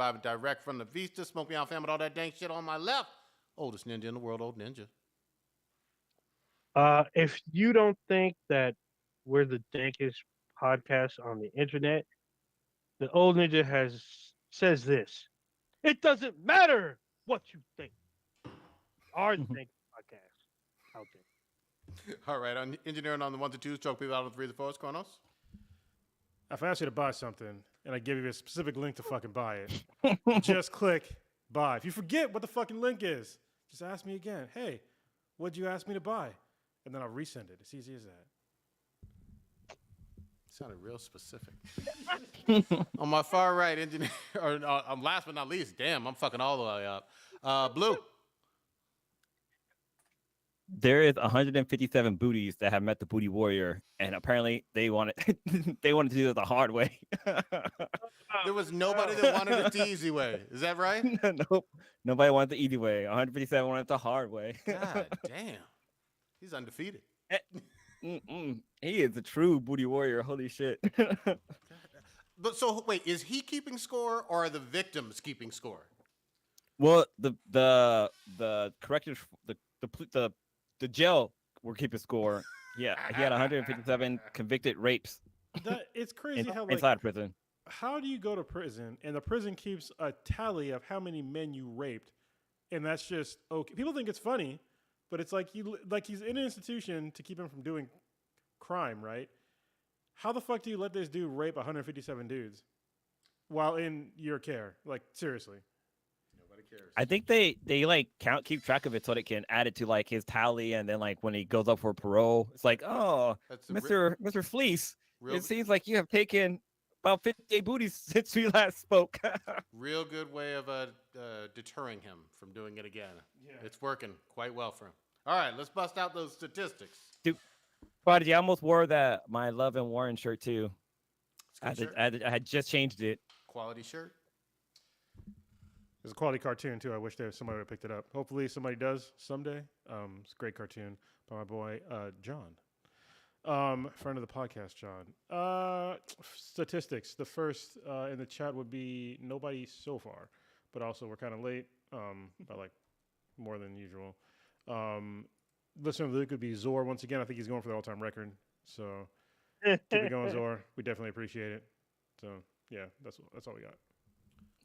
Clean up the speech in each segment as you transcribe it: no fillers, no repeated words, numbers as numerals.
live and direct from the Vista. Smoke me out, fam, with all that dang shit on my left. Oldest ninja in the world, old ninja. If you don't think that we're the dankest podcast on the internet, the old ninja says this. It doesn't matter what you think. Our dankest podcast out there. All right, on engineering on the 1 to 2, choke people out on the 3 to 4. Kronos. If I ask you to buy something and I give you a specific link to fucking buy it, just click buy. If you forget what the fucking link is, just ask me again. Hey, what'd you ask me to buy? And then I'll resend it. It's easy as that. Sounded real specific. On my far right, engineer, or last but not least, damn, I'm fucking all the way up. Blue. There is 157 booties that have met the booty warrior, and apparently they wanted they wanted to do it the hard way. There was nobody that wanted it the easy way. Is that right? Nope. Nobody wanted the easy way. 157 wanted the hard way. God damn. He's undefeated. He is a true booty warrior. Holy shit. But so wait, is he keeping score or are the victims keeping score? Well, the corrections the jail were keeping score. Yeah, he had 157 convicted rapes. It's crazy how inside prison. How do you go to prison and the prison keeps a tally of how many men you raped, and that's just okay. People think it's funny, but it's like he's in an institution to keep him from doing crime, right? How the fuck do you let this dude rape 157 dudes while in your care? Like, seriously. Nobody cares. I think they like keep track of it so they can add it to like his tally, and then like when he goes up for parole, it's like, oh, Mr. Fleece, it seems like you have taken about 58 booties since we last spoke. Real good way of deterring him from doing it again. Yeah. It's working quite well for him. All right, let's bust out those statistics. Dude, Prodigy, I almost wore my Love and Warren shirt too. I had just changed it. Quality shirt. It's a quality cartoon too. I wish somebody would have picked it up. Hopefully somebody does someday. It's a great cartoon by my boy John. Friend of the podcast, John. Statistics. The first in the chat would be nobody so far, but also we're kind of late by like more than usual. Listener of the week would be Zor once again. I think he's going for the all-time record. So keep it going, Zor. We definitely appreciate it. So yeah, that's all we got.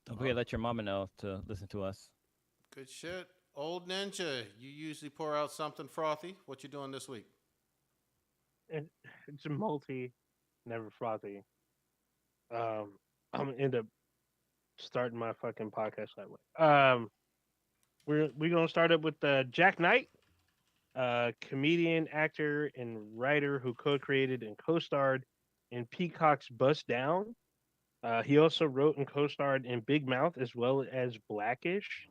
Don't forget to let your mama know to listen to us. Good shit. Old Ninja, you usually pour out something frothy. What you doing this week? It's a multi, never frothy. I'm gonna end up starting my fucking podcast that way. We're gonna start up with Jack Knight, comedian, actor, and writer who co-created and co-starred in Peacock's Bust Down. He also wrote and co-starred in Big Mouth as well as Blackish.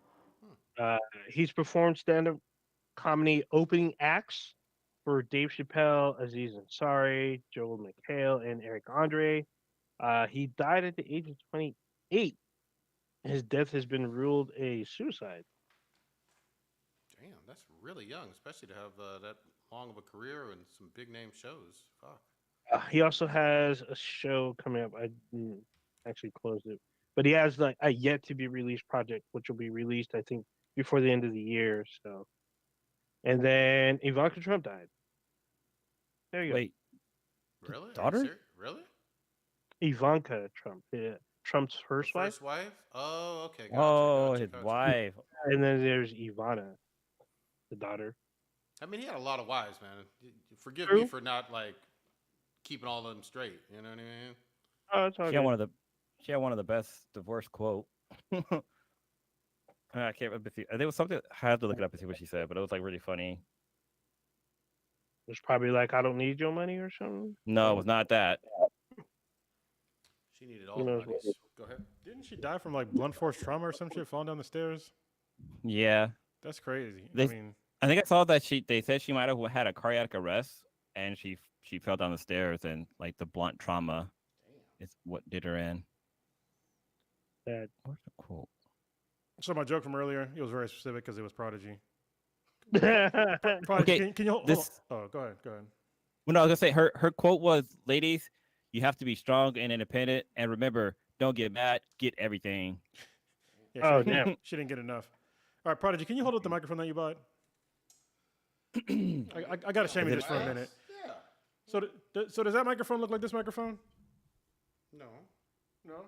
He's performed stand-up comedy opening acts for Dave Chappelle, Aziz Ansari, Joel McHale, and Eric Andre. He died at the age of 28. His death has been ruled a suicide. Damn, that's really young, especially to have that long of a career and some big name shows. Fuck. He also has a show coming up. I actually closed it, but he has like a yet to be released project, which will be released, I think, before the end of the year. So, and then Ivanka Trump died. There you Wait, go. Really? Daughter? Really? Ivanka Trump, Trump's first wife. First wife? Oh, okay. Gotcha, oh, his wife. And then there's Ivana, the daughter. I mean, he had a lot of wives, man. Forgive True. me for not like keeping all of them straight. You know what I mean? Oh, it's all She good. had one of the best divorce quote. I can't remember. There was something. I had to look it up and see what she said, but it was like really funny. It's probably like, I don't need your money or something. No, it was not that. She needed all the monies. Go ahead. Didn't she die from like blunt force trauma or some shit, falling down the stairs? Yeah, That's crazy. I think I saw that they said she might have had a cardiac arrest, and she fell down the stairs, and like the blunt trauma is what did her in. That Where's the quote? So my joke from earlier, it was very specific because it was Prodigy. Prodigy. Prodigy, can you hold this? on? Oh, go ahead. Well, no, I was gonna say her quote was, "Ladies, you have to be strong and independent, and remember, don't get mad, get everything." Yeah, Oh, she didn't, damn. she didn't get enough. All right, Prodigy, can you hold up the microphone that you bought? I got to shame you just for a minute. Yeah. So does that microphone look like this microphone? No. No,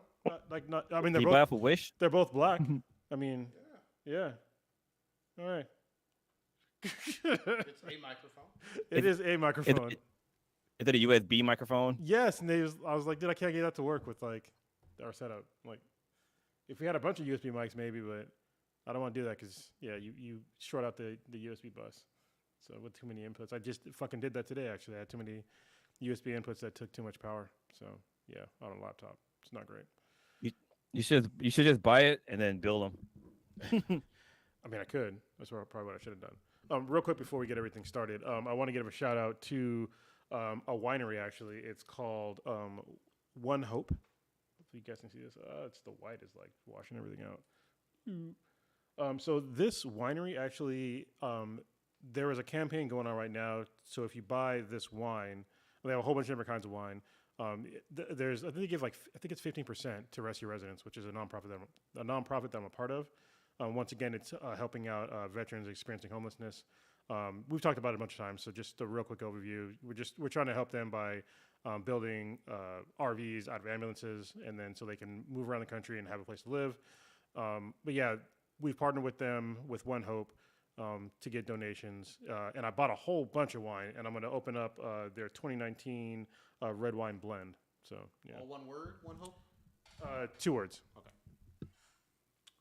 not. I mean, Did you buy off a Wish? they're both black. I mean, yeah. All right. It's a microphone. It is a microphone. Is it a USB microphone? Yes, and I was like, dude, I can't get that to work with like our setup. Like, if we had a bunch of USB mics, maybe, but I don't want to do that because you short out the USB bus. So with too many inputs, I just fucking did that today. Actually, I had too many USB inputs that took too much power. So yeah, on a laptop, it's not great. You should just buy it and then build them. I mean, I could. That's probably what I should have done. Real quick before we get everything started, I want to give a shout out to a winery. Actually, it's called One Hope. If you guys can see this, it's the white is like washing everything out. So this winery actually, there is a campaign going on right now. So if you buy this wine, they have a whole bunch of different kinds of wine. There's I think they give I think it's 15% to Rescue Residents, which is a nonprofit that I'm a part of. Once again, it's helping out veterans experiencing homelessness. We've talked about it a bunch of times, so just a real quick overview. We're trying to help them by building RVs out of ambulances, and then so they can move around the country and have a place to live. But yeah, we've partnered with them with One Hope to get donations, and I bought a whole bunch of wine, and I'm going to open up their 2019 red wine blend. So yeah, All one word, One Hope. 2 words. Okay.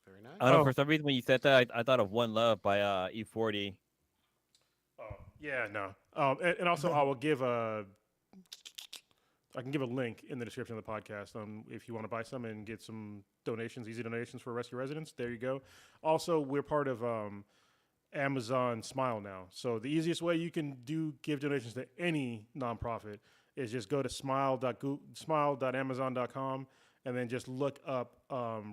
Very nice. I don't know. For some reason, when you said that, I thought of One Love by E40. Oh yeah, no. And also I will give I can give a link in the description of the podcast if you want to buy some and get some donations, easy donations for Rescue Residents. There you go. Also, we're part of Amazon Smile now. So the easiest way you can give donations to any nonprofit is just go to smile.amazon.com and then just look up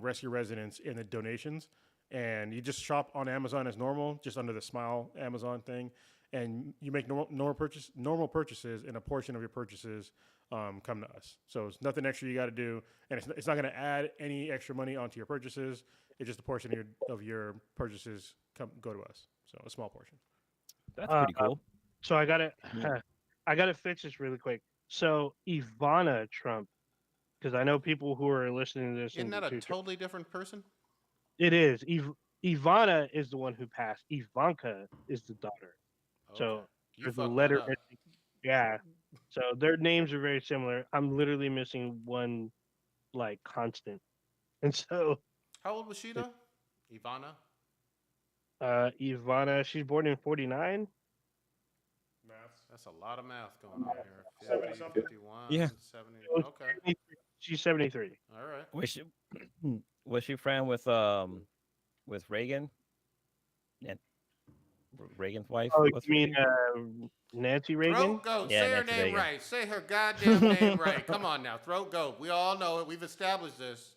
Rescue Residents in the donations. And you just shop on Amazon as normal, just under the Smile Amazon thing. And you make normal purchases, and a portion of your purchases come to us. So it's nothing extra you got to do, and it's not going to add any extra money onto your purchases. It's just a portion of your purchases go to us. So a small portion. That's pretty cool. So I gotta fix this really quick. So Ivana Trump, because I know people who are listening to this. Isn't that a totally different person? It is. Ivana is the one who passed. Ivanka is the daughter. Okay. So there's a letter. Yeah. So their names are very similar. I'm literally missing one like constant. And so how old was she though? Ivana? Ivana, she's born in 49. Math. That's a lot of math going on here. 50, 51, yeah. 70. Okay. She's 73. All right. Was she friend with Reagan? Yeah. Reagan's wife? Oh, you mean Nancy Reagan? Throat goat. Yeah, say her Nancy name Reagan. right. Say her goddamn name right. Come on now. Throat goat. We all know it. We've established this.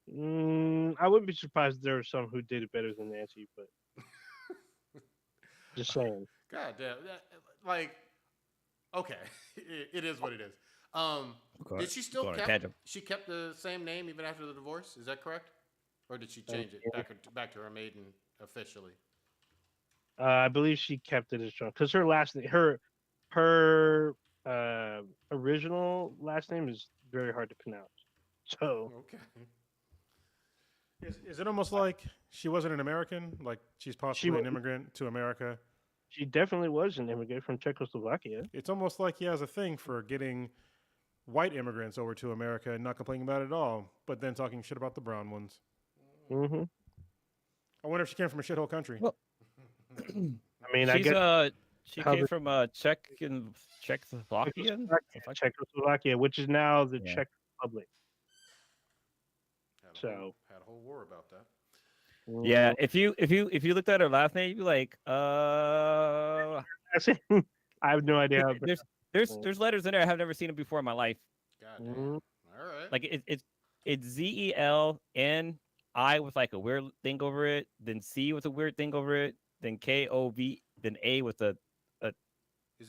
I wouldn't be surprised if there were some who did it better than Nancy, but just saying. God damn. Like, okay. It is what it is. Did she still kept the same name even after the divorce? Is that correct? Or did she change it back to her maiden officially? I believe she kept it as Trump because her last name, her original last name is very hard to pronounce. So okay. Is it almost like she wasn't an American? Like she's possibly an immigrant to America? She definitely was an immigrant from Czechoslovakia. It's almost like he has a thing for getting white immigrants over to America and not complaining about it at all, but then talking shit about the brown ones. Mm-hmm. I wonder if she came from a shithole country. Well, I mean, she came from Czechoslovakia, which is now the Czech Republic. Had a whole war about that. Yeah, if you looked at her last name, you'd be like, I have no idea. There's letters in there I have never seen it before in my life. God damn. All right. Like it's ZELNI with like a weird thing over it, then C with a weird thing over it, then KOV, then A with a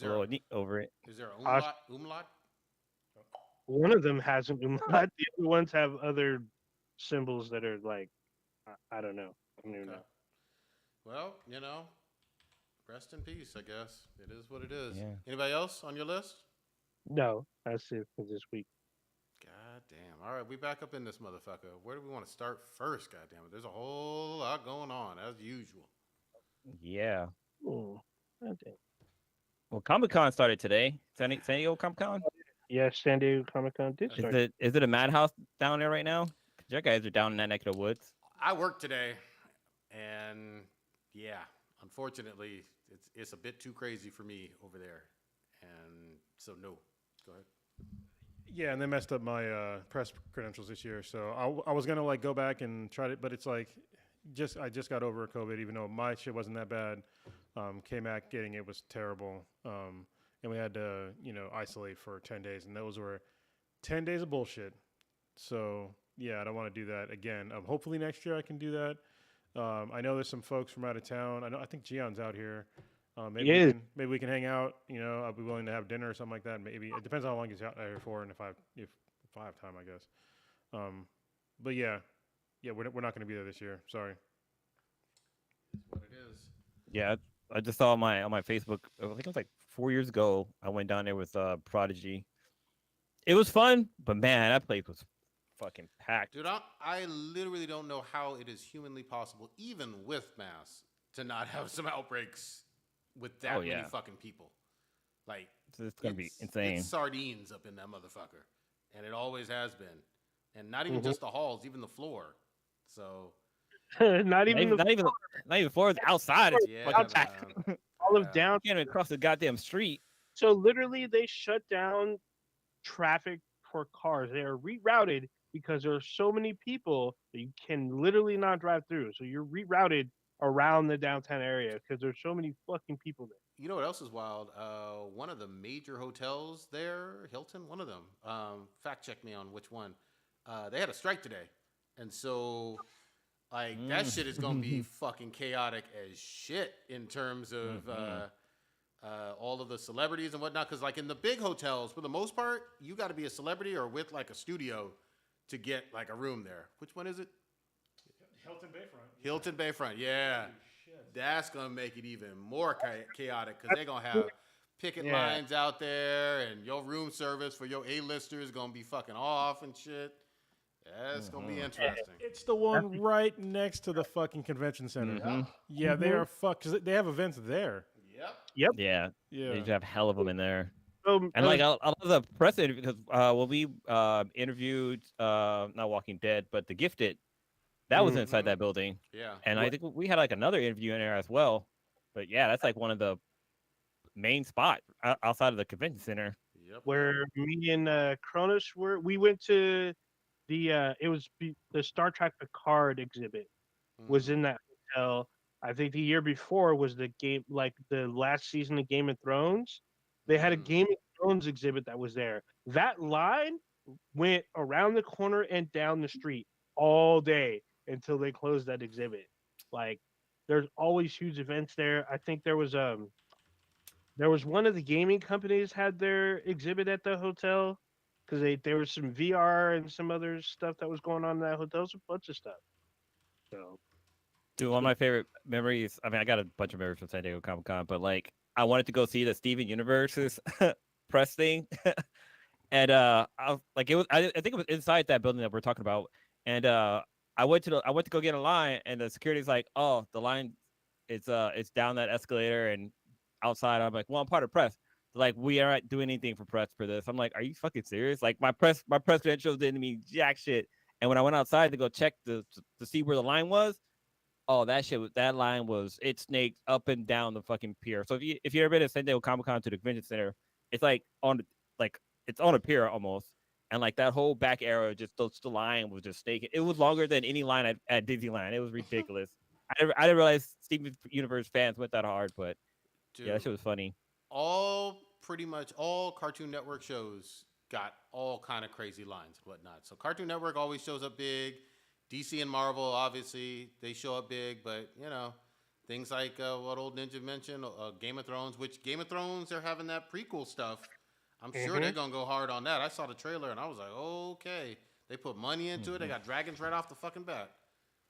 little over it. Is there an umlaut? One of them has an umlaut. The other ones have other symbols that are like I don't know. I don't even know. Well, rest in peace, I guess. It is what it is. Yeah. Anybody else on your list? No, that's it for this week. God damn. All right, we back up in this motherfucker. Where do we want to start first? God damn it. There's a whole lot going on, as usual. Yeah. Oh, damn. Well, Comic-Con started today. San Diego Comic-Con? Yes, San Diego Comic-Con did start. Is it a madhouse down there right now? Your guys are down in that neck of the woods. I work today, and yeah, unfortunately, it's a bit too crazy for me over there. And so, no. Go ahead. Yeah, and they messed up my press credentials this year. So I was going to go back and try it, but it's I just got over COVID, even though my shit wasn't that bad. K-Mac getting it was terrible. And we had to, isolate for 10 days. And those were 10 days of bullshit. So, yeah, I don't want to do that again. Hopefully next year I can do that. I know there's some folks from out of town. I think Gion's out here. Maybe we can hang out. I'll be willing to have dinner or something like that. Maybe it depends on how long he's out here for, and if I have time, I guess. But yeah, we're not going to be there this year. Sorry. It's what it is. Yeah, I just saw on my Facebook. I think it was 4 years ago. I went down there with Prodigy. It was fun, but man, that place was fucking packed. Dude, I literally don't know how it is humanly possible, even with masks, to not have some outbreaks with that many fucking people. It's gonna be insane. It's sardines up in that motherfucker, and it always has been, and not even just the halls, even the floor. So not even the floor is outside. It's fucking packed. All of down. You can't even cross the goddamn street. So literally, they shut down traffic for cars. They are rerouted because there are so many people that you can literally not drive through. So you're rerouted around the downtown area because there's so many fucking people there. You know what else is wild? One of the major hotels there, Hilton, one of them. Fact check me on which one. They had a strike today, and so that shit is gonna be fucking chaotic as shit in terms of all of the celebrities and whatnot. Because in the big hotels, for the most part, you got to be a celebrity or with a studio to get a room there. Which one is it? Hilton Bayfront. Hilton Bayfront, yeah. That's going to make it even more chaotic because they're going to have picket lines out there and your room service for your A-listers is going to be fucking off and shit. That's going to be interesting. It's the one right next to the fucking convention center. Yeah, they are fucked because they have events there. Yep. Yeah. They have hell of them in there. And I love the press interview because when we interviewed not Walking Dead, but The Gifted, that was inside that building. Yeah. And I think we had another interview in there as well. But yeah, that's one of the main spot outside of the convention center. Yep. Where me and Cronus we went to the Star Trek Picard exhibit was in that hotel. I think the year before was the game, the last season of Game of Thrones. They had a Game of Thrones exhibit that was there. That line went around the corner and down the street all day until they closed that exhibit. There's always huge events there. I think there was one of the gaming companies had their exhibit at the hotel because there was some VR and some other stuff that was going on in that hotel. It was a bunch of stuff. So, dude, one of my favorite memories. I mean, I got a bunch of memories from San Diego Comic-Con, but I wanted to go see the Steven Universe's press thing, and I was I think it was inside that building that we're talking about, and I went to go get a line, and the security's oh, the line, it's down that escalator and outside. I'm well, I'm part of press. They're we aren't doing anything for press for this. I'm are you fucking serious? My press credentials didn't mean jack shit. And when I went outside to go check to see where the line was, oh, that line was, it snaked up and down the fucking pier. So if you ever been to San Diego Comic-Con to the convention center, it's it's on a pier almost. And that whole back area, the line was just snaking. It was longer than any line at Disneyland. It was ridiculous. I didn't realize Steven Universe fans went that hard, but dude, yeah, that shit was funny. Pretty much all Cartoon Network shows got all kind of crazy lines and whatnot. So Cartoon Network always shows up big. DC and Marvel, obviously, they show up big. But, things like what Old Ninja mentioned, Game of Thrones, which Game of Thrones, they're having that prequel stuff. I'm sure they're going to go hard on that. I saw the trailer, and I was okay. They put money into it. They got dragons right off the fucking bat.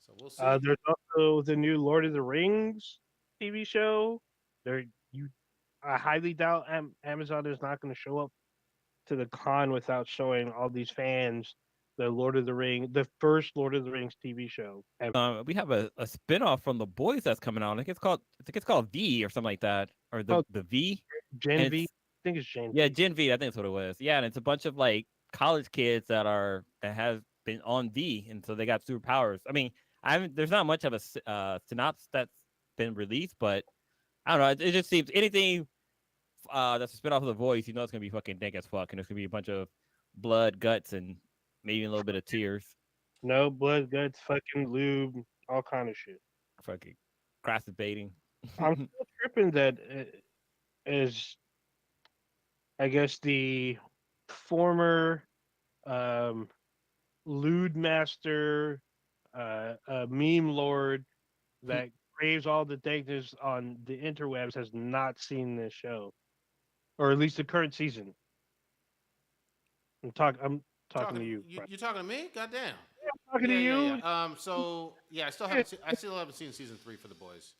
So we'll see. There's also the new Lord of the Rings TV show. I highly doubt Amazon is not going to show up to the con without showing all these fans the first Lord of the Rings TV show ever. We have a spinoff from The Boys that's coming out. I think it's called V or something like that, or the V. Gen V. I think it's Gen V. Yeah, Gen V. I think that's what it was. Yeah, and it's a bunch of like college kids that have been on V, and so they got superpowers. I mean, there's not much of a synopsis that's been released, but I don't know. It just seems anything that's a spinoff of The Voice, it's gonna be fucking dank as fuck, and it's gonna be a bunch of blood, guts, and maybe a little bit of tears. No blood, guts, fucking lube, all kind of shit. Fucking crassabating. I'm still tripping that is, I guess, the former lewd master, meme lord that craves all the dankness on the interwebs has not seen this show, or at least the current season. I'm talking to you. You're talking to me? Goddamn. Yeah, I'm talking to you. Yeah. I still haven't seen season 3 for The Boys.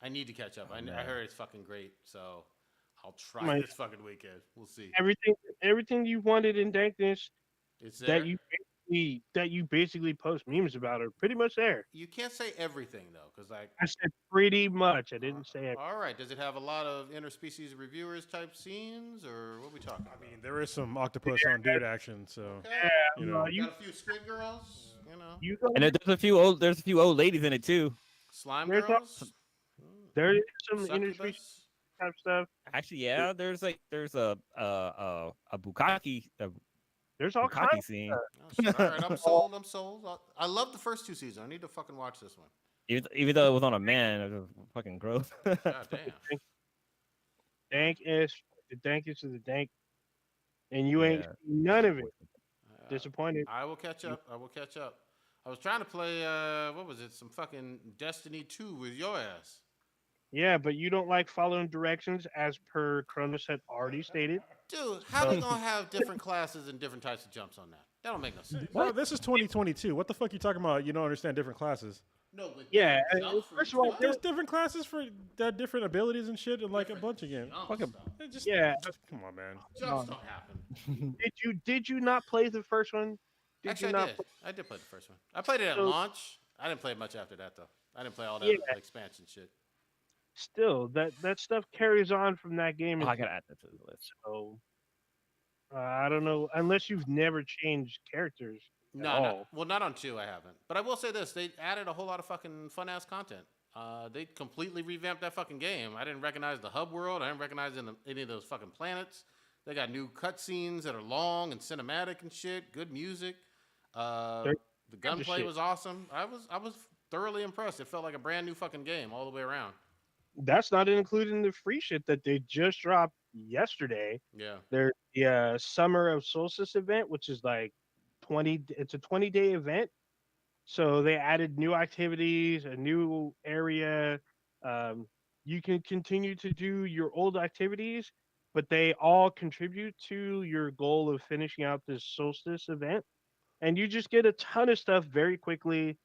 I need to catch up. I heard it's fucking great, so I'll try this fucking weekend. We'll see. Everything you wanted in dankness, it's there? that you basically post memes about are pretty much there. You can't say everything though, because I said pretty much. I didn't say everything. All right. Does it have a lot of interspecies reviewers type scenes, or what are we talking about? I mean, there is some octopus on dude action, so you got a few squid girls, and there's a few old ladies in it too. Slime girls. There is some interspecies type stuff. Actually, yeah. There's a bukkake. There's all kinds of scene. All right, I'm sold. I love the first 2 seasons. I need to fucking watch this one. Even though it was on a man, it was fucking gross. God damn. Dank is the dankest of the dank, and you ain't none of it. Disappointed. I will catch up. I was trying to play what was it? Some fucking Destiny 2 with your ass. Yeah, but you don't like following directions as per Cronus had already stated. Dude, how are they gonna have different classes and different types of jumps on that? That don't make no sense. Well, this is 2022. What the fuck are you talking about? You don't understand different classes. No, but first of all, there's different classes for different abilities and shit, and like a bunch of games. Come on, man. Jumps don't happen. Did you not play the first one? Actually, I did play the first one. I played it at launch. I didn't play much after that though. I didn't play all that expansion shit. Still, that stuff carries on from that game. I gotta add that to the list. So, I don't know, unless you've never changed characters. Not on 2, I haven't. But I will say this: they added a whole lot of fucking fun ass content. They completely revamped that fucking game. I didn't recognize the hub world. I didn't recognize any of those fucking planets. They got new cutscenes that are long and cinematic and shit. Good music. The gunplay was awesome. I was thoroughly impressed. It felt like a brand new fucking game all the way around. That's not including the free shit that they just dropped yesterday. Yeah. There's the Summer of Solstice event, which is like it's a 20-day event. So they added new activities, a new area. You can continue to do your old activities, but they all contribute to your goal of finishing out this Solstice event. And you just get a ton of stuff very quickly.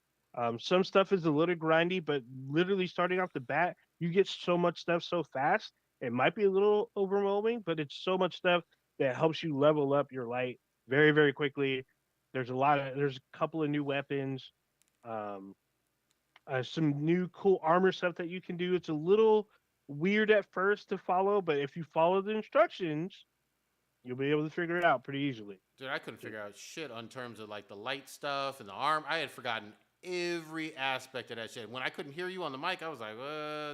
Some stuff is a little grindy, but literally starting off the bat, you get so much stuff so fast. It might be a little overwhelming, but it's so much stuff that helps you level up your light very, very quickly. There's a couple of new weapons, some new cool armor stuff that you can do. It's a little weird at first to follow, but if you follow the instructions, you'll be able to figure it out pretty easily. Dude, I couldn't figure out shit on terms of like the light stuff and the arm. I had forgotten every aspect of that shit. When I couldn't hear you on the mic, I was like,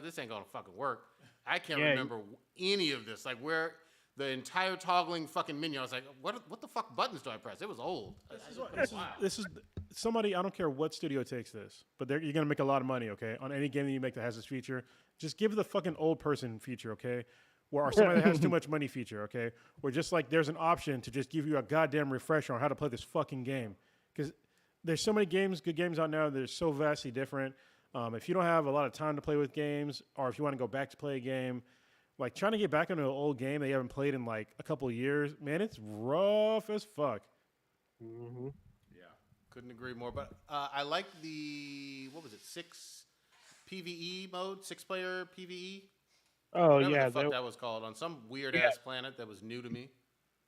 this ain't gonna fucking work. I can't remember any of this. Like where the entire toggling fucking menu, I was like, what the fuck buttons do I press? It was old. This is somebody, I don't care what studio takes this, but you're going to make a lot of money, okay? On any game that you make that has this feature, just give the fucking old person feature, okay? Or somebody that has too much money feature, okay? Or just like there's an option to just give you a goddamn refresher on how to play this fucking game. Because there's so many good games out now. They're so vastly different. If you don't have a lot of time to play with games, or if you want to go back to play a game, like trying to get back into an old game that you haven't played in like a couple of years, man, it's rough as fuck. Mm-hmm. Yeah. Couldn't agree more. But I like the, what was it, 6 PvE mode, 6-player PvE. Oh Whatever yeah, the fuck that was called on some weird ass planet that was new to me.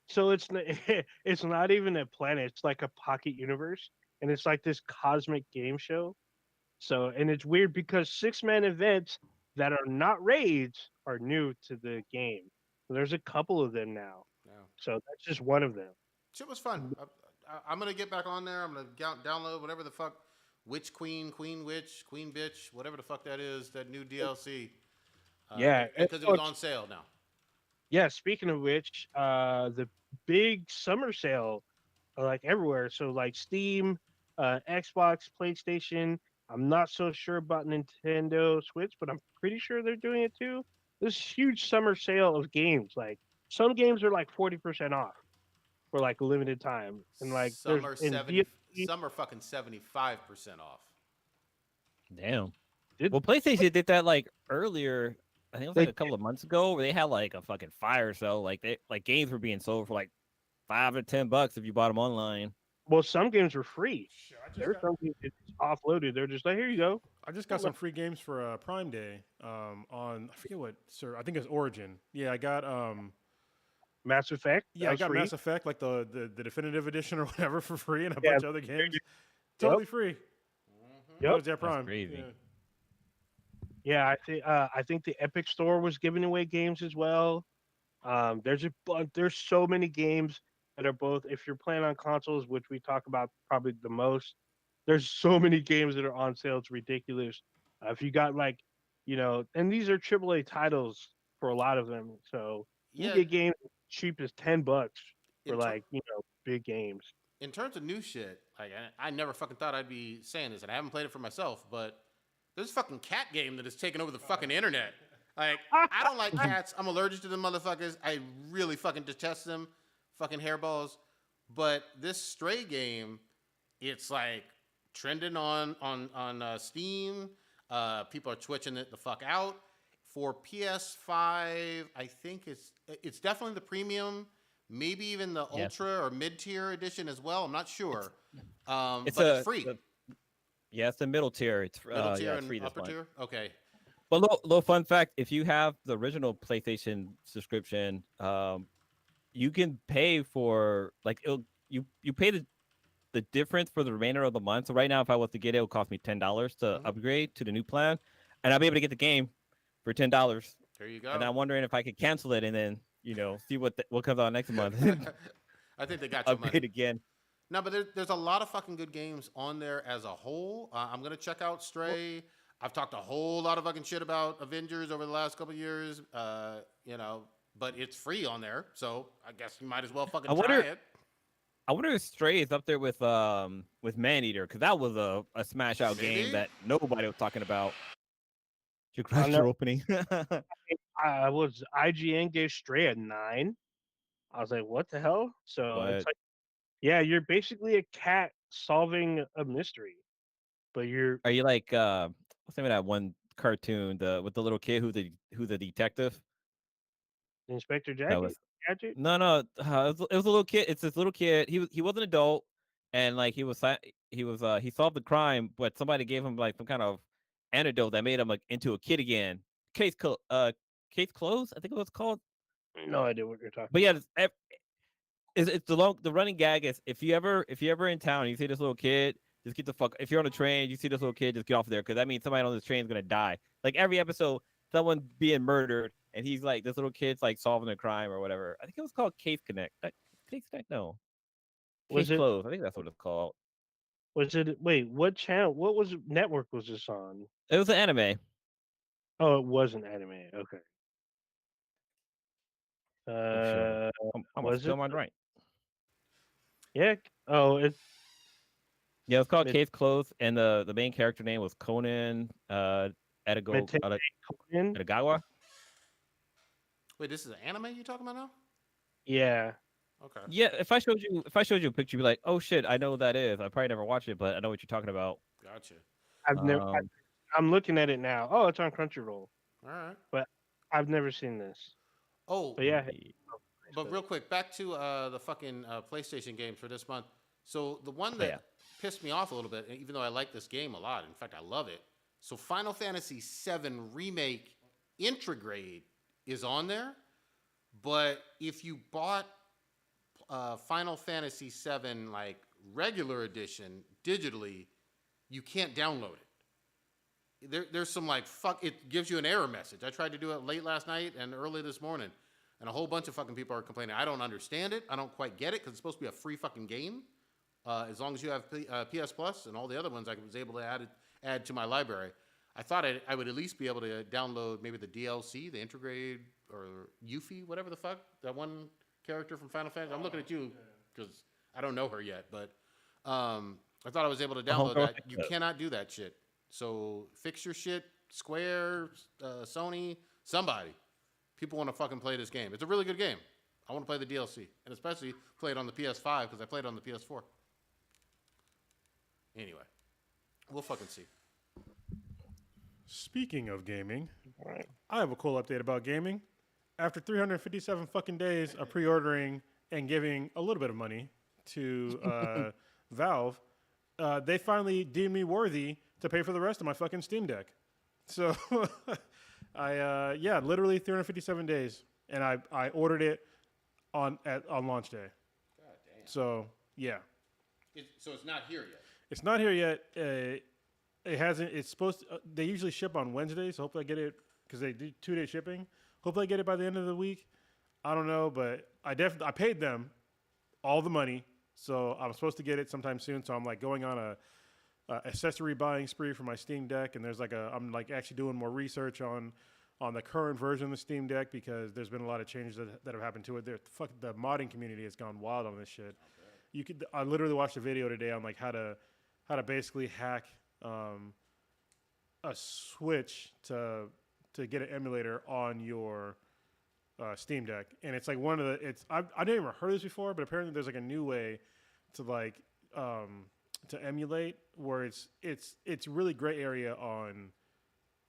So it's it's not even a planet; it's like a pocket universe, and it's like this cosmic game show. So, and it's weird because 6-man events that are not raids are new to the game. So there's a couple of them now. Yeah. So that's just one of them. Shit was fun. I'm gonna get back on there. I'm gonna download whatever the fuck, Witch Queen, Queen Witch, Queen Bitch, whatever the fuck that is. That new DLC. Yeah, because it was on sale now. Yeah. Speaking of which, the big summer sale, like everywhere. So like Steam, Xbox, PlayStation. I'm not so sure about Nintendo Switch, but I'm pretty sure they're doing it too. This huge summer sale of games. Like some games are like 40% off for like a limited time, and like some are some are fucking 75% off. Damn. Well, PlayStation did that like earlier. I think it was like a couple of months ago, where they had like a fucking fire sale. Like games were being sold for like $5 or $10 if you bought them online. Well, some games were free. There's some games it's offloaded. They're just like, here you go. I just got some free games for Prime Day on, I forget what, sir. I think it's Origin. Yeah, I got Mass Effect. Yeah, I got free. Mass Effect, like the definitive edition or whatever, for free, and a bunch of other games, totally free. Yep, that Prime. That's crazy. Yeah, I think the Epic Store was giving away games as well. There's so many games that are both, if you're playing on consoles, which we talk about probably the most. There's so many games that are on sale. It's ridiculous. If you got like, and these are AAA titles for a lot of them. So you get games cheap as $10 for big games. In terms of new shit, like I never fucking thought I'd be saying this, and I haven't played it for myself, but there's a fucking cat game that has taken over the fucking internet. Like, I don't like cats. I'm allergic to them motherfuckers. I really fucking detest them. Fucking hairballs. But this Stray game, it's like trending on Steam. People are twitching it the fuck out. For PS5, I think it's definitely the premium, maybe even the ultra or mid-tier edition as well. I'm not sure. It's free. It's the middle tier. It's middle tier and free upper tier. Okay. But little fun fact: if you have the original PlayStation subscription, you can pay for you pay the difference for the remainder of the month. So right now, if I was to get it, it would cost me $10 to upgrade to the new plan, and I'll be able to get the game for $10. There you go. And I'm wondering if I could cancel it and then see what comes out next month. I think they got your upgrade money again. No, but there's a lot of fucking good games on there as a whole. I'm gonna check out Stray. I've talked a whole lot of fucking shit about Avengers over the last couple of years. But it's free on there, so I guess you might as well fucking try it. I wonder if Stray is up there with Maneater, because that was a smash out game that nobody was talking about. You crashed your opening. IGN gave Stray a 9. I was like, what the hell? So it's like, yeah, you're basically a cat solving a mystery, but Are you like what's the name of that one cartoon with the little kid who's a detective? Inspector Gadget? No, it was a little kid. It's this little kid. He was an adult, and like he solved the crime, but somebody gave him like some kind of antidote that made him like into a kid again. Case closed. I think it was called. No idea what you're talking. But yeah, it's the running gag is if you ever in town and you see this little kid, just get the fuck. If you're on a train, you see this little kid, just get off there, because that means somebody on this train is gonna die. Like every episode, someone being murdered, and he's like, this little kid's like solving a crime or whatever. I think it was called Case Connect. Case Connect, no. Case Closed. I think that's what it's called. Was it? Wait, what channel? What network was this on? It was an anime. Oh, it was an anime. Okay. I'm was it? I'm right. Yeah. Oh, it. Yeah, it's called Case Closed, and the main character name was Conan Edogawa. Wait, this is an anime you're talking about now? Yeah. Okay. Yeah, if I showed you a picture, you'd be like, "Oh shit, I know who that is." I probably never watched it, but I know what you're talking about. Gotcha. I'm looking at it now. Oh, it's on Crunchyroll. All right. But I've never seen this. Oh. But yeah. But real quick, back to the fucking PlayStation games for this month. So the one pissed me off a little bit, even though I like this game a lot. In fact, I love it. So Final Fantasy VII Remake Intrograde is on there, but if you bought Final Fantasy VII like regular edition digitally, you can't download it. There's some like it gives you an error message. I tried to do it late last night and early this morning, and a whole bunch of fucking people are complaining. I don't understand it. I don't quite get it because it's supposed to be a free fucking game. As long as you have PS Plus and all the other ones, I was able to add to my library. I thought I would at least be able to download maybe the DLC, the Intrograde or Yuffie, whatever the fuck, that one character from Final Fantasy. I'm looking at you because I don't know her yet, but I thought I was able to download that. You cannot do that shit. So fix your shit, Square, Sony, somebody. People want to fucking play this game. It's a really good game. I want to play the DLC, and especially play it on the PS5 because I played it on the PS4. Anyway, we'll fucking see. Speaking of gaming, I have a cool update about gaming. After 357 fucking days of pre-ordering and giving a little bit of money to Valve, they finally deemed me worthy to pay for the rest of my fucking Steam Deck. So, literally 357 days, and I ordered it on launch day. God damn. So, yeah. So it's not here yet. It's not here yet. It hasn't. It's supposed to. They usually ship on Wednesdays. So hopefully I get it because they do 2-day shipping. Hopefully I get it by the end of the week. I don't know, but I paid them all the money, so I'm supposed to get it sometime soon. So I'm like going on a accessory buying spree for my Steam Deck, and I'm like actually doing more research on the current version of the Steam Deck because there's been a lot of changes that have happened to it. The modding community has gone wild on this shit. I literally watched a video today on like how to basically hack a Switch to get an emulator on your Steam Deck, and it's like I didn't even heard of this before, but apparently there's like a new way to like to emulate where it's really gray area on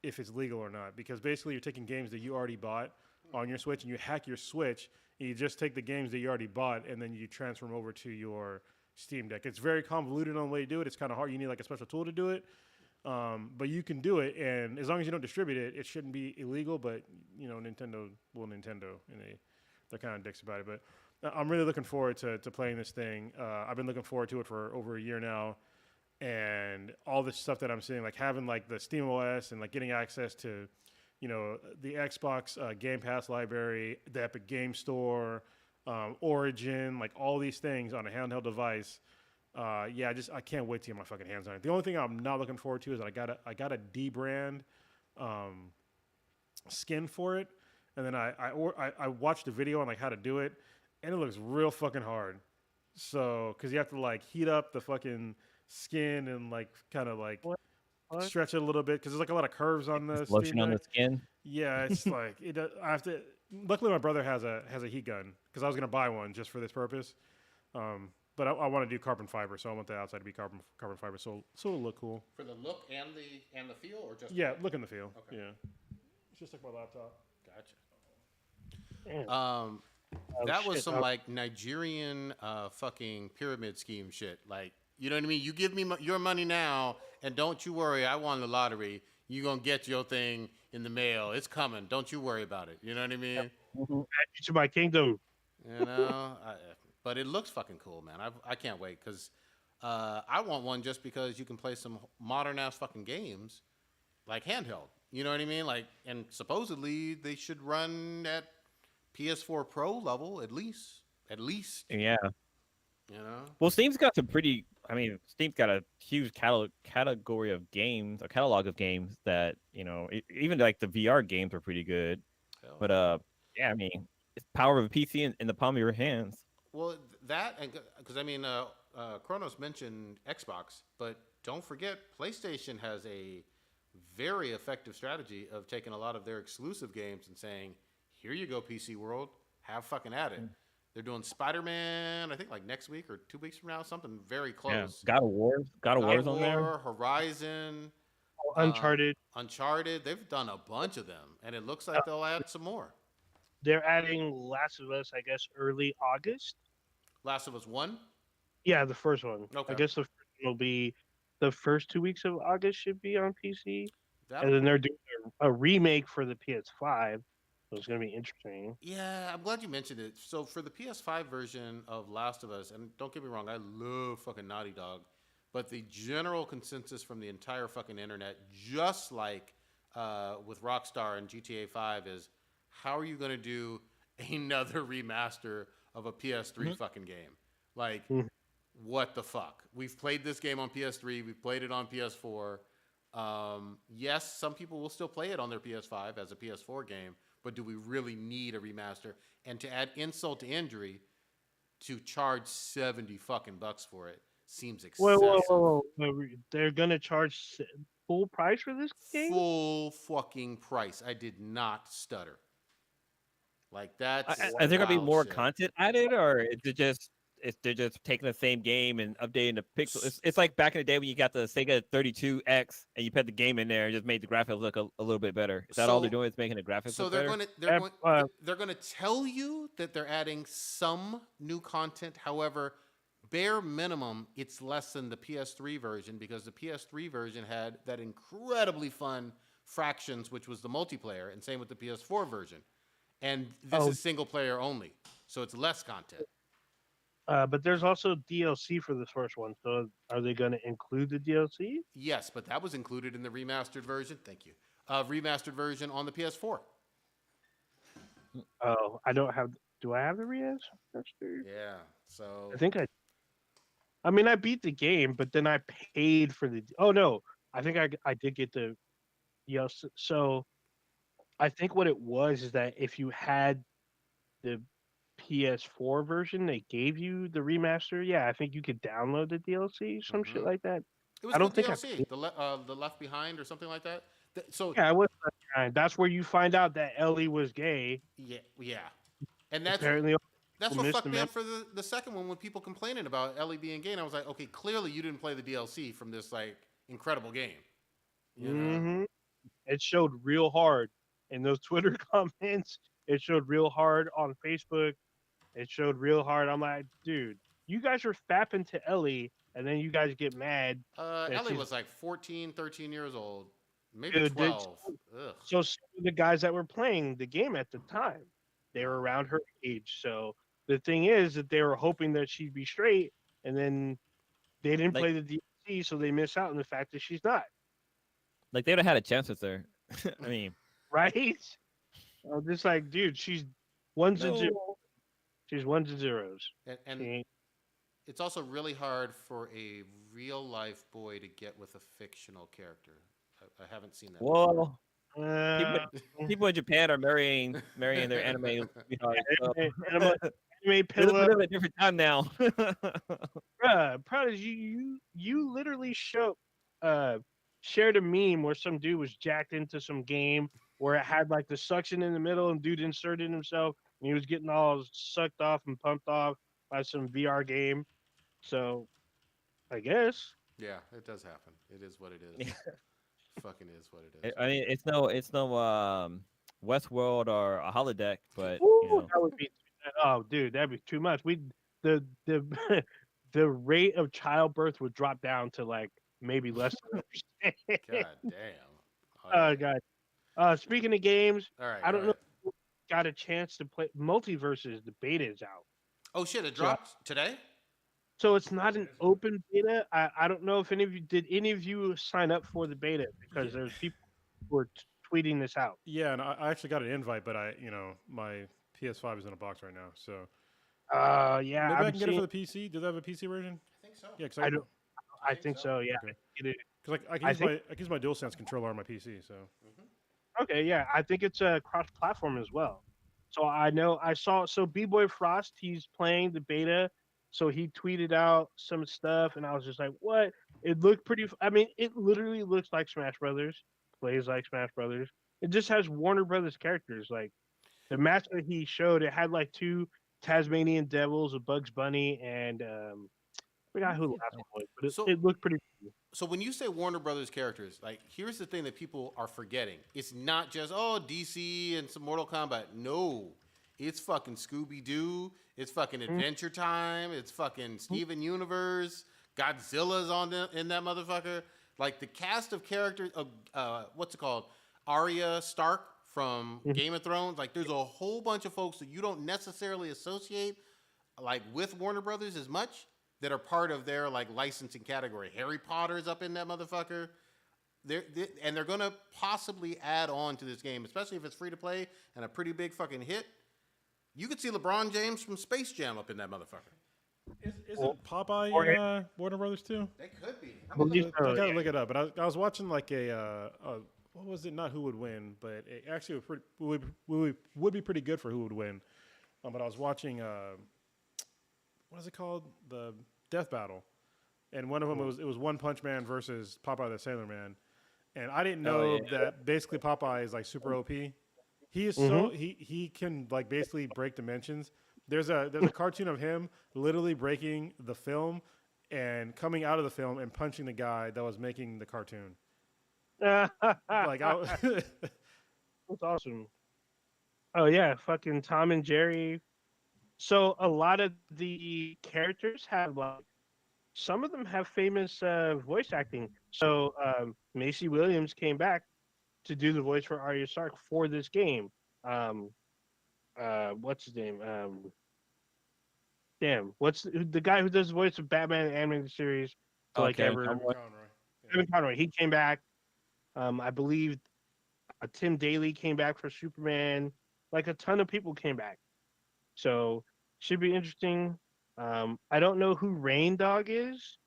if it's legal or not, because basically you're taking games that you already bought on your Switch and you hack your Switch and you just take the games that you already bought and then you transfer them over to your Steam Deck. It's very convoluted on the way to do it. It's kind of hard. You need like a special tool to do it. But you can do it, and as long as you don't distribute it, it shouldn't be illegal. But you know, Nintendo, and they're kind of dicks about it. But I'm really looking forward to playing this thing. I've been looking forward to it for over a year now, and all this stuff that I'm seeing, like having like the Steam OS and like getting access to, you know, the Xbox Game Pass library, the Epic Game Store, Origin, like all these things on a handheld device. I can't wait to get my fucking hands on it. The only thing I'm not looking forward to is that I got a D brand skin for it, and then I watched a video on like how to do it, and it looks real fucking hard. So because you have to like heat up the fucking skin and like kind of like stretch it a little bit because there's like a lot of curves on the lotion on the skin. Yeah, it's like I have to. Luckily, my brother has a heat gun because I was gonna buy one just for this purpose. But I want to do carbon fiber, so I want the outside to be carbon fiber, so it'll look cool. For the look and the feel, or just look and the feel. Okay. Yeah, it's just like my laptop. Gotcha. That was some like Nigerian fucking pyramid scheme shit. Like, you know what I mean? You give me your money now, and don't you worry, I won the lottery. You gonna get your thing in the mail. It's coming. Don't you worry about it. You know what I mean? To my kingdom. You know. But it looks fucking cool, man. I can't wait because I want one just because you can play some modern ass fucking games, like handheld. You know what I mean? Like, and supposedly they should run at PS4 Pro level at least. Yeah. You know. Well, Steam's got some pretty. I mean, Steam's got a huge category of games, a catalog of games that even like the VR games are pretty good. Hell. But I mean, it's power of a PC in the palm of your hands. Well, that, because I mean, Kronos mentioned Xbox, but don't forget, PlayStation has a very effective strategy of taking a lot of their exclusive games and saying, here you go, PC world, have fucking at it. They're doing Spider-Man, I think like next week or 2 weeks from now, something very close. Yeah. God of War's on there. Horizon. Uncharted. They've done a bunch of them, and it looks like they'll add some more. They're adding Last of Us, I guess, early August. Last of Us 1? Yeah, the first one. Okay. I guess the first will be the first 2 weeks of August should be on PC, and then they're doing a remake for the PS5. So it's gonna be interesting. Yeah, I'm glad you mentioned it. So for the PS5 version of Last of Us, and don't get me wrong, I love fucking Naughty Dog, but the general consensus from the entire fucking internet, just like with Rockstar and GTA 5, is how are you going to do another remaster of a PS3 fucking game? Like, what the fuck? We've played this game on PS3. We've played it on PS4. Yes, some people will still play it on their PS5 as a PS4 game, but do we really need a remaster? And to add insult to injury, to charge $70 fucking bucks for it seems excessive. Whoa. They're gonna charge full price for this game? Full fucking price. I did not stutter. Like that's. Is there gonna be more content added, or is it just they're just taking the same game and updating the pixels? It's like back in the day when you got the Sega 32X and you put the game in there and just made the graphics look a little bit better. Is that all they're doing? Is making the graphics look better? They're going to tell you that they're adding some new content. However, bare minimum, it's less than the PS3 version because the PS3 version had that incredibly fun Fractions, which was the multiplayer, and same with the PS4 version. And this is single player only, so it's less content. But there's also DLC for this first one. So are they going to include the DLC? Yes, but that was included in the remastered version. Thank you. Remastered version on the PS4. Oh, I don't have. Do I have the remastered? Yeah. So I think I mean, I beat the game, but then I paid for the. Oh no, I think I did get the. Yes. So I think what it was is that if you had the PS4 version, they gave you the remaster. Yeah, I think you could download the DLC, some shit like that. It was the DLC, the Left Behind or something like that. So yeah, it was Left Behind. That's where you find out that Ellie was gay. Yeah, and that's apparently that's what fucked me up for the second one when people complaining about Ellie being gay. And I was like, okay, clearly you didn't play the DLC from this like incredible game. You know? It showed real hard in those Twitter comments. It showed real hard on Facebook. It showed real hard. I'm like, dude, you guys are fapping to Ellie, and then you guys get mad. Ellie was like 14, 13 years old, maybe 12. So some of the guys that were playing the game at the time, they were around her age. So the thing is that they were hoping that she'd be straight, and then they didn't play the DLC, so they miss out on the fact that she's not. Like they would have had a chance with her. I mean, right? I'm just like, dude, she's ones and zeros. She's ones and zeros. And it's also really hard for a real life boy to get with a fictional character. I haven't seen that. Well, people in Japan are marrying their anime. Anime pillow. We live at a different time now. Bruh, Prodigy, you literally shared a meme where some dude was jacked into some game where it had like the suction in the middle and dude inserted himself and he was getting all sucked off and pumped off by some VR game. So, I guess. Yeah, it does happen. It is what it is. Fucking is what it is. I mean, it's no Westworld or a holodeck, but that would be. Oh, dude, that'd be too much. The rate of childbirth would drop down to like maybe less than 1%. God damn. Oh God. Speaking of games, all right, I don't know if you got a chance to play Multiverses. The beta is out. Oh shit! It dropped today. So it's not an open beta. I don't know if any of you sign up for the beta because there's people who are tweeting this out. Yeah, and I actually got an invite, but my PS5 is in a box right now, so. Yeah. Maybe I can get it for the PC. Do they have a PC version? I think so. Yeah, cause I think so. Yeah. Okay. Because I can use my DualSense controller on my PC. So. Okay, yeah, I think it's a cross-platform as well. So I saw. So B-Boy Frost, he's playing the beta. So he tweeted out some stuff, and I was just like, "What?" It looked pretty. I mean, it literally looks like Smash Brothers. Plays like Smash Brothers. It just has Warner Brothers characters. Like the match that he showed, it had like 2 Tasmanian Devils, a Bugs Bunny, and I forgot who the last one was, but it looked pretty cool. So when you say Warner Brothers characters, like here's the thing that people are forgetting: it's not just DC and some Mortal Kombat. No, it's fucking Scooby Doo. It's fucking Adventure Time. It's fucking Steven Universe. Godzilla's in that motherfucker. Like the cast of characters, what's it called? Arya Stark from Game of Thrones. Like there's a whole bunch of folks that you don't necessarily associate like with Warner Brothers as much that are part of their like licensing category. Harry Potter's up in that motherfucker. They're gonna possibly add on to this game, especially if it's free to play and a pretty big fucking hit. You could see LeBron James from Space Jam up in that motherfucker. Isn't Popeye Warner Brothers too? They could be. I gotta look it up. But I was watching like what was it? Not Who Would Win, but it actually would be pretty good for Who Would Win. But I was watching what is it called? The Death Battle, and one of them it was One Punch Man versus Popeye the Sailor Man, and I didn't know that basically Popeye is like super OP. He is he can like basically break dimensions. There's a cartoon of him literally breaking the film and coming out of the film and punching the guy that was making the cartoon. That's awesome. Oh yeah, fucking Tom and Jerry. So a lot of the characters have like some of them have famous voice acting. So Macy Williams came back to do the voice for Arya Stark for this game. What's his name? What's the guy who does the voice of Batman animated series? Kevin Conroy. He came back. I believe Tim Daly came back for Superman. Like a ton of people came back. So should be interesting. I don't know who Rain Dog is,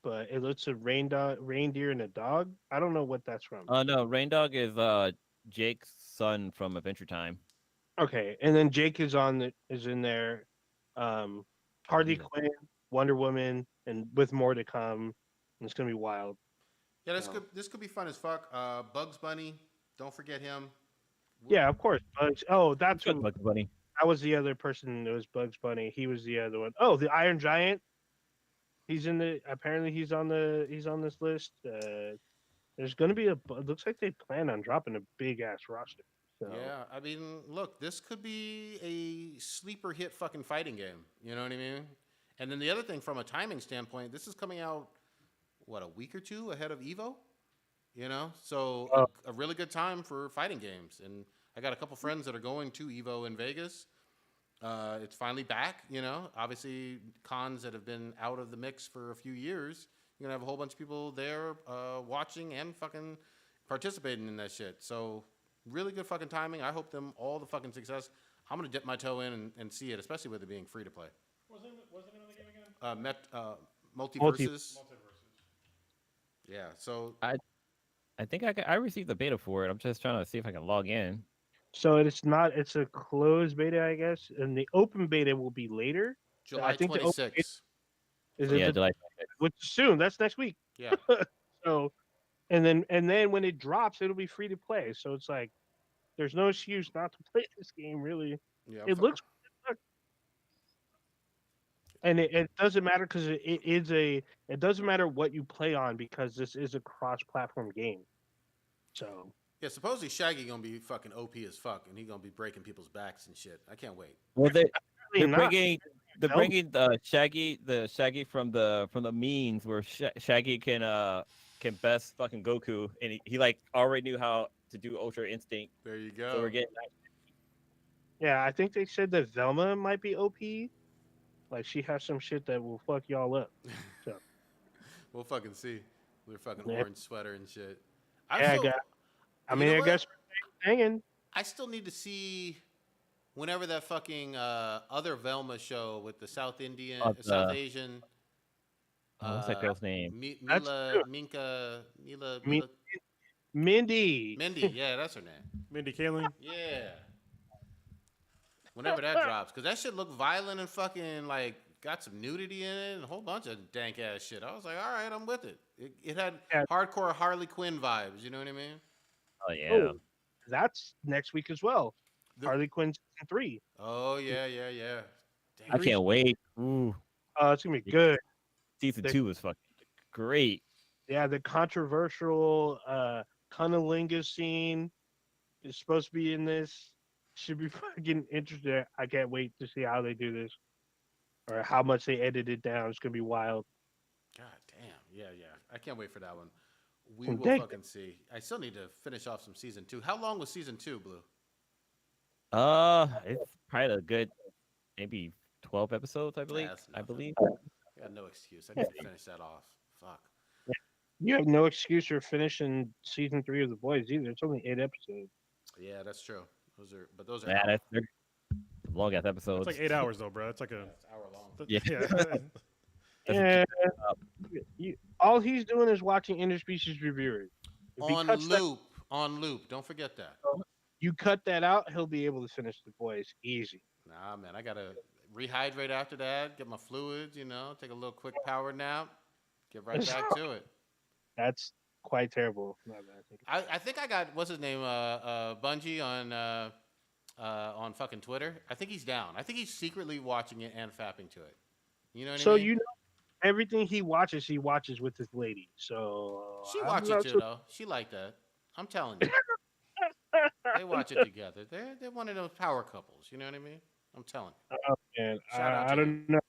but it looks a reindeer and a dog. I don't know what that's from. No, Rain Dog is Jake's son from Adventure Time. Okay, and then Jake is in there. Harley Quinn, Wonder Woman, and with more to come. And it's gonna be wild. Yeah, this could be fun as fuck. Bugs Bunny, don't forget him. Yeah, of course. Bugs. Oh, that's what Bugs Bunny. That was the other person. It was Bugs Bunny. He was the other one. Oh, the Iron Giant. Apparently he's on this list. There's going to be it looks like they plan on dropping a big ass roster. So. Yeah, I mean, look, this could be a sleeper hit fucking fighting game. You know what I mean? And then the other thing, from a timing standpoint, this is coming out a week or two ahead of Evo. You know, so a really good time for fighting games. And I got a couple friends that are going to Evo in Vegas. It's finally back, you know. Obviously, cons that have been out of the mix for a few years, you're going to have a whole bunch of people there watching and fucking participating in that shit. So, really good fucking timing. I hope them all the fucking success. I'm going to dip my toe in and see it, especially with it being free to play. What's the name of the game again? Multiverses. Yeah, so... I think I received the beta for it. I'm just trying to see if I can log in. So it's a closed beta, I guess, and the open beta will be later. July 26th. July 26th. Which is soon. That's next week. Yeah. So, and then when it drops, it'll be free to play. So it's like, there's no excuse not to play this game. Really, yeah. It looks, and it doesn't matter because it doesn't matter what you play on because this is a cross-platform game. So. Yeah, supposedly Shaggy gonna be fucking OP as fuck, and he gonna be breaking people's backs and shit. I can't wait. Well, they're bringing the Shaggy from the memes where Shaggy can best fucking Goku, and he like already knew how to do Ultra Instinct. There you go. So we're getting that. Yeah, I think they said that Velma might be OP. Like she has some shit that will fuck y'all up. So we'll fucking see. With her fucking orange sweater and shit. I guess hanging. I still need to see whenever that fucking other Velma show with the South Asian. What's that girl's name? Mindy. Yeah, that's her name. Mindy Kaling. Yeah. Whenever that drops, because that shit looked violent and fucking like got some nudity in it and a whole bunch of dank ass shit. I was like, all right, I'm with it. It had hardcore Harley Quinn vibes. You know what I mean? Oh yeah. Oh, that's next week as well. Harley Quinn season 3. Oh yeah. Damn. I can't wait. Ooh. It's gonna be good. Season 2 was fucking great. Yeah, the controversial cunnilingus scene is supposed to be in this. Should be fucking interesting. I can't wait to see how they do this, or how much they edit it down. It's gonna be wild. God damn. Yeah. I can't wait for that one. We will fucking see. I still need to finish off some season 2. How long was season 2, Blue? It's probably a good maybe 12 episodes, I believe. I believe. I got no excuse. I need to finish that off. Fuck. You have no excuse for finishing season 3 of The Boys either. It's only 8 episodes. Yeah, that's true. Those are they're long ass episodes. It's like 8 hours though, bro. It's like it's hour long. Yeah. All he's doing is watching interspecies reviewers. On loop. Don't forget that. You cut that out, he'll be able to finish The Boys easy. Nah, man, I gotta rehydrate after that, get my fluids, take a little quick power nap, get right back to it. That's quite terrible. I think I got what's his name, Bungie on fucking Twitter. I think he's down. I think he's secretly watching it and fapping to it. You know what I mean? Everything he watches with his lady. So she watches too, though. She like that. I'm telling you. They watch it together. They're one of those power couples. You know what I mean? I'm telling you. Oh man, I don't know.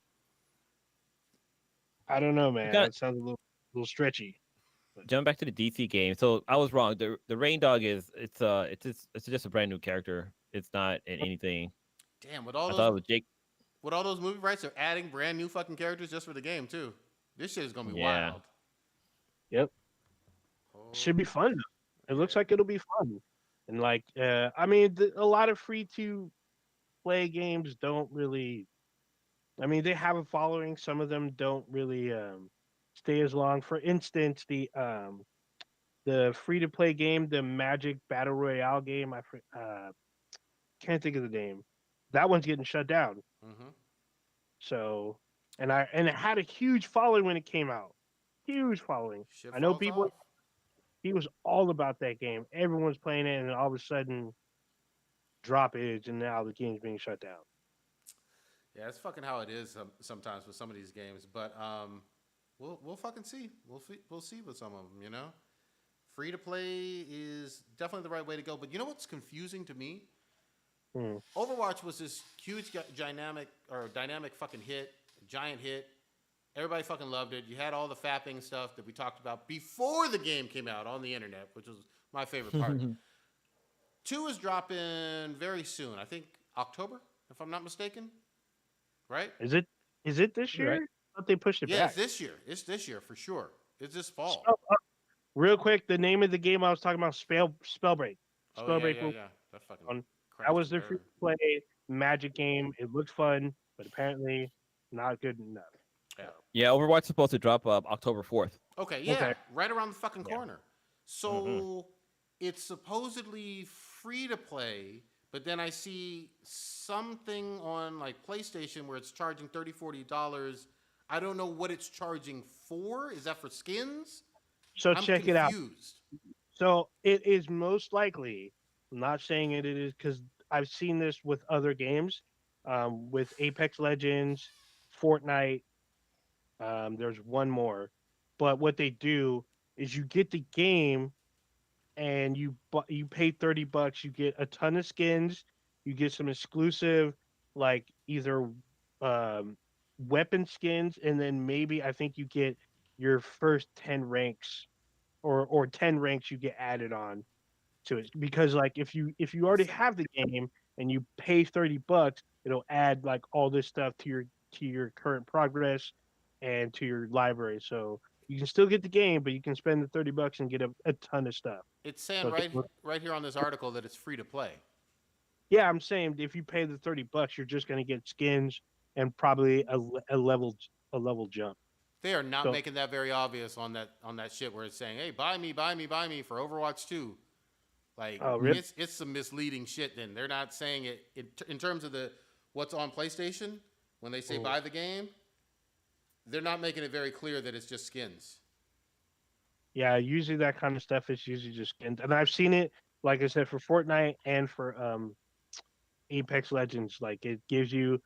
I don't know, man. That sounds a little stretchy. Jumping back to the DC game, so I was wrong. The Rain Dog it's just a brand new character. It's not in anything. Damn, with all those, I thought it was Jake. With all those movie rights, they're adding brand new fucking characters just for the game too. This shit is gonna be wild. Yep. Should be fun. It looks like it'll be fun. And a lot of free to play games don't really. I mean, they have a following. Some of them don't really stay as long. For instance, the free to play game, the Magic Battle Royale game, I can't think of the name. That one's getting shut down. Mm-hmm. So, and it had a huge following when it came out. Huge following. I know people. Off. He was all about that game. Everyone's playing it, and all of a sudden, droppage, and now the game's being shut down. Yeah, that's fucking how it is sometimes with some of these games. But we'll fucking see. We'll see with some of them. Free to play is definitely the right way to go. But you know what's confusing to me? Overwatch was this huge dynamic fucking hit, giant hit. Everybody fucking loved it. You had all the fapping stuff that we talked about before the game came out on the internet, which was my favorite part. 2 is dropping very soon. I think October, if I'm not mistaken. Right? Is it this year? Right. I thought they pushed it back. Yeah, it's this year. It's this year for sure. It's this fall. Real quick, the name of the game I was talking about, Spellbreak. Spellbreak. Yeah. That fucking. That was their free to play Magic game. It looked fun, but apparently not good enough. Yeah, Overwatch's supposed to drop October 4th. Okay, right around the fucking corner. So it's supposedly free to play, but then I see something on like PlayStation where it's charging $30, $40. I don't know what it's charging for. Is that for skins? So check it out. So it is most likely. I'm not saying it is because I've seen this with other games, with Apex Legends, Fortnite. There's one more, but what they do is you get the game, and you pay $30. You get a ton of skins. You get some exclusive, like either weapon skins, and then maybe I think you get your first 10 ranks, or 10 ranks you get added on to it. Because like if you already have the game and you pay $30, it'll add like all this stuff to your current progress and to your library. So you can still get the game, but you can spend the $30 and get a ton of stuff. It's saying right here on this article that it's free to play. Yeah, I'm saying if you pay the $30, you're just going to get skins and probably a level jump. They are not making that very obvious on that shit where it's saying, "Hey, buy me for Overwatch 2." Like, really? It's some misleading shit. Then they're not saying it in terms of what's on PlayStation when they say buy the game. They're not making it very clear that it's just skins. Yeah, usually that kind of stuff is usually just skins, and I've seen it, like I said, for Fortnite and for Apex Legends. Like it gives you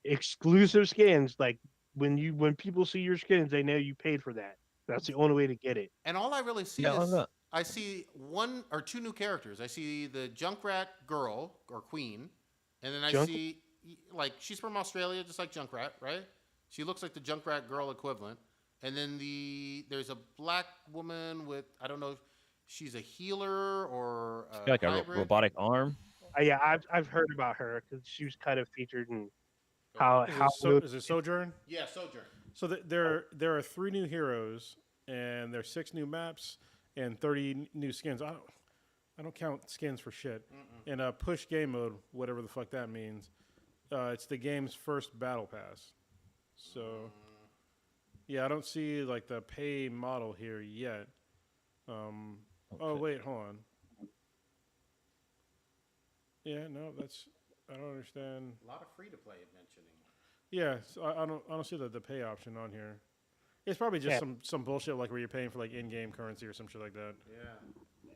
exclusive skins. Like when people see your skins, they know you paid for that. That's the only way to get it. And all I really see is I see one or two new characters. I see the Junkrat girl or queen, and then I see like she's from Australia, just like Junkrat, right? She looks like the Junkrat girl equivalent. And then there's a black woman with, I don't know if she's a healer or a like hybrid. A robotic arm. Yeah, I've heard about her because she was kind of featured in is it Sojourn? Yeah, Sojourn. So there are 3 new heroes and there's 6 new maps and 30 new skins. I don't count skins for shit. And push game mode, whatever the fuck that means. It's the game's first battle pass. So yeah, I don't see like the pay model here yet. Okay. Oh wait, hold on. Yeah, no, I don't understand. A lot of free to play mentioning. Yeah, so I don't see the pay option on here. It's probably just some bullshit like where you're paying for like in-game currency or some shit like that. Yeah.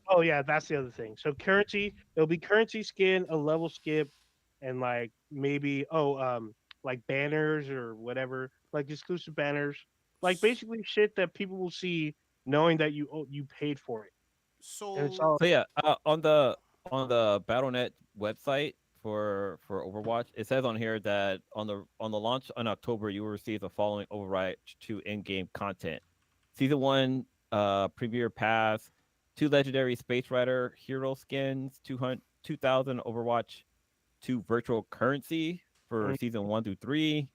Oh yeah, that's the other thing. So currency, it'll be currency skin, a level skip, and like maybe like banners or whatever, like exclusive banners, like basically shit that people will see knowing that you paid for it. So yeah, on the Battle.net website for Overwatch, it says on here that on the launch in October, you will receive the following Overwatch 2 in-game content: Season 1 Premier Pass, 2 legendary Space Rider hero skins, 2,000 Overwatch 2 virtual currency for Season 1 through 3,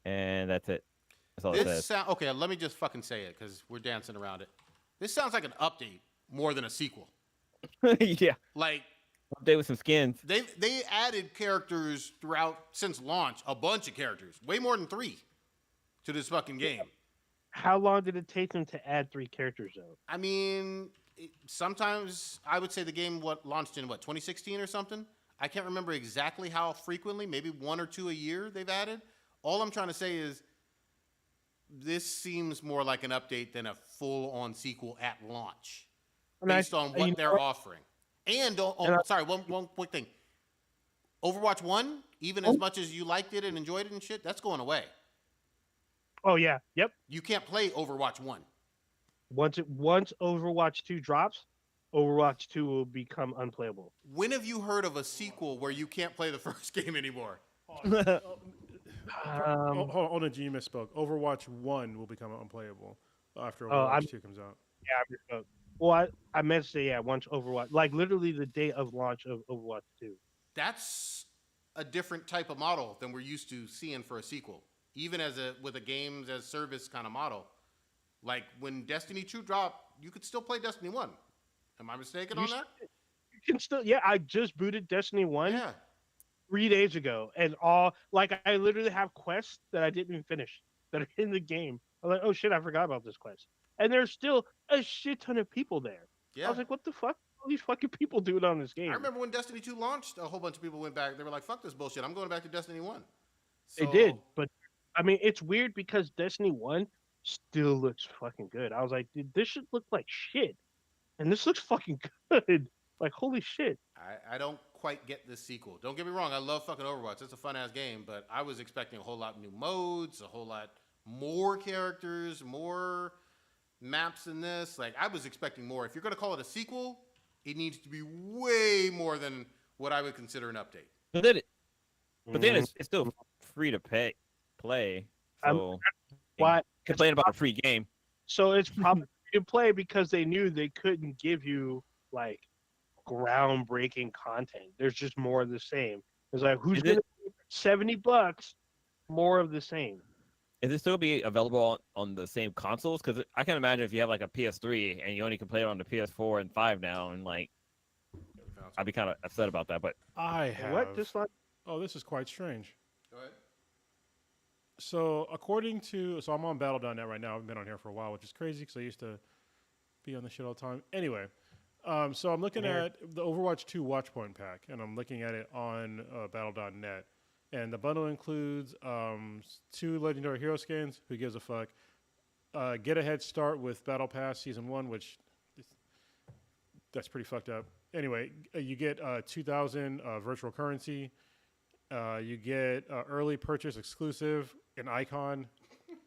and that's it. That's all it says. Okay, let me just fucking say it because we're dancing around it. This sounds like an update more than a sequel. Yeah. Like update with some skins. They added characters since launch, a bunch of characters, way more than 3 to this fucking game. How long did it take them to add 3 characters though? I mean, sometimes I would say the game launched in 2016 or something. I can't remember exactly how frequently, maybe 1 or 2 a year they've added. All I'm trying to say is this seems more like an update than a full-on sequel at launch, based on what they're offering. And sorry, one quick thing. Overwatch 1, even as much as you liked it and enjoyed it and shit, that's going away. Oh yeah, yep. You can't play Overwatch 1. Once Overwatch 2 drops, Overwatch 2 will become unplayable. When have you heard of a sequel where you can't play the first game anymore? Hold on, G, you misspoke. Overwatch 1 will become unplayable after Overwatch 2 comes out. Yeah, I misspoke. Well, I meant to say, once Overwatch, like literally the day of launch of Overwatch 2. That's a different type of model than we're used to seeing for a sequel. Even with a games as service kind of model. Like when Destiny 2 dropped, you could still play Destiny 1. Am I mistaken on that? You can still, I just booted Destiny 1 3 days ago. And I literally have quests that I didn't even finish that are in the game. I'm like, oh shit, I forgot about this quest. And there's still a shit ton of people there. Yeah. I was like, what the fuck? All these fucking people doing on this game. I remember when Destiny 2 launched, a whole bunch of people went back. They were like, fuck this bullshit. I'm going back to Destiny 1. So... They did. But, I mean, it's weird because Destiny 1 still looks fucking good. I was like, dude, this should look like shit. And this looks fucking good. Like, holy shit. I don't quite get this sequel. Don't get me wrong. I love fucking Overwatch. It's a fun-ass game. But I was expecting a whole lot new modes, a whole lot more characters, more maps in this. Like, I was expecting more. If you're going to call it a sequel, it needs to be way more than what I would consider an update. But then it's still free to play. So what complain about a free game. So it's probably free to play because they knew they couldn't give you like groundbreaking content. There's just more of the same. It's like, who's going to pay $70 more of the same? Is it still be available on the same consoles? Because I can imagine if you have like a PS3 and you only can play it on the PS4 and 5 now, and like, I'd be kind of upset about that. But I have. What? Just like... Oh, this is quite strange. Go ahead. So I'm on Battle.net right now. I've been on here for a while, which is crazy because I used to be on the shit all the time. Anyway, so I'm looking at the Overwatch 2 Watchpoint pack, and I'm looking at it on Battle.net. And the bundle includes 2 legendary hero skins. Who gives a fuck? Get a head start with Battle Pass Season 1, which that's pretty fucked up. Anyway, you get 2,000 virtual currency. You get early purchase exclusive, an icon.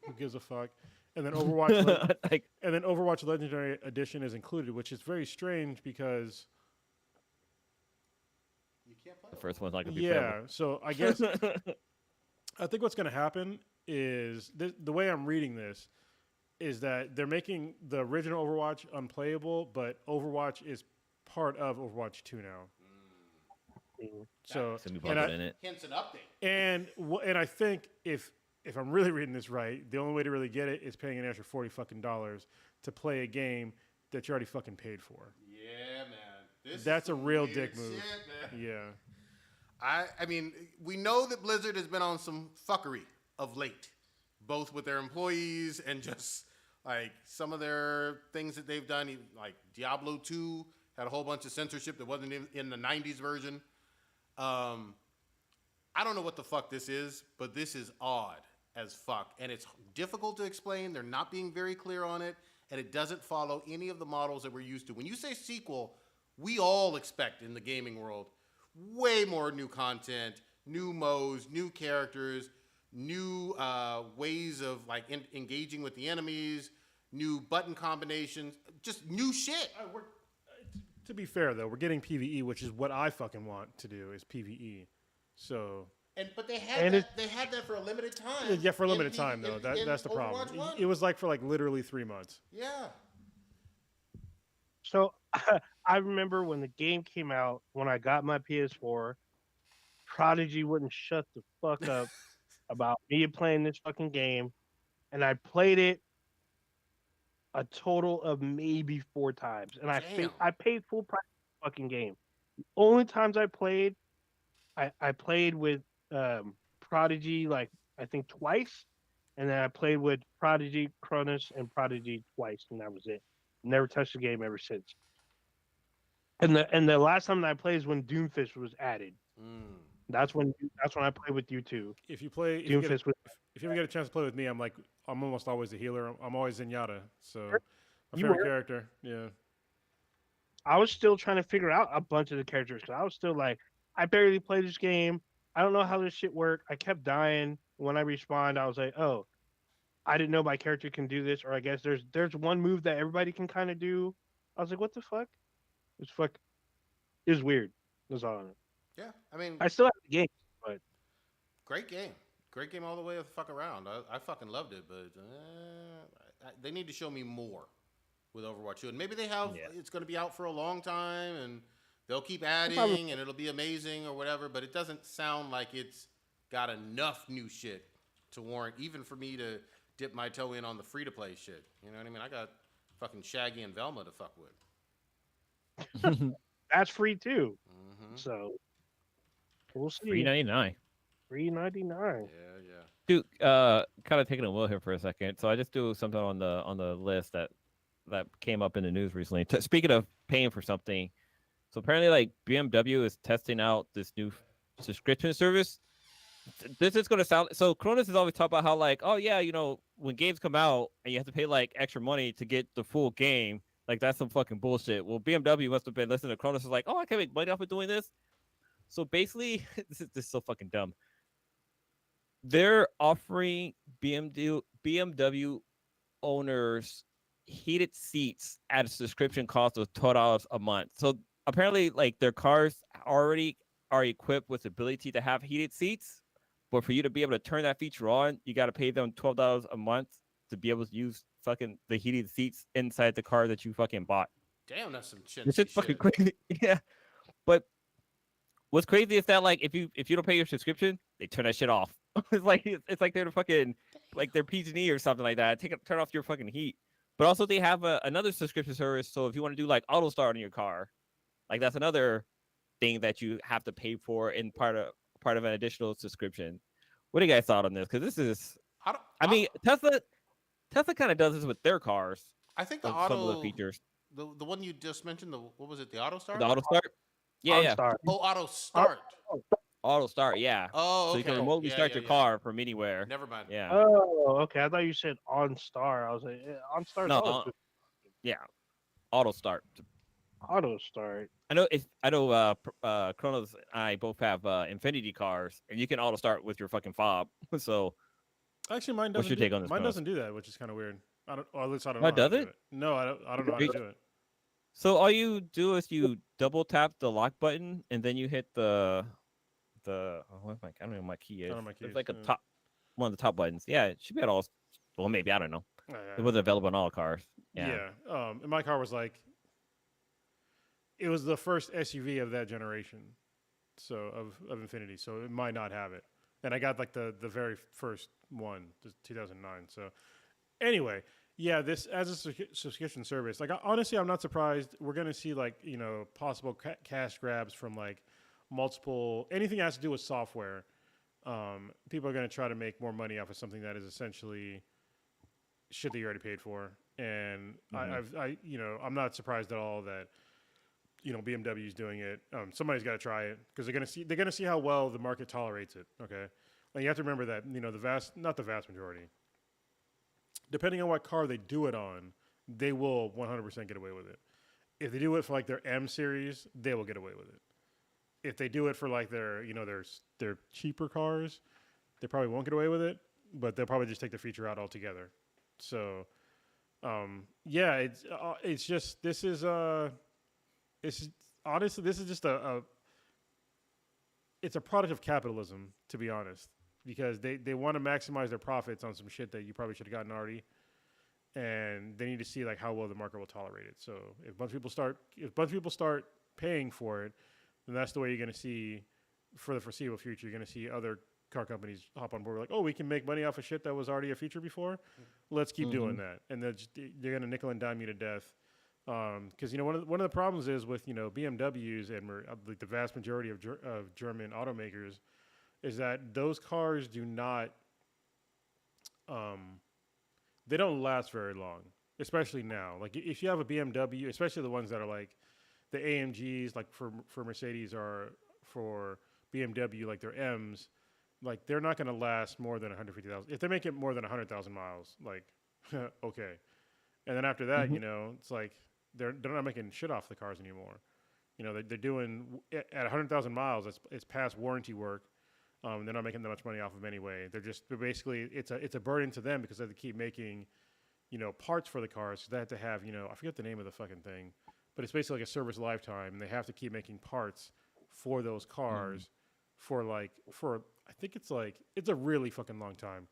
Who gives a fuck? And then Overwatch Legendary Edition is included, which is very strange because you can't play the first one's not gonna be playable. So I guess I think what's going to happen is the way I'm reading this is that they're making the original Overwatch unplayable, but Overwatch is part of Overwatch 2 now. So hence an update. And I think if I'm really reading this right, the only way to really get it is paying an extra $40 fucking to play a game that you already fucking paid for. Yeah, man. That's a real dick move. Shit, man. Yeah. I mean, we know that Blizzard has been on some fuckery of late, both with their employees and just like some of their things that they've done. Like Diablo 2 had a whole bunch of censorship that wasn't in the 90s version. I don't know what the fuck this is, but this is odd as fuck. And it's difficult to explain. They're not being very clear on it. And it doesn't follow any of the models that we're used to. When you say sequel, we all expect in the gaming world way more new content, new modes, new characters, new ways of like engaging with the enemies, new button combinations, just new shit. To be fair, though, we're getting PvE, which is what I fucking want to do, is PvE. So. But they had that for a limited time. Yeah, for a limited time, though. That's the problem. It was like for like literally 3 months. Yeah. So I remember when the game came out, when I got my PS4, Prodigy wouldn't shut the fuck up about me playing this fucking game. And I played it a total of maybe 4 times. And I paid full price for the fucking game. The only times I played, I played with Prodigy like I think twice, and then I played with Prodigy, Cronus, and Prodigy twice, and that was it. Never touched the game ever since. And the last time that I played is when Doomfist was added. That's when I played with you two. If you ever get a chance to play with me, I'm almost always a healer. I'm always Zenyatta, so my favorite character. Yeah. I was still trying to figure out a bunch of the characters because I was still like, I barely played this game. I don't know how this shit worked. I kept dying. When I respawned, I was like, oh, I didn't know my character can do this. Or I guess there's one move that everybody can kind of do. I was like, what the fuck? It was weird. That's all I know. Yeah, I mean, I still have the game, but great game all the way the fuck around. I fucking loved it, but they need to show me more with Overwatch 2, and maybe they have. Yeah. It's going to be out for a long time, and they'll keep adding, and it'll be amazing or whatever. But it doesn't sound like it's got enough new shit to warrant even for me to dip my toe in on the free to play shit. You know what I mean? I got fucking Shaggy and Velma to fuck with. That's free too. Mm-hmm. So. We'll see. $3.99. $3.99. Yeah. Dude, kind of taking a wheel here for a second. So I just do something on the list that came up in the news recently. Speaking of paying for something, so apparently like BMW is testing out this new subscription service. This is going to sound so. Cronus is always talking about how like, oh yeah, when games come out and you have to pay like extra money to get the full game, like that's some fucking bullshit. Well, BMW must have been listening to Cronus is like, oh, I can make money off of doing this. So basically, this is so fucking dumb. They're offering BMW owners heated seats at a subscription cost of $12 a month. So apparently, like their cars already are equipped with the ability to have heated seats, but for you to be able to turn that feature on, you got to pay them $12 a month to be able to use fucking the heated seats inside the car that you fucking bought. Damn, that's some shit. It's just fucking crazy. Yeah, but. What's crazy is that like if you don't pay your subscription, they turn that shit off. It's like they're fucking like they're PG&E or something like that. Turn off your fucking heat. But also they have another subscription service. So if you want to do like auto start in your car, like that's another thing that you have to pay for in part of an additional subscription. What do you guys thought on this? Because this is, I mean, Tesla kind of does this with their cars. I think some of the features. The one you just mentioned, what was it? The auto start. The auto start. Yeah. Start. Oh, auto start. Auto start, yeah. Oh, okay. So you can remotely start your car from anywhere. Never mind. Yeah. Oh, okay. I thought you said on star. I was like, OnStar. No, yeah. Auto start. Auto start. I know. Kronos and I both have Infinity cars, and you can auto start with your fucking fob. So, actually, mine doesn't. What's your take on this? Mine doesn't do that, which is kind of weird. At least I don't know. Oh, does it? No, I don't know how to do it. So all you do is you double tap the lock button, and then you hit I don't know what my key is. It's like a top one of the top buttons. Yeah, it should be at all. Well, maybe I don't know. It wasn't available in all cars. Yeah. And my car was like, it was the first SUV of that generation, so of Infiniti. So it might not have it. And I got like the very first one, 2009. So anyway, yeah, this as a subscription service. Like honestly, I'm not surprised. We're gonna see like possible cash grabs from like multiple anything that has to do with software. People are gonna try to make more money off of something that is essentially shit that you already paid for. And I'm not surprised at all that BMW is doing it. Somebody's got to try it because they're gonna see how well the market tolerates it. Okay, and you have to remember that not the vast majority, depending on what car they do it on, they will 100% get away with it. If they do it for like their M series, they will get away with it. If they do it for like their cheaper cars, they probably won't get away with it, but they'll probably just take the feature out altogether. So, it's just honestly, this is just it's a product of capitalism, to be honest, because they want to maximize their profits on some shit that you probably should have gotten already, and they need to see like how well the market will tolerate it. So if a bunch of people start paying for it, then that's the way you're going to see for the foreseeable future. You're going to see other car companies hop on board like, oh, we can make money off of shit that was already a feature before. Let's keep doing that, and they're going to nickel and dime you to death. Because one of the problems is with BMWs and like the vast majority of German automakers is that those cars do not they don't last very long, especially now. Like if you have a BMW, especially the ones that are like the AMGs, like for Mercedes or for BMW, like their M's, like they're not going to last more than 150,000. If they make it more than 100,000 miles, like okay, and then after that, it's like. They're not making shit off the cars anymore. They're doing at 100,000 miles. It's past warranty work. They're not making that much money off of them anyway. They're basically it's a burden to them because they have to keep making, parts for the cars. So they have to have I forget the name of the fucking thing, but it's basically like a service lifetime. And they have to keep making parts for those cars for I think it's a really fucking long time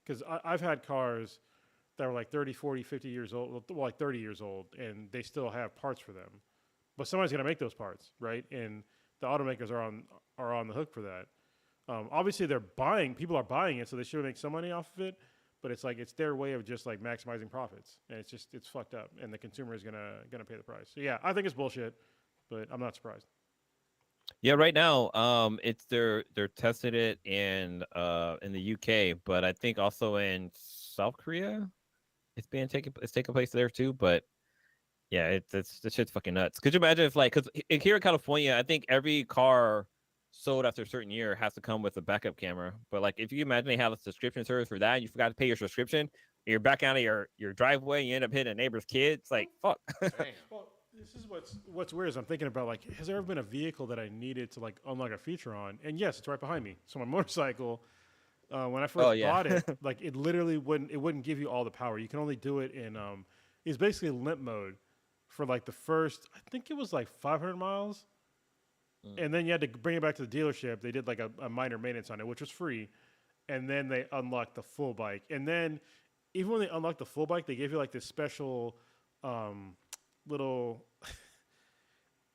because I've had cars that were like 30, 40, 50 years old, well, like 30 years old, and they still have parts for them. But somebody's going to make those parts, right? And the automakers are on the hook for that. Obviously, people are buying it, so they should make some money off of it. But it's like it's their way of just like maximizing profits, and it's fucked up, and the consumer is gonna pay the price. So yeah, I think it's bullshit, but I'm not surprised. Yeah, right now, they're testing it in the UK, but I think also in South Korea. It's taking place there too, but yeah, this shit's fucking nuts. Could you imagine if because here in California, I think every car sold after a certain year has to come with a backup camera. But like, if you imagine they have a subscription service for that, and you forgot to pay your subscription, you're back out of your driveway, you end up hitting a neighbor's kid. It's like fuck. Well, this is what's weird is I'm thinking about like, has there ever been a vehicle that I needed to like unlock a feature on? And yes, it's right behind me. So my motorcycle. When I first bought it, like it literally wouldn't give you all the power. You can only do it in it's basically limp mode for like the first, I think it was like 500 miles, and then you had to bring it back to the dealership. They did like a minor maintenance on it, which was free, and then they unlocked the full bike. And then even when they unlocked the full bike, they gave you like this special little.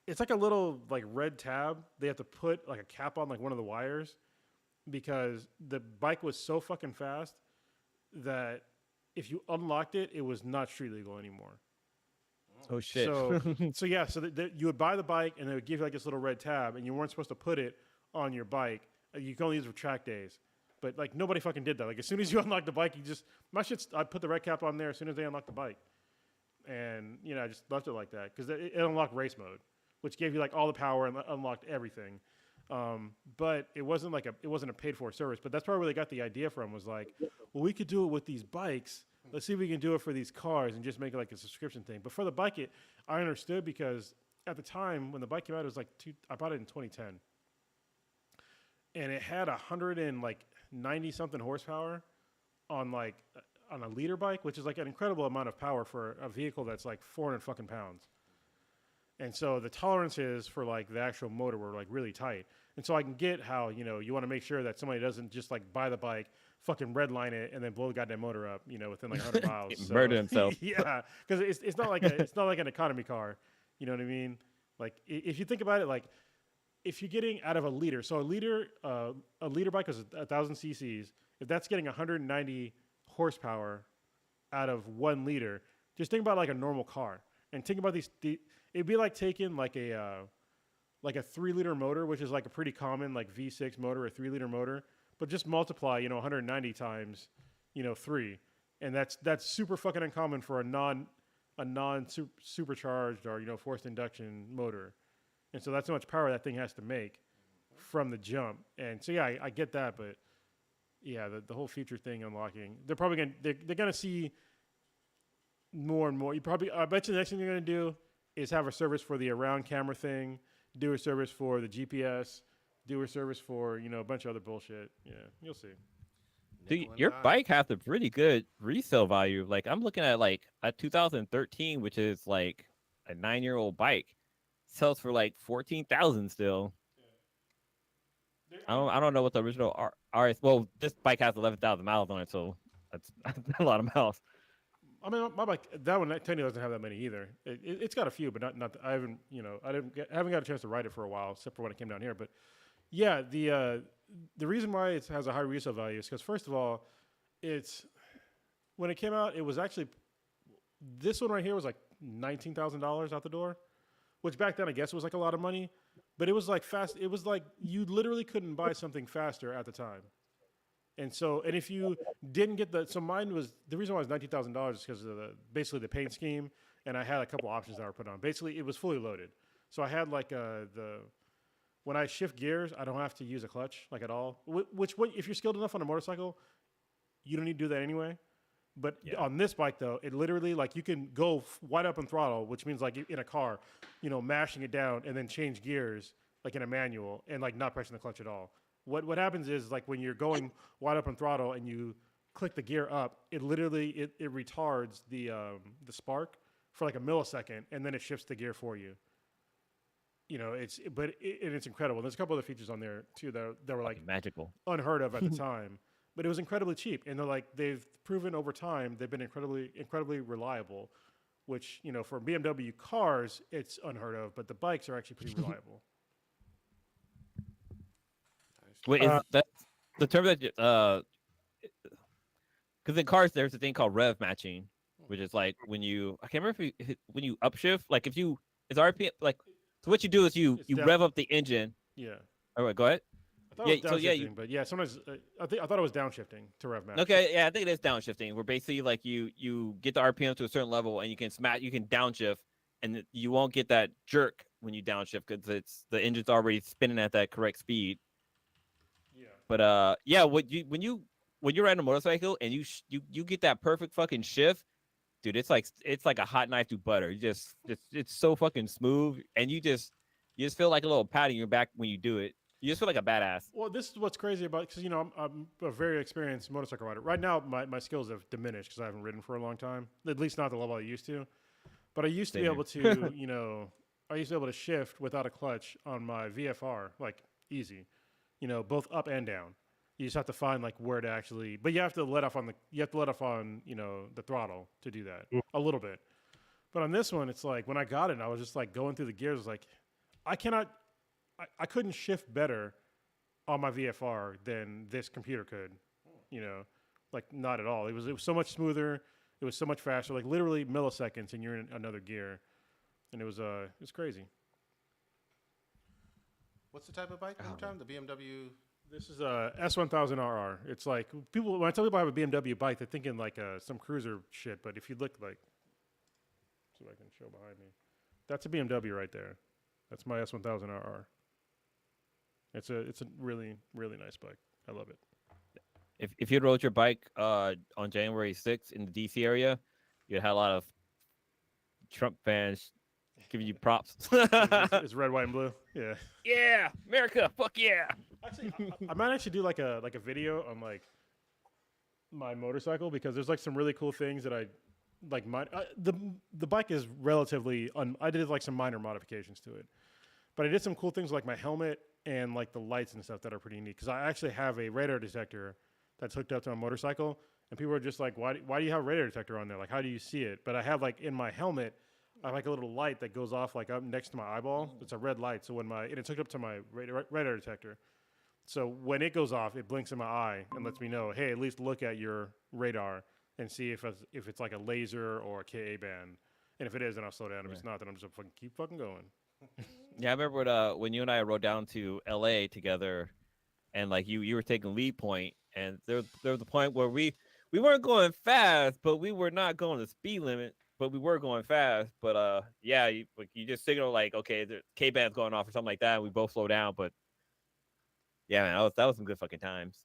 It's like a little like red tab. They have to put like a cap on like one of the wires. Because the bike was so fucking fast that if you unlocked it, it was not street legal anymore. Oh shit! So you would buy the bike and they would give you like this little red tab, and you weren't supposed to put it on your bike. You can only use it for track days. But like nobody fucking did that. Like as soon as you unlock the bike, I put the red cap on there as soon as they unlocked the bike, and I just left it like that because it unlocked race mode, which gave you like all the power and unlocked everything. But it wasn't a paid for service, but that's probably where they got the idea from was like, well, we could do it with these bikes. Let's see if we can do it for these cars and just make it like a subscription thing. But for the bike, I understood because at the time when the bike came out, it was like I bought it in 2010 and it had 190 something horsepower on a liter bike, which is like an incredible amount of power for a vehicle that's like 400 fucking pounds. And so the tolerances for like the actual motor were like really tight. And so I can get how, you want to make sure that somebody doesn't just like buy the bike, fucking redline it and then blow the goddamn motor up, within like 100 miles. Murder himself. Yeah, because it's not like an economy car. You know what I mean? Like if you think about it, like if you're getting out of a liter, so a liter bike is 1,000 cc's. If that's getting 190 horsepower out of 1 liter, just think about like a normal car, and think about it'd be like taking like a 3-liter motor, which is like a pretty common like V6 motor, a 3-liter motor, but just multiply 190 times 3, and that's super fucking uncommon for a non supercharged or forced induction motor, and so that's how much power that thing has to make from the jump. And so yeah, I get that, but yeah, the whole feature thing unlocking, they're gonna see more and more. I bet you the next thing they're gonna do is have a service for the around camera thing, do a service for the GPS, do a service for a bunch of other bullshit. Yeah, you'll see. Dude, your bike has a pretty good resale value. Like I'm looking at like a 2013, which is like a 9-year-old bike, sells for like 14,000 still. Yeah. I don't know what the original RS. Well, this bike has 11,000 miles on it, so that's a lot of miles. I mean, my bike, that one technically doesn't have that many either. It's got a few, but not. I haven't haven't got a chance to ride it for a while, except for when I came down here. But yeah, the reason why it has a high resale value is because first of all, when it came out, it was actually, this one right here was like $19,000 out the door, which back then I guess was like a lot of money, but it was like fast. It was like you literally couldn't buy something faster at the time. And if you didn't get so mine was, the reason why it was $19,000 is because of basically the paint scheme, and I had a couple options that were put on. Basically, it was fully loaded. So I had like when I shift gears, I don't have to use a clutch like at all. Which if you're skilled enough on a motorcycle, you don't need to do that anyway. But on this bike though, it literally, like, you can go wide open throttle, which means like in a car, mashing it down and then change gears like in a manual and like not pressing the clutch at all. What happens is, like, when you're going wide open throttle and you click the gear up, it literally it retards the spark for like a millisecond, and then it shifts the gear for you. It's incredible. There's a couple other features on there too that were like magical, unheard of at the time, but it was incredibly cheap. And they've proven over time they've been incredibly reliable, which for BMW cars it's unheard of, but the bikes are actually pretty reliable. Wait, is that the term that because in cars there's a thing called rev matching, which is like when you, I can't remember when you upshift, like if you, it's RPM, like, so what you do is you rev up the engine. Yeah. All right, go ahead. I thought it was downshifting, but yeah, sometimes I thought it was downshifting to rev match. Okay, yeah, I think it is downshifting, where basically like you get the RPM to a certain level and you can downshift, and you won't get that jerk when you downshift because the engine's already spinning at that correct speed. But yeah, when you're riding a motorcycle and you get that perfect fucking shift, dude, it's like a hot knife through butter. It's so fucking smooth, and you just feel like a little pat in your back when you do it. You just feel like a badass. Well, this is what's crazy about, because I'm a very experienced motorcycle rider. Right now, my skills have diminished because I haven't ridden for a long time, at least not the level I used to. But I used to be able to, I used to be able to shift without a clutch on my VFR, like easy. Both up and down. You just have to find like where to actually, but you have to let off on the throttle to do that a little bit. But on this one, it's like when I got it, I was just like going through the gears. I was like, I couldn't shift better on my VFR than this computer could. Like not at all. It was so much smoother. It was so much faster. Like literally milliseconds, and you're in another gear, and it was crazy. What's the type of bike? One more time, the BMW. This is a S1000RR. It's like when I tell people I have a BMW bike, they're thinking like some cruiser shit. But if you look like, see if I can show behind me, that's a BMW right there. That's my S1000RR. It's a really, really nice bike. I love it. If you rode your bike on January 6th in the DC area, you had a lot of Trump fans giving you props. It's red, white, and blue. Yeah. Yeah, America. Fuck yeah. Actually, I might actually do like a video on like my motorcycle, because there's like some really cool things that I like. The bike is relatively I did like some minor modifications to it, but I did some cool things like my helmet and like the lights and stuff that are pretty neat. Because I actually have a radar detector that's hooked up to my motorcycle, and people are just like, why do you have a radar detector on there? Like, how do you see it? But I have like in my helmet, I have like a little light that goes off like up next to my eyeball. It's a red light. So and it's hooked up to my radar detector. So when it goes off, it blinks in my eye and lets me know, hey, at least look at your radar and see if it's like a laser or a Ka band. And if it is, then I'll slow down. If it's not, then I'm just keep fucking going. Yeah, I remember when you and I rode down to LA together, and like you were taking lead point, and there was a point where we weren't going fast, but we were not going the speed limit, but we were going fast. But yeah, you just signal like, okay, the K band's going off or something like that, and we both slow down. But yeah, man, that was some good fucking times.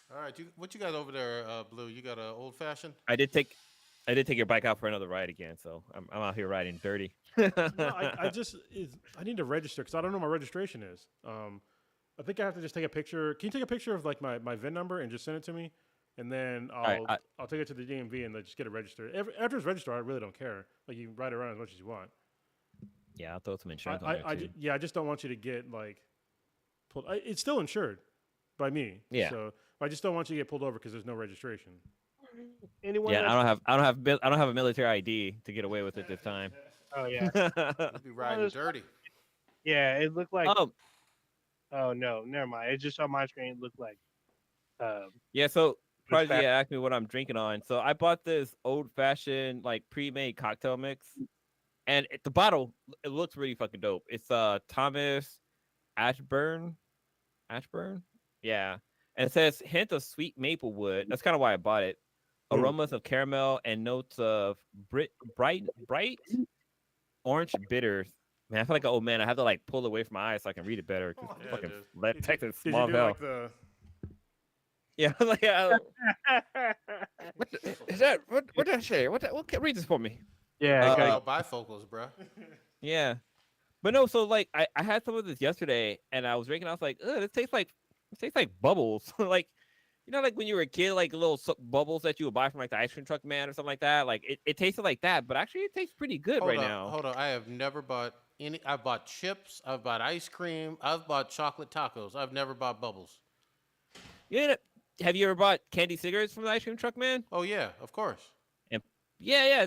All right, what you got over there, Blue? You got an old fashioned? I did take your bike out for another ride again, so I'm out here riding dirty. No, I need to register because I don't know what my registration is. I think I have to just take a picture. Can you take a picture of like my VIN number and just send it to me, and then I'll take it to the DMV and just get it registered. After it's registered, I really don't care. Like you can ride around as much as you want. Yeah, I'll throw some insurance on there too. I just don't want you to get like pulled. It's still insured by me. Yeah. So I just don't want you to get pulled over because there's no registration. Anyone? Yeah, I don't have a military ID to get away with it this time. Oh yeah. You'd be riding dirty. Yeah, it looked like. Oh no, never mind. It just on my screen. It looked like. Yeah. So Prodigy asked me what I'm drinking on. So I bought this old fashioned like pre-made cocktail mix, and the bottle it looks really fucking dope. It's Thomas Ashburn. Yeah, and it says hint of sweet maple wood. That's kind of why I bought it. Aromas of caramel and notes of bright orange bitters. Man, I feel like an old man. I have to like pull away from my eyes so I can read it better. Fucking Texas small bell. Like the... Yeah, like what is that? What did I say? What read this for me? Yeah, bifocals, bro. Yeah, but no. So like, I had some of this yesterday, and I was drinking. I was like, ugh, it tastes like bubbles. Like, you know, like when you were a kid, like little bubbles that you would buy from like the ice cream truck man or something like that. Like it tasted like that, but actually it tastes pretty good now. Hold on, I have never bought any. I've bought chips. I've bought ice cream. I've bought chocolate tacos. I've never bought bubbles. Yeah, have you ever bought candy cigarettes from the ice cream truck man? Oh yeah, of course. And yeah,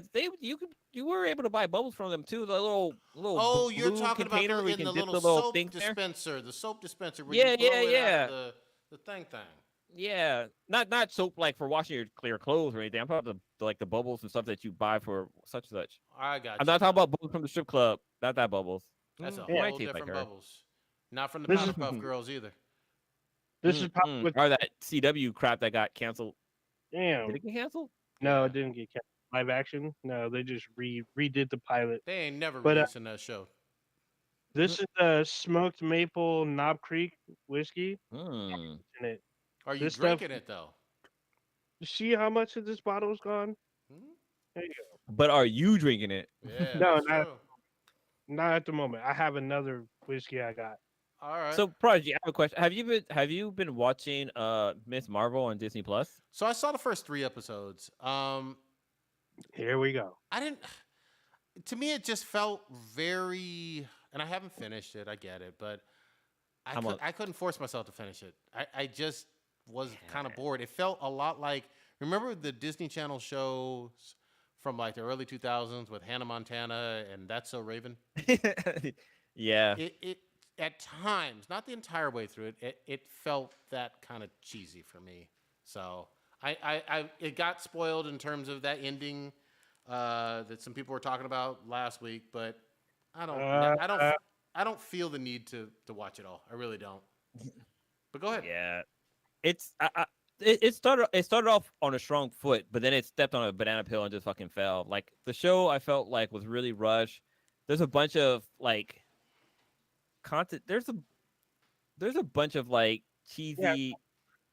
you were able to buy bubbles from them too. The little oh, you're talking about where in the little soap dispenser, the soap dispenser. Where yeah, you blow it yeah. Out of the thing. Yeah, not soap like for washing your clear clothes or anything. I'm talking about the bubbles and stuff that you buy for such and such. I got. I'm not talking about bubbles from the strip club. Not that bubbles. That's a whole different bubbles. Not from the Powerpuff Girls either. This is probably or that CW crap that got canceled. Damn. Did it get canceled? No, it didn't get canceled. Live action? No, they just redid the pilot. They ain't never releasing that show. This is the smoked maple Knob Creek whiskey. In it. Are you drinking it though? You see how much of this bottle is gone? There you go. But are you drinking it? Yeah. No, not at the moment. I have another whiskey I got. All right. So, Prodigy, I have a question. Have you been watching Miss Marvel on Disney Plus? So I saw the first 3 episodes. Here we go. To me, it just felt very, and I haven't finished it. I get it, but I couldn't force myself to finish it. I just was kind of bored. It felt a lot like, remember the Disney Channel shows from like the early 2000s with Hannah Montana and That's So Raven? Yeah. It at times, not the entire way through it felt that kind of cheesy for me. So it got spoiled in terms of that ending that some people were talking about last week, but I don't feel the need to watch it all. I really don't. But go ahead. Yeah, it started off on a strong foot, but then it stepped on a banana peel and just fucking fell. Like the show, I felt like was really rushed. There's a bunch of like content. There's a bunch of like cheesy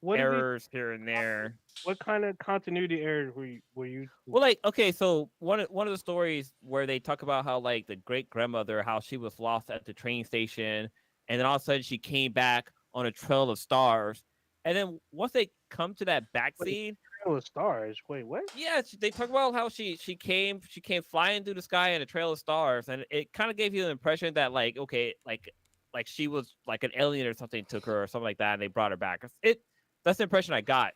errors here and there. What kind of continuity errors were you? Well, like, okay, so one of the stories where they talk about how like the great grandmother, how she was lost at the train station, and then all of a sudden she came back on a trail of stars, and then once they come to that back scene, trail of stars. Wait, what? Yeah, they talk about how she came flying through the sky in a trail of stars, and it kind of gave you the impression that like, okay, like she was like an alien or something took her or something like that, and they brought her back. That's the impression I got.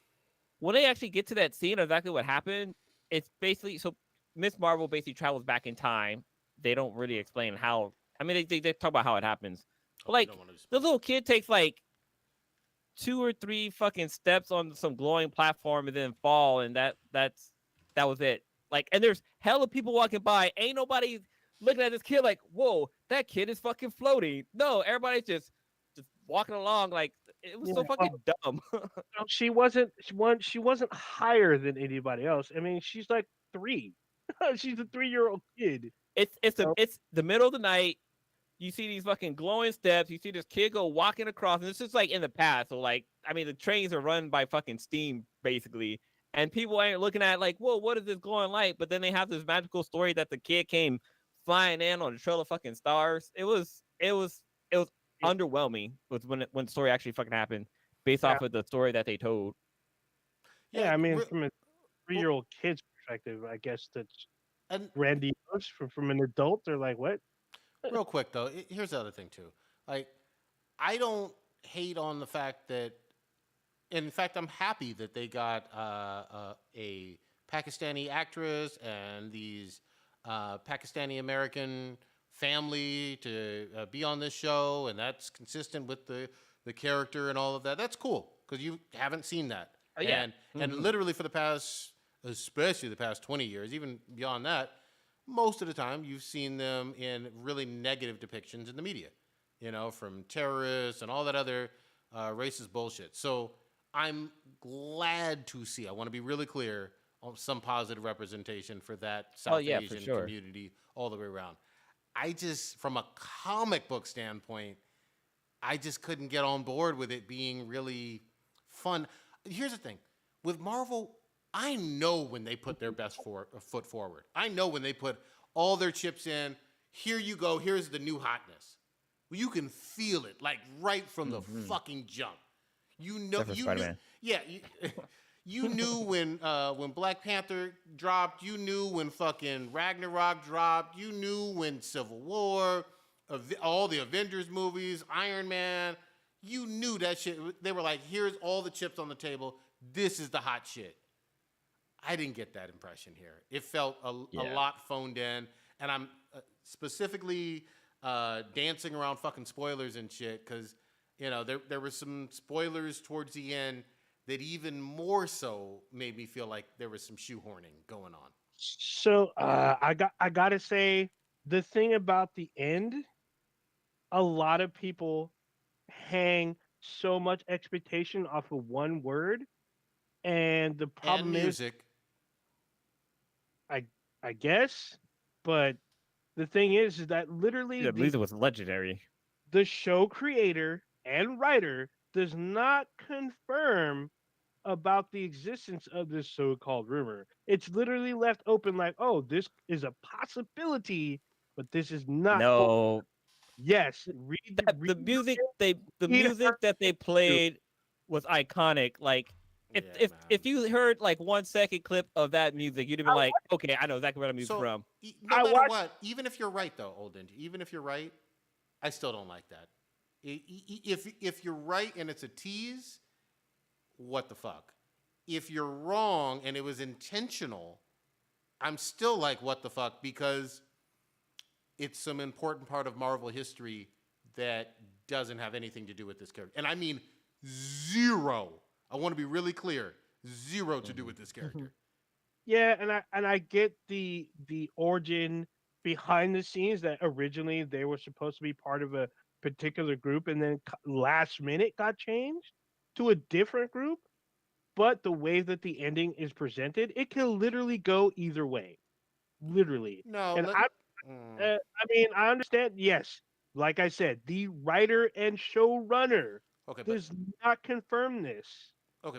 When they actually get to that scene of exactly what happened, it's basically so Miss Marvel basically travels back in time. They don't really explain how. I mean, they talk about how it happens. But like the little kid takes like 2 or 3 fucking steps on some glowing platform and then fall, and that was it. Like, and there's hella people walking by. Ain't nobody looking at this kid like, whoa, that kid is fucking floating. No, everybody's just walking along like it was so fucking dumb. She wasn't higher than anybody else. I mean, she's like 3. She's a 3-year-old kid. It's the middle of the night. You see these fucking glowing steps. You see this kid go walking across, and this is like in the past. So like, I mean, the trains are run by fucking steam basically, and people ain't looking at like, whoa, what is this glowing light? But then they have this magical story that the kid came flying in on a trail of fucking stars. It was underwhelming with when the story actually fucking happened, based off of the story that they told. Yeah, I mean, from a 3-year-old kid's perspective, I guess that's grandiose. From an adult, they're like, what? Real quick though, here's the other thing too. Like, I don't hate on the fact that. In fact, I'm happy that they got a Pakistani actress and these Pakistani American family to be on this show, and that's consistent with the character and all of that. That's cool because you haven't seen that. Oh, yeah. And literally for the past, especially the past 20 years, even beyond that, most of the time you've seen them in really negative depictions in the media, you know, from terrorists and all that other racist bullshit. So I'm glad to see, I want to be really clear, on some positive representation for that South Asian community all the way around. I just, from a comic book standpoint, I just couldn't get on board with it being really fun. Here's the thing. With Marvel, I know when they put their best foot forward. I know when they put all their chips in, here you go, here's the new hotness. You can feel it, like right from the fucking jump. You know, you knew when Black Panther dropped. You knew when fucking Ragnarok dropped. You knew when Civil War, all the Avengers movies, Iron Man. You knew that shit. They were like, here's all the chips on the table. This is the hot shit. I didn't get that impression here. It felt a lot phoned in, and I'm specifically dancing around fucking spoilers and shit because, you know, there were some spoilers towards the end that even more so made me feel like there was some shoehorning going on. So I gotta say, the thing about the end, a lot of people hang so much expectation off of one word, and the problem and music. I guess, but the thing is that literally the music was legendary. The show creator and writer does not confirm about the existence of this so-called rumor. It's literally left open like, oh, this is a possibility, but this is not. No. Yes, the music that they played was iconic. Like if you heard like 1 second clip of that music, you'd have been like, okay, I know exactly where the music's from. No matter what, even if you're right though, Old Ninja, even if you're right, I still don't like that. If you're right and it's a tease, what the fuck? If you're wrong and it was intentional, I'm still like, what the fuck? Because it's some important part of Marvel history that doesn't have anything to do with this character. And I mean zero. I want to be really clear. Zero to do with this character. Yeah, and I get the origin behind the scenes that originally they were supposed to be part of a particular group and then last minute got changed to a different group. But the way that the ending is presented, it can literally go either way. Literally. No, and I mean, I understand. Yes, like I said, the writer and showrunner does not confirm this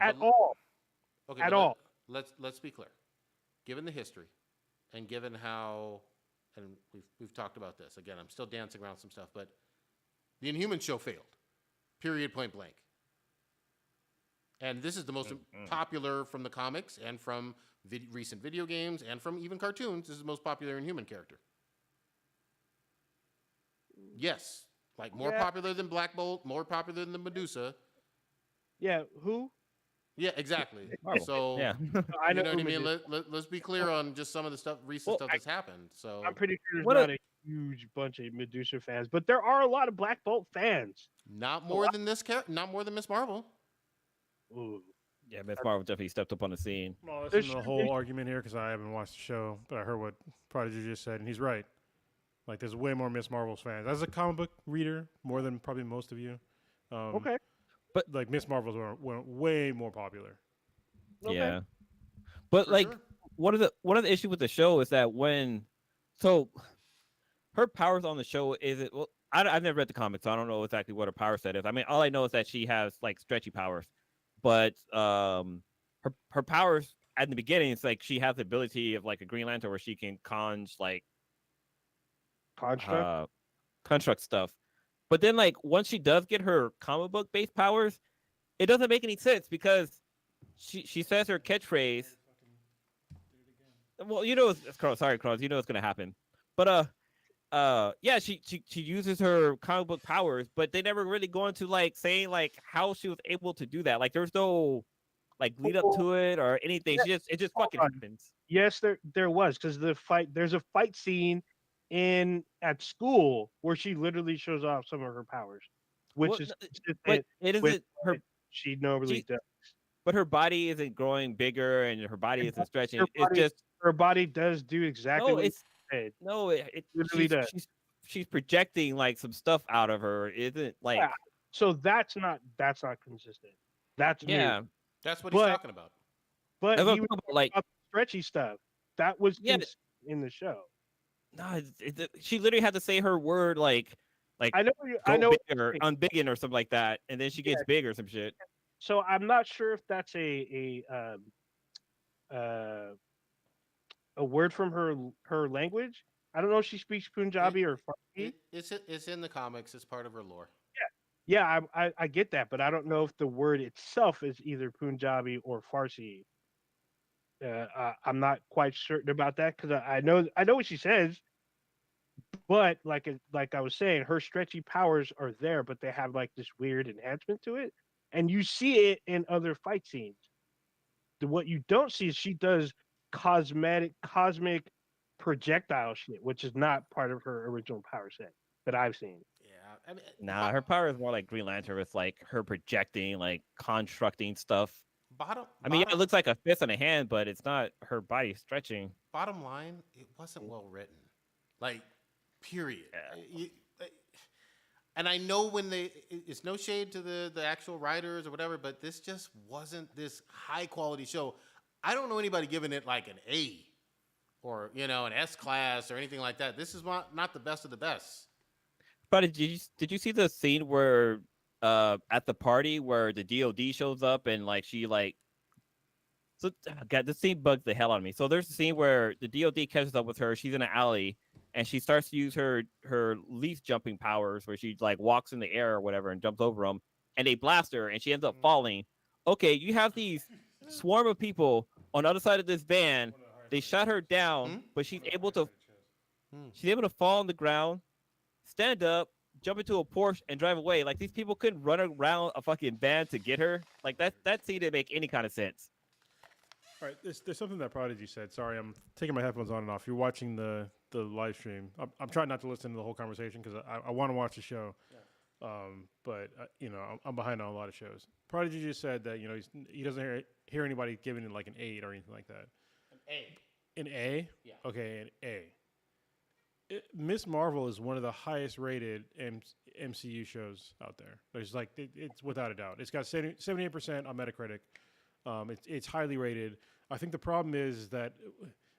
at all. Okay, at all. Let's be clear. Given the history, and given how, and we've talked about this again. I'm still dancing around some stuff, but the Inhumans show failed. Period. Point blank. And this is the most popular from the comics and from recent video games and from even cartoons. This is the most popular Inhuman character. Yes. Like more popular than Black Bolt, more popular than Medusa. Yeah, who? Yeah, exactly. So yeah, I know what I mean. Let's be clear on just some of the recent stuff that's happened. So I'm pretty sure there's not a huge bunch of Medusa fans, but there are a lot of Black Bolt fans. Not more than this character. Not more than Miss Marvel. Ooh. Yeah, Miss Marvel definitely stepped up on the scene. Well, listen to the whole argument here because I haven't watched the show, but I heard what Prodigy just said, and he's right. Like, there's way more Miss Marvel's fans. As a comic book reader, more than probably most of you. Okay. But, like, Miss Marvel's were way more popular. Okay. Yeah. But, one of the issues with the show is that her powers on the show isn't, well, I've never read the comics, so I don't know exactly what her power set is. I mean, all I know is that she has, like, stretchy powers. But her powers at the beginning, it's like she has the ability of like a Green Lantern where she can conjure like construct stuff. But then like once she does get her comic book based powers, it doesn't make any sense because she says her catchphrase. Well, you know, sorry, Cross, you know what's gonna happen. But yeah, she uses her comic book powers, but they never really go into like saying like how she was able to do that. Like there's no like lead up to it or anything. Yeah, it just fucking happens. Yes, there was, because there's a fight scene at school where she literally shows off some of her powers, which is but it isn't her. She normally does. But her body isn't growing bigger and her body isn't stretching. Her body does do exactly what it's said. No, it literally does. She's projecting like some stuff out of her. Isn't like so that's not consistent. That's new. That's what he's talking about. But he was like stretchy stuff. That was in the show. No, she literally had to say her word like I know bigger, unbiggin or something like that, and then she gets big or some shit. So I'm not sure if that's a word from her language. I don't know if she speaks Punjabi or Farsi. It's in the comics. It's part of her lore. Yeah, I get that, but I don't know if the word itself is either Punjabi or Farsi. I'm not quite certain about that because I know what she says, but like I was saying, her stretchy powers are there, but they have like this weird enhancement to it, and you see it in other fight scenes. What you don't see is she does cosmic projectile shit, which is not part of her original power set that I've seen. I mean, her power is more like Green Lantern with like her projecting, like constructing stuff. I mean, it looks like a fist and a hand, but it's not her body stretching. Bottom line, it wasn't well written. Like, period. Yeah. And I know it's no shade to the actual writers or whatever, but this just wasn't this high quality show. I don't know anybody giving it like an A or, an S class or anything like that. This is not the best of the best. But did you see the scene where at the party where the DOD shows up and like she like God, this scene bugs the hell out of me. So there's a scene where the DOD catches up with her. She's in an alley and she starts to use her leaf jumping powers where she like walks in the air or whatever and jumps over them and they blast her and she ends up falling. Okay, you have these swarm of people on the other side of this van. They shot her down, but she's able to fall on the ground, stand up, jump into a Porsche, and drive away. Like, these people couldn't run around a fucking van to get her. Like, that scene didn't make any kind of sense. All right, there's something that Prodigy said. Sorry, I'm taking my headphones on and off. You're watching the live stream. I'm trying not to listen to the whole conversation because I want to watch the show. Yeah. But I'm behind on a lot of shows. Prodigy just said that he doesn't hear anybody giving it like an 8 or anything like that. An A? Yeah. Okay, an A. Miss Marvel is one of the highest rated MCU shows out there. There's like it's without a doubt. It's got 78% on Metacritic. It's highly rated. I think the problem is that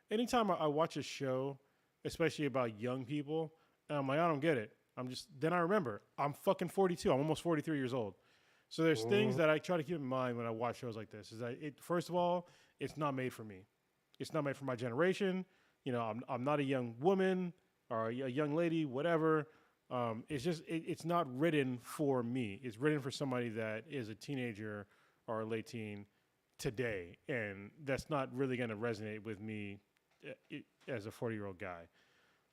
anytime I watch a show, especially about young people, I'm like, I don't get it. Then I remember I'm fucking 42. I'm almost 43 years old. So there's things that I try to keep in mind when I watch shows like this. Is that first of all, it's not made for me. It's not made for my generation. I'm not a young woman or a young lady, whatever. It's not written for me. It's written for somebody that is a teenager or a late teen today, and that's not really going to resonate with me as a 40-year-old guy.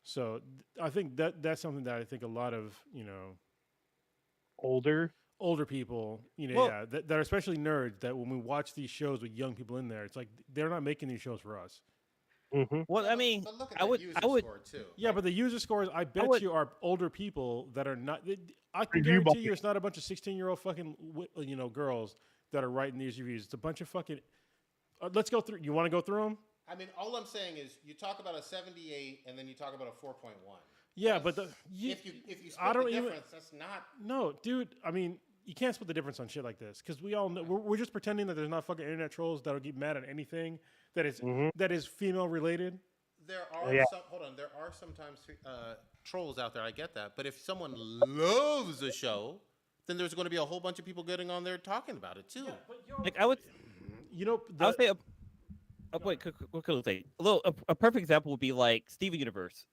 So I think that's something that I think a lot of older older people, that are especially nerds, that when we watch these shows with young people in there, it's like they're not making these shows for us. Mm-hmm. Well, I mean, but look at the user score too. Yeah, but the user scores, I bet you, are older people that are not. I can guarantee you, it's not a bunch of 16-year-old fucking girls that are writing these reviews. It's a bunch of fucking. Let's go through. You want to go through them? I mean, all I'm saying is you talk about a 78 and then you talk about a 4.1. Yeah, but if you split the difference, that's not. No, dude. I mean, you can't split the difference on shit like this because we all know we're just pretending that there's not fucking internet trolls that'll get mad at anything that is female related. There are there are sometimes trolls out there. I get that, but if someone loves a show, then there's going to be a whole bunch of people getting on there talking about it too. Yeah, like I would, I would say, what could I say? A perfect example would be like Steven Universe.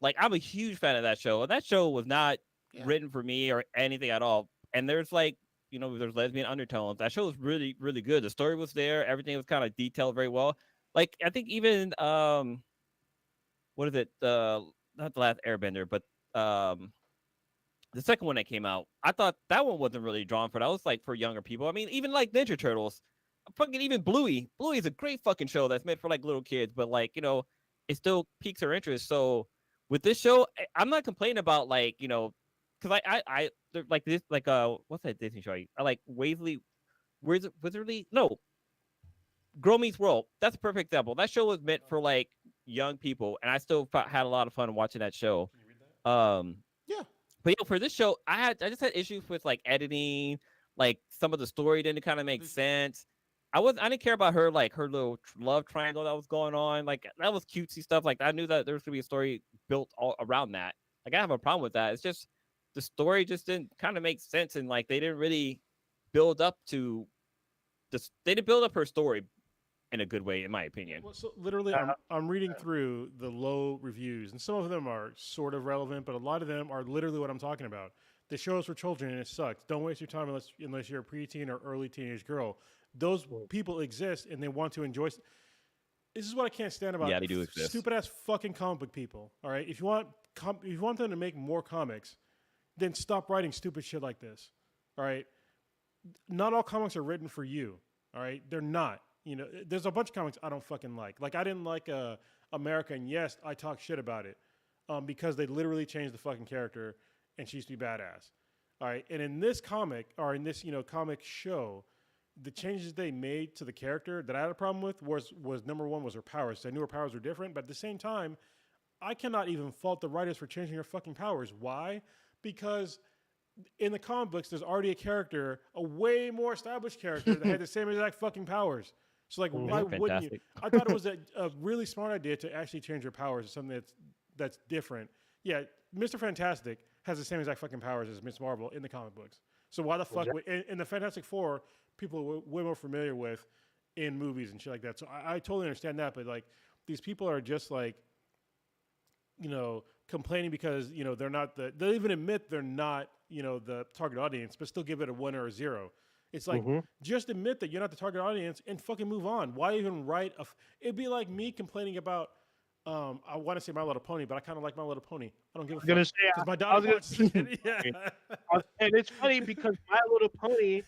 Like I'm a huge fan of that show, and that show was not written for me or anything at all. And there's there's lesbian undertones. That show was really, really good. The story was there. Everything was kind of detailed very well. Like I think even what is it? Not The Last Airbender, but the second one that came out. I thought that one wasn't really drawn for that. It was like for younger people. I mean, even like Ninja Turtles, fucking even Bluey. Bluey is a great fucking show that's made for like little kids, but like it still piques our interest. So with this show, I'm not complaining about like because I like this like what's that Disney show? I like Wizardly? No. Girl Meets World. That's a perfect example. That show was meant for like young people, and I still had a lot of fun watching that show. Can you read that? Yeah. But for this show, I just had issues with like editing, like some of the story didn't kind of make sense. I didn't care about her like her little love triangle that was going on. Like that was cutesy stuff. Like I knew that there was gonna be a story built all around that. Like I have a problem with that. It's just the story just didn't kind of make sense, and like they didn't really build up to this. They didn't build up her story in a good way, in my opinion. Well, so literally, I'm reading through the low reviews, and some of them are sort of relevant, but a lot of them are literally what I'm talking about. The show is for children, and it sucks. Don't waste your time unless you're a preteen or early teenage girl. Those people exist, and they want to enjoy. This is what I can't stand about. Yeah, they do exist. Stupid ass fucking comic book people. All right, if you want them to make more comics, then stop writing stupid shit like this. All right, not all comics are written for you. All right, they're not. There's a bunch of comics I don't fucking like. Like I didn't like America, and yes, I talk shit about it because they literally changed the fucking character, and she used to be badass. All right, and in this comic or in this comic show, the changes they made to the character that I had a problem with was number one was her powers. I knew her powers were different, but at the same time, I cannot even fault the writers for changing her fucking powers. Why? Because in the comic books, there's already a character, a way more established character that had the same exact fucking powers. So like, why wouldn't you? I thought it was a really smart idea to actually change her powers to something that's different. Yeah, Mr. Fantastic has the same exact fucking powers as Ms. Marvel in the comic books. So why the fuck in the Fantastic Four, people are way more familiar with in movies and shit like that. So I totally understand that, but like these people are just like, complaining because they're not they'll even admit they're not the target audience, but still give it a 1 or a 0. It's like, just admit that you're not the target audience and fucking move on. Why even write it'd be like me complaining about, I want to say My Little Pony, but I kind of like My Little Pony. I don't give a fuck. Gonna say, my daughter wants it. Yeah. And it's funny because My Little Pony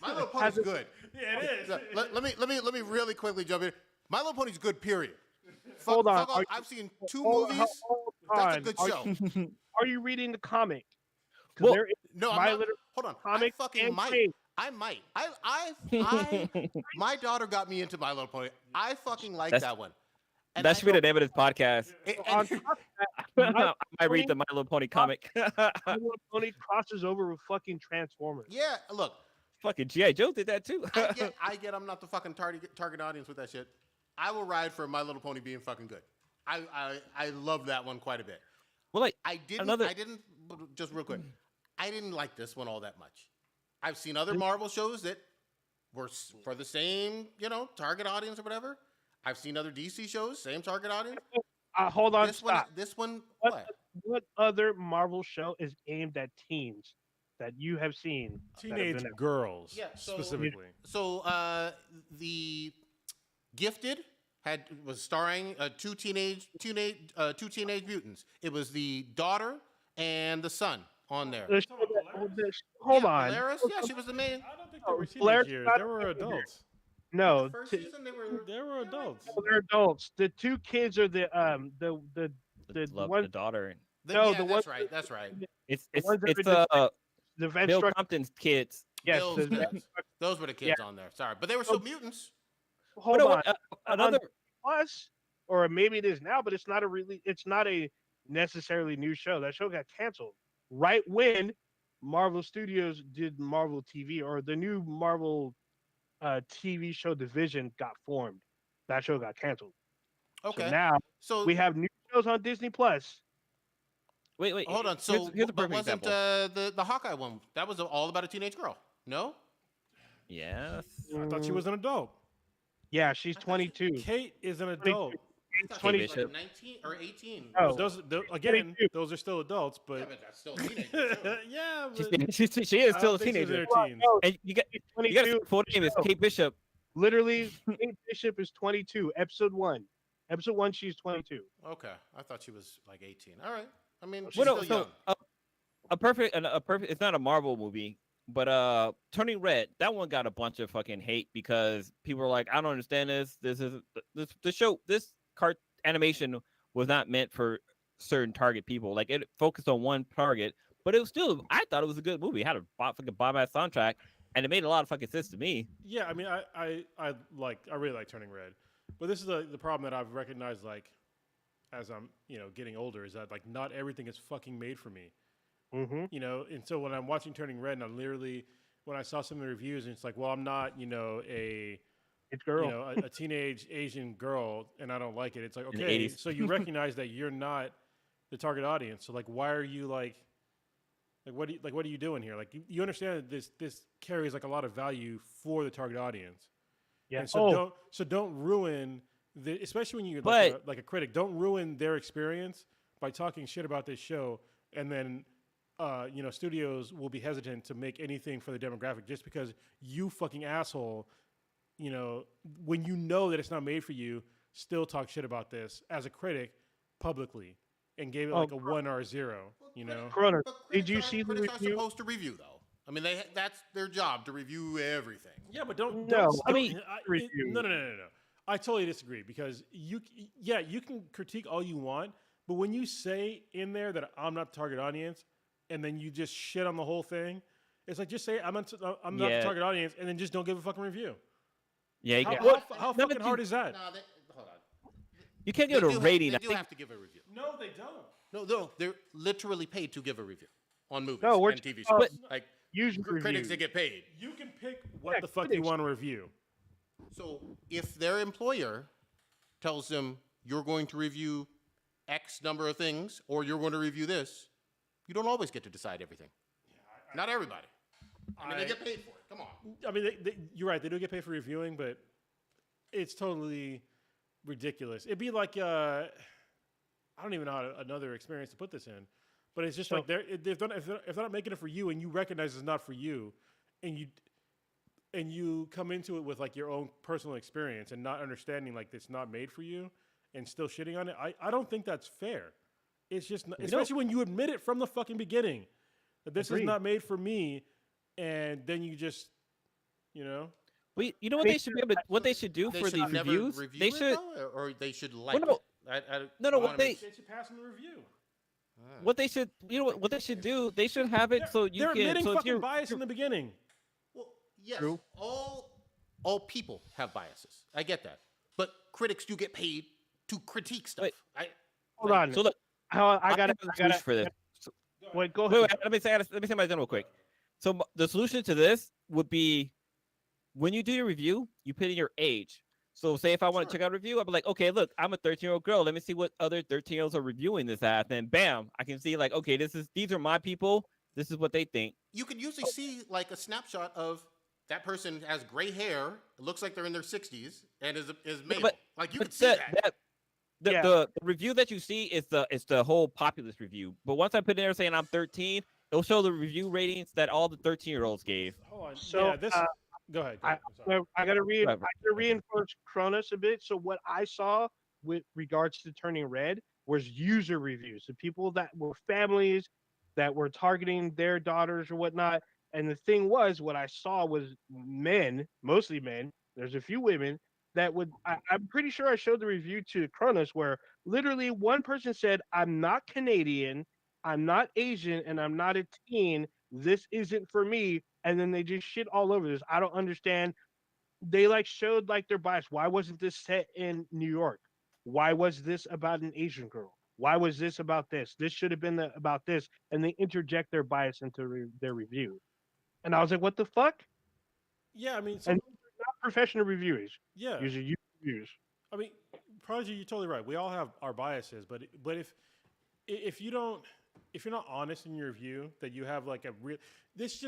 is good. Yeah, it is. Let me really quickly jump in. My Little Pony's good, period. Hold on. I've seen 2 movies. That's a good show. Are you reading the comic? Well, no, I'm not. Hold on. Comic I fucking might. tape. I might. My daughter got me into My Little Pony. I fucking like that one. And that should be the name of this podcast. I read the My Little Pony comic. My Little Pony crosses over with fucking Transformers. Yeah, look. Fucking G.I. Joe did that too. I get I'm not the fucking target audience with that shit. I will ride for My Little Pony being fucking good. I love that one quite a bit. Well, like I didn't just real quick. I didn't like this one all that much. I've seen other Marvel shows that were for the same, target audience or whatever. I've seen other DC shows, same target audience. Hold on, this one. What other Marvel show is aimed at teens that you have seen? Teenage girls, specifically. So the Gifted was starring two teenage mutants. It was the daughter and the son. on there. Hold on. Polaris? Yeah, she was the main. I don't think they were teenage years. They were adults. No, the first season they were adults. No, they're adults. The two kids are the daughter. That's right. That's right. It's the Bill Compton's kids. Yes, those were the kids on there. Sorry, but they were still mutants. Hold on. Another Plus, or maybe it is now, but it's not a necessarily new show. That show got canceled right when Marvel Studios did Marvel TV, or the new Marvel TV show division got formed. That show got canceled. Okay. So now we have new shows on Disney Plus. Wait. Hold on. So here's a perfect wasn't the Hawkeye one? That was all about a teenage girl. No. Yes. I thought she was an adult. Yeah, she's 22. Kate is an adult. She's 19 or 18. Oh, those are still adults, but yeah, but that's still teenagers. Yeah, but she is still a teenager. And you got full name is Kate Bishop. Literally, Kate Bishop is 22. Episode 1, she's 22. Okay, I thought she was like 18. All right. I mean, she's still young. A perfect. It's not a Marvel movie, but Turning Red. That one got a bunch of fucking hate because people were like, I don't understand this. The show. This animation was not meant for certain target people. Like, it focused on one target, but it was still. I thought it was a good movie. It had a fucking bomb-ass soundtrack, and it made a lot of fucking sense to me. Yeah, I mean, I really like Turning Red, but this is the problem that I've recognized, like, as I'm getting older, is that like not everything is fucking made for me. Mm-hmm. And so when I'm watching Turning Red, and I'm literally, when I saw some of the reviews, and it's like, well, I'm not a teenage Asian girl, and I don't like it. It's like, okay, so you recognize that you're not the target audience. So like, why are you what are you doing here? Like, you understand that this carries like a lot of value for the target audience. Yeah. And so don't ruin especially when you're like a critic, don't ruin their experience by talking shit about this show, and then studios will be hesitant to make anything for the demographic just because you fucking asshole, when you know that it's not made for you, still talk shit about this as a critic publicly and gave it like a 1 or a 0. Corona, did you see the review? Critics are supposed to review, though. I mean, that's their job, to review everything. Yeah, but don't. No. I totally disagree, because you can critique all you want, but when you say in there that I'm not the target audience, and then you just shit on the whole thing, it's like, just say I'm not the target audience, and then just don't give a fucking review. Yeah. How fucking hard is that? Hold on. You can't give it a rating. They do have to give a review. No, they don't. No, they're literally paid to give a review on movies and TV shows. Like, usually critics, they get paid. You can pick what the fuck you want to review. So if their employer tells them you're going to review X number of things, or you're going to review this, you don't always get to decide everything. Not everybody. I mean, they get paid for it. Come on. I mean, you're right. They do get paid for reviewing, but it's totally ridiculous. It'd be like, I don't even know another experience to put this in, but it's just like if they're not making it for you, and you recognize it's not for you, and you come into it with like your own personal experience and not understanding like it's not made for you, and still shitting on it, I don't think that's fair. It's just, especially when you admit it from the fucking beginning that this is not made for me, and then you just, Well, you know what they should be able to, what they should do for the reviews? They should, or they should like it. What they should pass in the review. What they should, what they should do? They should have it so you they're can. Admitting so fucking bias in the beginning. Well, yes, True. all people have biases. I get that, but critics do get paid to critique stuff. Hold on. So look, I got for this. Wait, go ahead. Wait, let me say my done real quick. So the solution to this would be, when you do your review, you put in your age. So say if I want to check out a review, I'll be like, okay, look, I'm a 13-year-old girl. Let me see what other 13-year-olds are reviewing this at. Then bam, I can see like, okay, these are my people. This is what they think. You can usually see like a snapshot of that person has gray hair. It looks like they're in their 60s and is male. But, like you can see that. The review that you see is the whole populist review. But once I put in there saying I'm 13, it'll show the review ratings that all the 13-year-olds gave. Hold on. So go ahead. I got to reinforce Cronus a bit. So what I saw with regards to Turning Red was user reviews. The people that were families that were targeting their daughters or whatnot. And the thing was, what I saw was men, mostly men. There's a few women that would. I'm pretty sure I showed the review to Cronus where literally one person said, "I'm not Canadian, I'm not Asian, and I'm not a teen. This isn't for me." And then they just shit all over this. I don't understand. They like showed like their bias. Why wasn't this set in New York? Why was this about an Asian girl? Why was this about this? This should have been about this. And they interject their bias into their review. And I was like, what the fuck? Yeah, I mean, and not professional reviewers. Yeah, These are YouTube reviewers. I mean, Prodigy, you're totally right. We all have our biases, but if you don't, if you're not honest in your review, that you have like a real, this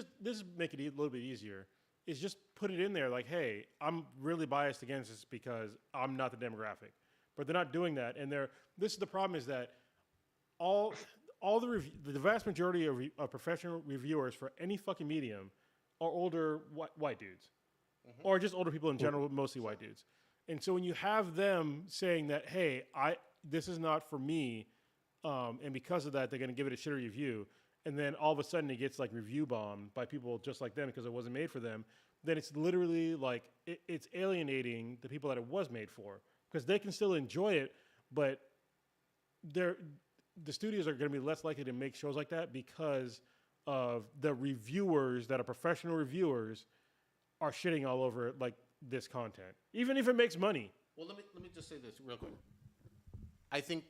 make it a little bit easier. Is just put it in there like, hey, I'm really biased against this because I'm not the demographic. But they're not doing that, and this is the problem: is that all the vast majority of professional reviewers for any fucking medium are older white dudes, or just older people in general, mostly white dudes. And so when you have them saying that, hey, this is not for me, and because of that, they're going to give it a shitty review, and then all of a sudden it gets like review bombed by people just like them because it wasn't made for them, then it's literally like it's alienating the people that it was made for, because they can still enjoy it, but the studios are going to be less likely to make shows like that because of the reviewers that are professional reviewers are shitting all over like this content, even if it makes money. Well, let me just say this real quick. I think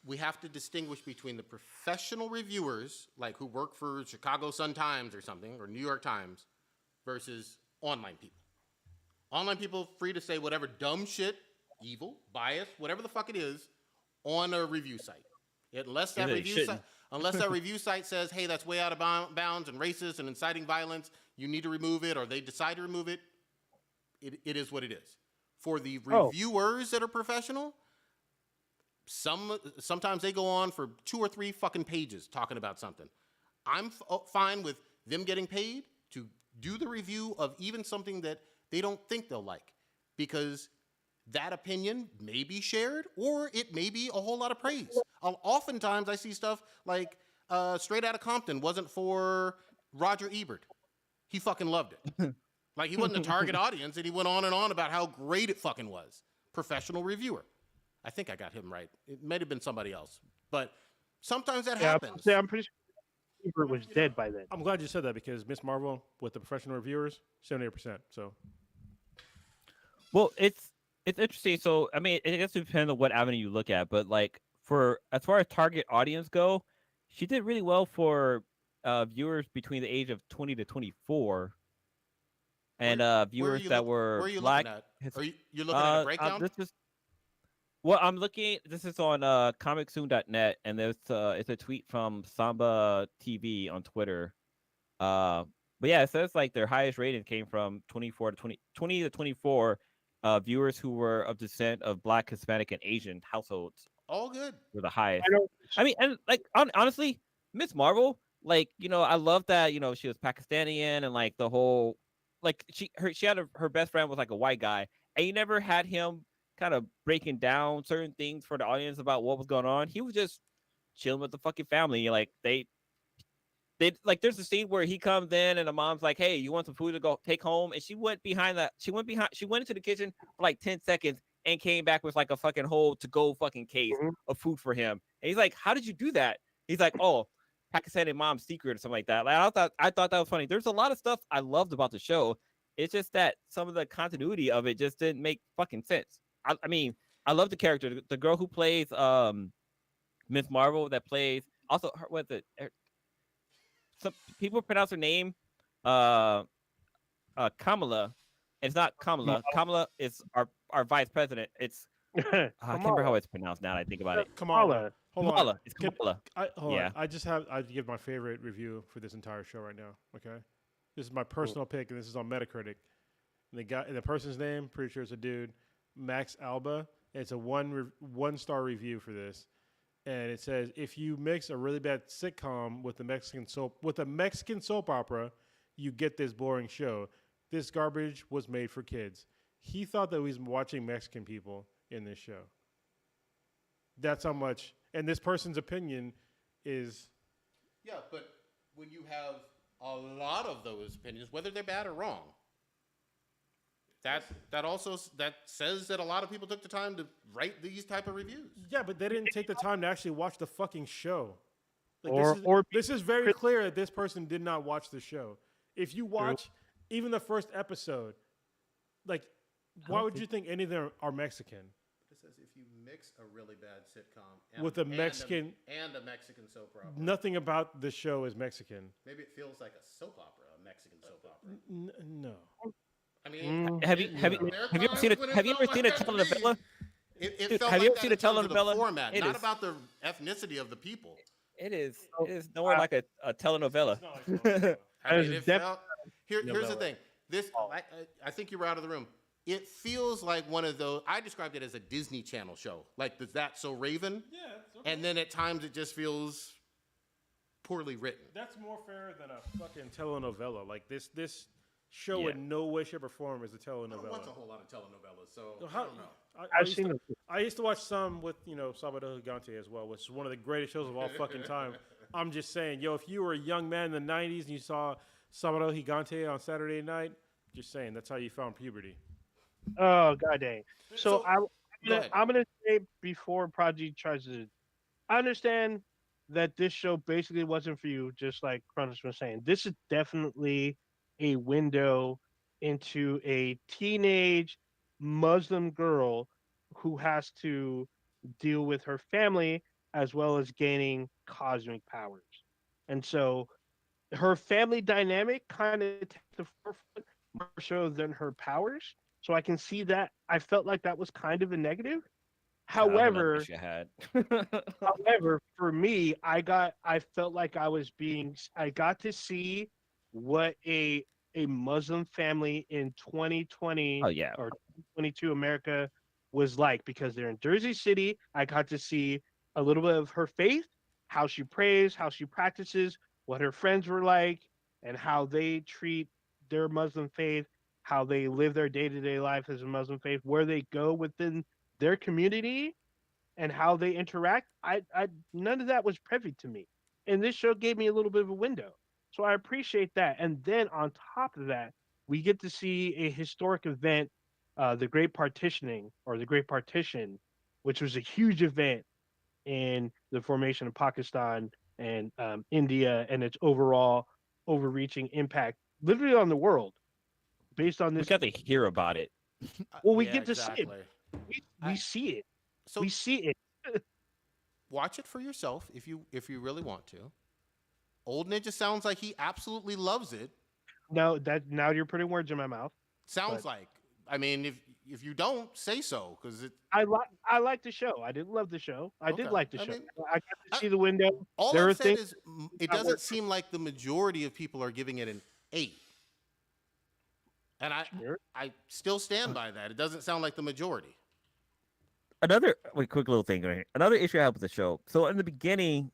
we have to distinguish between the professional reviewers, like who work for Chicago Sun-Times or something, or New York Times, versus online people. Online people free to say whatever dumb shit, evil, bias, whatever the fuck it is, on a review site. Unless that review site says, hey, that's way out of bounds and racist and inciting violence, you need to remove it, or they decide to remove it, it is what it is. For the reviewers that are professional, sometimes they go on for 2 or 3 fucking pages talking about something. I'm fine with them getting paid to do the review of even something that they don't think they'll like, because that opinion may be shared or it may be a whole lot of praise. Oftentimes I see stuff like Straight Outta Compton wasn't for Roger Ebert. He fucking loved it. Like, he wasn't a target audience, and he went on and on about how great it fucking was. Professional reviewer. I think I got him right. It might have been somebody else. But sometimes that happens. I'm pretty sure Ebert was dead by then. I'm glad you said that, because Miss Marvel, with the professional reviewers, 78%. So, well, it's interesting. So, I mean, it gets to depend on what avenue you look at. But, like, as far as target audience go, she did really well for viewers between the age of 20 to 24. And viewers that were black. Are you looking at a breakdown? I'm looking. This is on comicsoon.net, and it's a tweet from Samba TV on Twitter. But yeah, it says like their highest rating came from 20 to 24 viewers who were of descent of Black, Hispanic, and Asian households. All good. Were the highest. I mean, and like honestly, Miss Marvel, like, you know, I love that, you know, she was Pakistani and like the whole. Like she had her best friend was like a white guy, and you never had him kind of breaking down certain things for the audience about what was going on. He was just chilling with the fucking family. Like they like, there's a scene where he comes in and the mom's like, "Hey, you want some food to go take home?" And she went into the kitchen for like 10 seconds and came back with like a fucking whole to-go fucking case of food for him. And he's like, "How did you do that?" He's like, "Oh, Pakistani mom's secret," or something like that. Like, I thought that was funny. There's a lot of stuff I loved about the show. It's just that some of the continuity of it just didn't make fucking sense. I mean, I love the character. The girl who plays Miss Marvel, that plays also some people pronounce her name Kamala. It's not Kamala. Kamala is our vice president. It's I can't remember how it's pronounced now that I think about it. Kamala. Hold on. It's Kamala. I give my favorite review for this entire show right now. Okay, this is my personal pick, and this is on Metacritic. And the person's name, pretty sure it's a dude, Max Alba. It's a one star review for this, and it says, if you mix a really bad sitcom with a Mexican soap opera, you get this boring show. This garbage was made for kids. He thought that he was watching Mexican people in this show. That's how much. And this person's opinion is Yeah, but when you have a lot of those opinions, whether they're bad or wrong, that also says that a lot of people took the time to write these type of reviews. Yeah, but they didn't take the time to actually watch the fucking show. Like this is very clear that this person did not watch the show. If you watch even the first episode, like, why would you think any of them are Mexican? It says if you mix a really bad sitcom with a Mexican and a Mexican soap opera, nothing about the show is Mexican. Maybe it feels like a soap opera, a Mexican soap opera. No. I mean, have you ever seen a telenovela? It felt like that in terms of the format, not about the ethnicity of the people. It is nowhere like a telenovela. Here's the thing. I think you were out of the room. It feels like one of those. I described it as a Disney Channel show, like That's So Raven. Yeah. Okay. And then at times it just feels poorly written. That's more fair than a fucking telenovela. Like this show in no way, shape, or form is a telenovela. I watch a whole lot of telenovelas, so I don't know. I used to watch some with Salvador Gigante as well, which is one of the greatest shows of all fucking time. I'm just saying, if you were a young man in the '90s and you saw Salvador Gigante on Saturday night, just saying that's how you found puberty. Oh god dang! So I'm gonna say before Prodigy tries to, I understand that this show basically wasn't for you, just like Cronus was saying. This is definitely a window into a teenage Muslim girl who has to deal with her family as well as gaining cosmic powers. And so her family dynamic kind of takes the forefront more so than her powers. So I can see that. I felt like that was kind of a negative. However, for me, I felt like I got to see what a Muslim family in 2020 or 2022 America was like, because they're in Jersey City. I got to see a little bit of her faith, how she prays, how she practices, what her friends were like, and how they treat their Muslim faith, how they live their day-to-day life as a Muslim faith, where they go within their community, and how they interact. I none of that was privy to me, and this show gave me a little bit of a window. So I appreciate that. And then on top of that, we get to see a historic event, the Great Partitioning, or the Great Partition, which was a huge event in the formation of Pakistan and India, and its overall overreaching impact, literally on the world, based on this. We got to hear about it. Well, we get to see it. We see it. So we see it. Watch it for yourself if you really want to. Old Ninja sounds like he absolutely loves it. No, now you're putting words in my mouth. Sounds like. I mean, if you don't, say so, because it. I like the show. I didn't love the show. I did like the show. Mean, I got to see the window. All I've said is it doesn't seem like the majority of people are giving it an 8. And I still stand by that. It doesn't sound like the majority. Quick little thing right here. Another issue I have with the show. So in the beginning,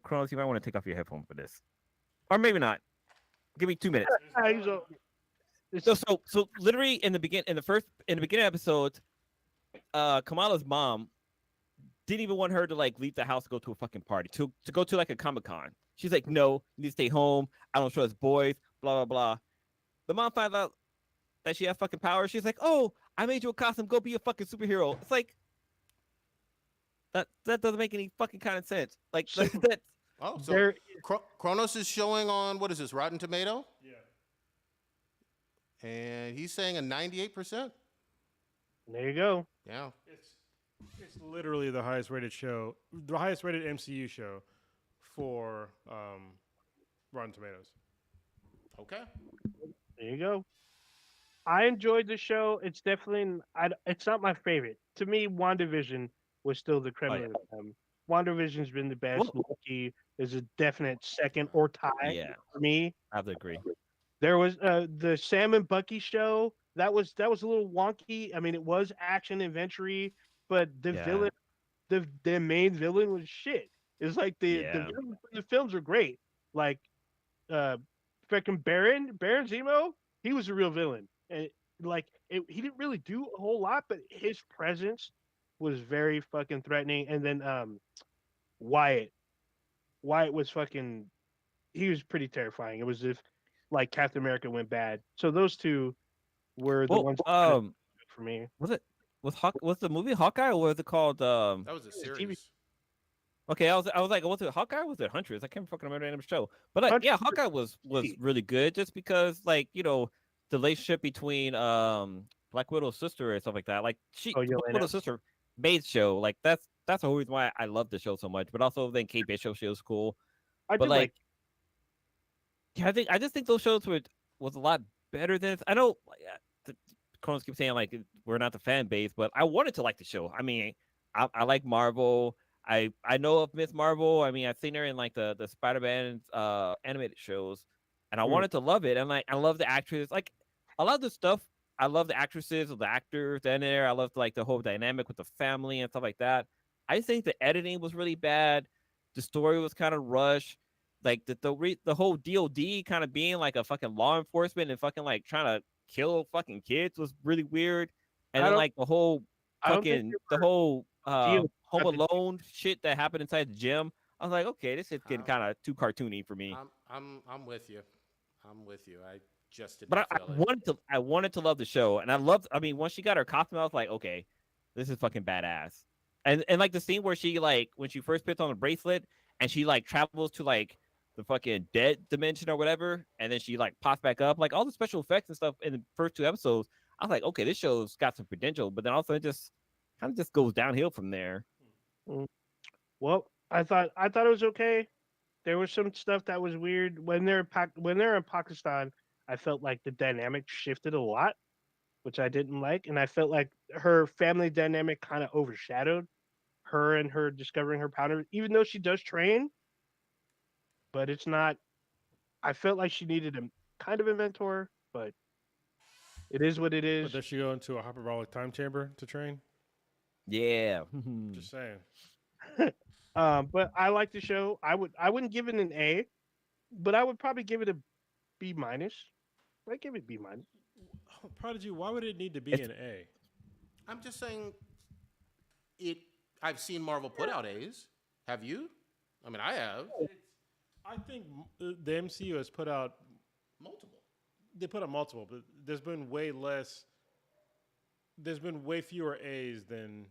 Kronos, you might want to take off your headphone for this, or maybe not. Give me 2 minutes. So literally in the beginning episodes, Kamala's mom didn't even want her to leave the house to go to a fucking party, to go to a Comic-Con. She's like, no, you need to stay home. I don't trust boys. Blah blah blah. The mom finds out that she has fucking powers. She's like, oh, I made you a costume. Go be a fucking superhero. It's like. That doesn't make any fucking kind of sense. That. Oh, so Kronos is showing on, what is this, Rotten Tomato? Yeah. And he's saying a 98%. There you go. Yeah. It's literally the highest rated show, the highest rated MCU show for Rotten Tomatoes. Okay. There you go. I enjoyed the show. It's definitely it's not my favorite. To me, WandaVision was still the creme of the creme. WandaVision's been the best. Loki is a definite second or tie for me. I have to agree. There was the Sam and Bucky show. That was a little wonky. I mean, it was action adventure-y, but the villain, the main villain was shit. It's like the villains in the films are great. Like freaking Baron Zemo, he was a real villain. And he didn't really do a whole lot, but his presence was very fucking threatening. And then Wyatt was fucking he was pretty terrifying. It was if like Captain America went bad. So those two were the ones for me. Was the movie Hawkeye, or was it called That was a series. Okay, I was like, was it Hawkeye or was it Huntress? I can't fucking remember the name of the show. But like, yeah, Hawkeye was really good just because like, the relationship between Black Widow's sister and stuff like that. Like Black Widow's sister made show. Like that's the whole reason why I love the show so much. But also then Kate Bishop show was cool. Yeah, I just think those shows was a lot better than I know. Cronos keeps saying like we're not the fan base, but I wanted to like the show. I mean, I like Marvel. I know of Miss Marvel. I mean, I've seen her in like the Spider-Man animated shows, and I wanted to love it. And like I love the actress. Like a lot of the stuff, I love the actresses or the actors in there. I love like the whole dynamic with the family and stuff like that. I think the editing was really bad. The story was kind of rushed. Like the whole DOD kind of being like a fucking law enforcement and fucking like trying to kill fucking kids was really weird. And then like the whole fucking Home Alone shit that happened inside the gym. I was like, okay, this is getting kind of too cartoony for me. I'm with you. I'm with you. I just didn't. But I wanted to love the show, and I mean, once she got her costume, I was like, okay, this is fucking badass. And like the scene where she like when she first puts on the bracelet and she like travels to like the fucking dead dimension or whatever, and then she like pops back up, like all the special effects and stuff in the first 2 episodes. I was like, okay, this show's got some potential, but then also it just kind of just goes downhill from there. Well, I thought it was okay. There was some stuff that was weird when they're in Pakistan. I felt like the dynamic shifted a lot, which I didn't like, and I felt like her family dynamic kind of overshadowed her and her discovering her powder, even though she does train. But it's not. I felt like she needed a kind of a mentor, but it is what it is. But does she go into a hyperbolic time chamber to train? Yeah, just saying. But I like the show. I wouldn't give it an A, but I would probably give it a B minus. I give it B minus. Prodigy, why would it need to be an A? I'm just saying. I've seen Marvel put out A's. Have you? I mean, I have. I think the MCU has put out multiple. They put out multiple, but there's been way less. There's been way fewer A's than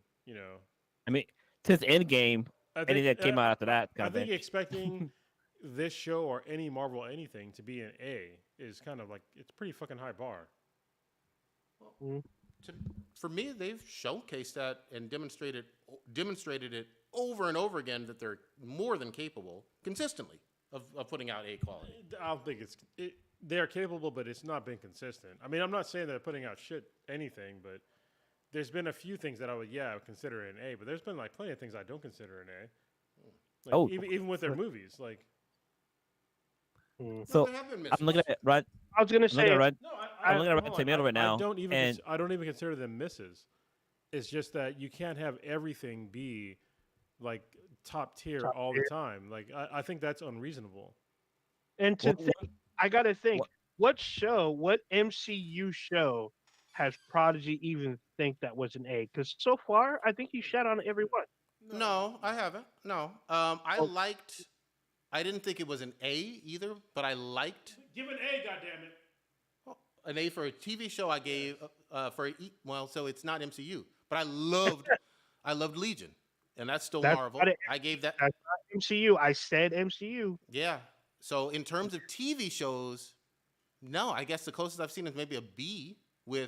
I mean, since Endgame, anything that came out after that. I think expecting this show or any Marvel anything to be an A is kind of like it's a pretty fucking high bar. Well, for me, they've showcased that and demonstrated it over and over again that they're more than capable consistently of putting out A quality. I don't think they're capable, but it's not been consistent. I mean, I'm not saying they're putting out anything, but there's been a few things that I would consider an A, but there's been like plenty of things I don't consider an A. Like, even with their movies, like. So I'm looking at Rod. I was gonna say, I'm looking at Rotten Tomatoes right now. I don't even consider them misses. It's just that you can't have everything be like top tier all the time. Like I think that's unreasonable. And I gotta think, what MCU show has Prodigy even think that was an A? Because so far, I think you shat on every one. No, I haven't. No, I didn't think it was an A either, but I liked. Give an A, goddammit. An A for a TV show I gave so it's not MCU, but I loved Legion, and that's still Marvel. I gave that. That's not MCU. I said MCU. Yeah. So in terms of TV shows, no, I guess the closest I've seen is maybe a B.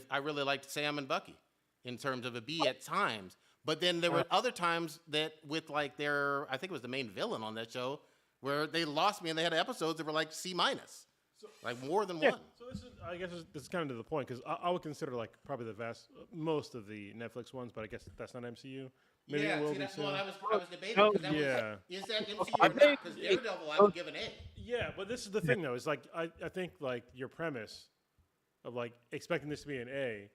I really liked Sam and Bucky, in terms of a B at times. But then there were other times that with like I think it was the main villain on that show, where they lost me and they had episodes that were like C-, like more than one. So I guess this is kind of to the point, because I would consider like probably most of the Netflix ones, but I guess that's not MCU. Maybe it will be that's soon. what I was debating. Is that MCU or not? Because Daredevil, I would give an A. Yeah, but this is the thing though. Is like I think like your premise of like expecting this to be an A,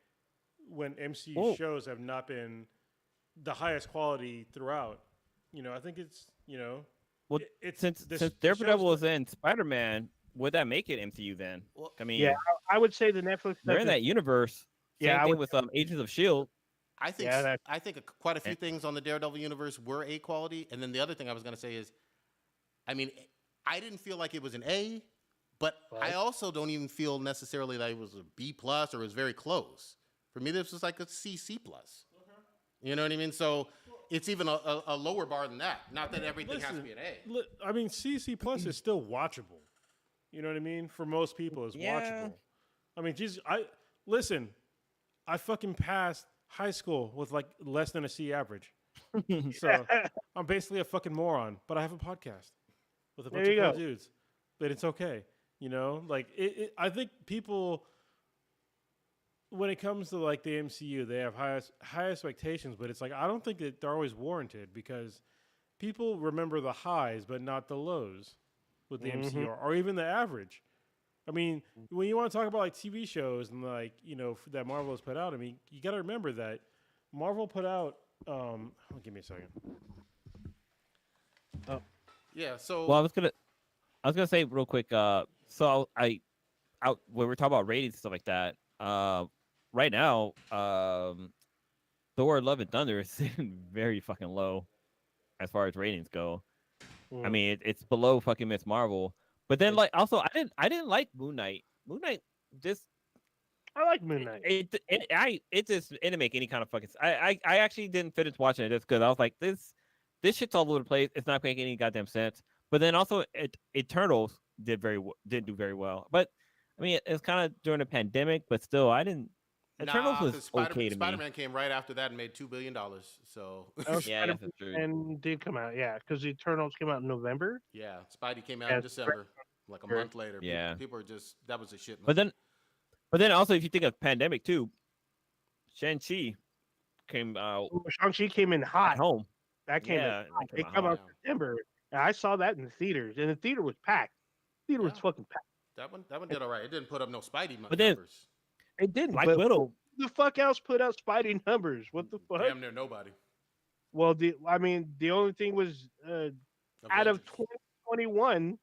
when MCU shows have not been the highest quality throughout. I think it's Well, since Daredevil was in Spider-Man, would that make it MCU then? Well, I mean, yeah, I would say the Netflix. They're in that universe. Same thing with Agents of S.H.I.E.L.D. I think quite a few things on the Daredevil universe were A quality, and then the other thing I was going to say is, I mean, I didn't feel like it was an A, but I also don't even feel necessarily that it was a B plus or it was very close. For me, this was like a C plus. Okay. You know what I mean? So it's even a lower bar than that. Not that everything has to be an A. I mean, C plus is still watchable. You know what I mean? For most people, it's watchable. I mean, Jesus, I fucking passed high school with like less than a C average. So I'm basically a fucking moron, but I have a podcast with a bunch of cool dudes. But it's okay. You know, like I think people, when it comes to like the MCU, they have high expectations, but it's like I don't think that they're always warranted because people remember the highs but not the lows with the MCU or even the average. I mean, when you want to talk about like TV shows and like, you know, that Marvel has put out, I mean, you got to remember that Marvel put out give me a second. Oh. Yeah, so well, I was gonna say real quick, so I when we're talking about ratings and stuff like that, right now, Thor: Love and Thunder is sitting very fucking low as far as ratings go. I mean, it's below fucking Miss Marvel. But then, like, also, I didn't like Moon Knight. Moon Knight just. I like Moon Knight. It didn't make any kind of fucking. I actually didn't finish watching it just because I was like, this shit's all over the place. It's not making any goddamn sense. But then also, Eternals didn't do very well. But I mean, it's kind of during the pandemic, but still, I didn't. Eternals was okay to me. Spider-Man came right after that and made $2 billion. So yeah, that's true. And did come out, because the Eternals came out in November. Yeah, Spidey came out in December, like a month later. Yeah, people are just that was a shit movie. But then also, if you think of pandemic too, Shang-Chi came out. Shang-Chi came in hot. At home. That came in hot. It came out in September. And I saw that in the theaters, and the theater was packed. The theater was fucking packed. That one did all right. It didn't put up no Spidey but then, numbers. It didn't. Black Widow. Who the fuck else put out Spidey numbers? What the fuck? Damn near nobody. Well, the only thing was out of 2021,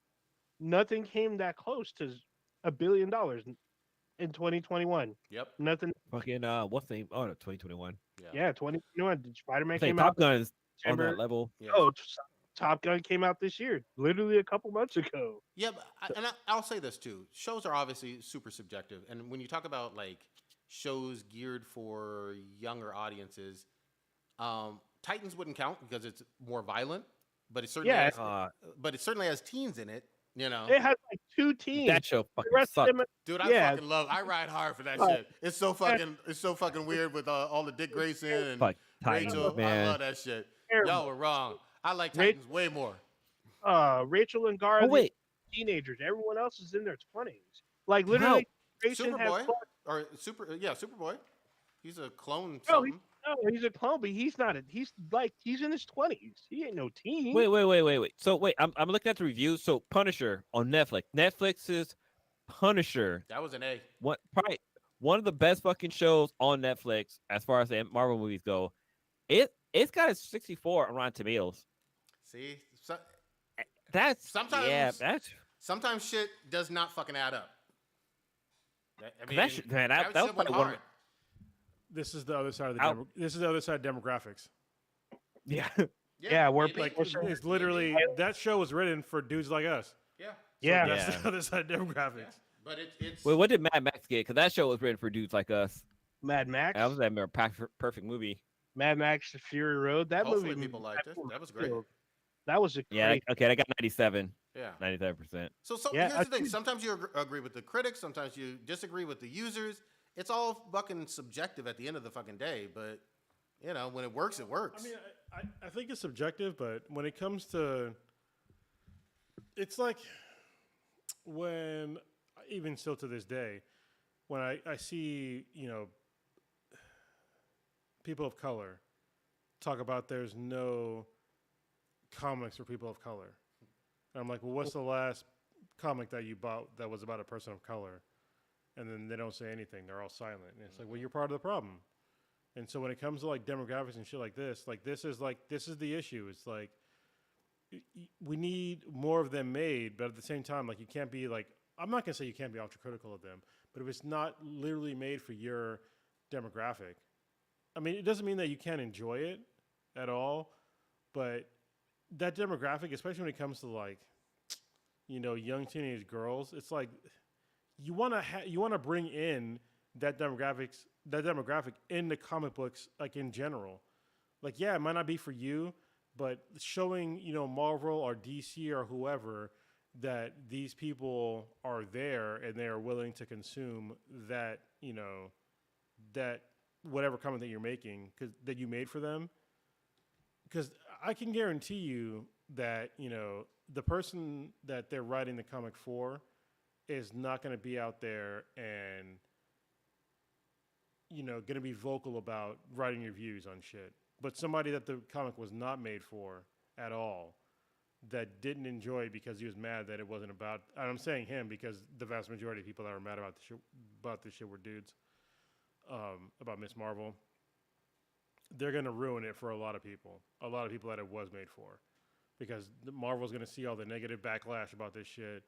nothing came that close to $1 billion in 2021. Yep. Nothing. Fucking what's the name? Oh, no, 2021. Yeah, 2021. Spider-Man came out. Top Gun is on that level. Yeah. Oh, Top Gun came out this year, literally a couple months ago. Yeah, but I'll say this too. Shows are obviously super subjective, and when you talk about like shows geared for younger audiences, Titans wouldn't count because it's more violent, but it certainly has teens in it. You know, it has like 2 teams. That show fucking sucked. Dude, I fucking love. I ride hard for that shit. It's so fucking weird with all the Dick Grayson and Rachel. Man. I love that shit. Y'all were wrong. I like Titans way more. Rachel and Gar are teenagers. Everyone else is in their 20s. Like literally, Superboy or Superboy. He's a clone. No, he's a clone, but he's not. He's in his 20s. He ain't no teen. Wait. So wait, I'm looking at the reviews. So Punisher on Netflix. Netflix's Punisher. That was an A. Probably one of the best fucking shows on Netflix as far as the Marvel movies go. It's got a 64 on Rotten Tomatoes. See, sometimes shit does not fucking add up. I mean, that was probably one of This is the other side of this is the other side of demographics. Yeah. We're like it's literally that show was written for dudes like us. Yeah. That's the other side of demographics. Yeah. But it's Wait, what did Mad Max get? Because that show was written for dudes like us. Mad Max. That was that perfect movie. Mad Max: The Fury Road. That hopefully movie people liked it. That was great. That was a great. Okay, I got 97. Yeah, 97%. So here's the thing. Sometimes you agree with the critics. Sometimes you disagree with the users. It's all fucking subjective at the end of the fucking day. But you know, when it works, it works. I mean, I think it's subjective, but when it comes to, it's like when even still to this day, when I see people of color talk about there's no comics for people of color. And I'm like, well, what's the last comic that you bought that was about a person of color? And then they don't say anything. They're all silent. And it's like, well, you're part of the problem. And so when it comes to like demographics and shit like this is the issue. It's like we need more of them made, but at the same time, like you can't be like, I'm not gonna say you can't be ultra critical of them, but if it's not literally made for your demographic, I mean, it doesn't mean that you can't enjoy it at all, but that demographic, especially when it comes to like young teenage girls. It's like you want to bring in that demographic in the comic books, like in general. Like, yeah, it might not be for you, but showing Marvel or DC or whoever that these people are there and they are willing to consume that that whatever comic that you're making that you made for them. Because I can guarantee you that the person that they're writing the comic for is not going to be out there and going to be vocal about writing reviews on shit. But somebody that the comic was not made for at all, that didn't enjoy it because he was mad that it wasn't about. And I'm saying him because the vast majority of people that were mad about this shit were dudes. About Miss Marvel, they're gonna ruin it for a lot of people. A lot of people that it was made for, because Marvel's gonna see all the negative backlash about this shit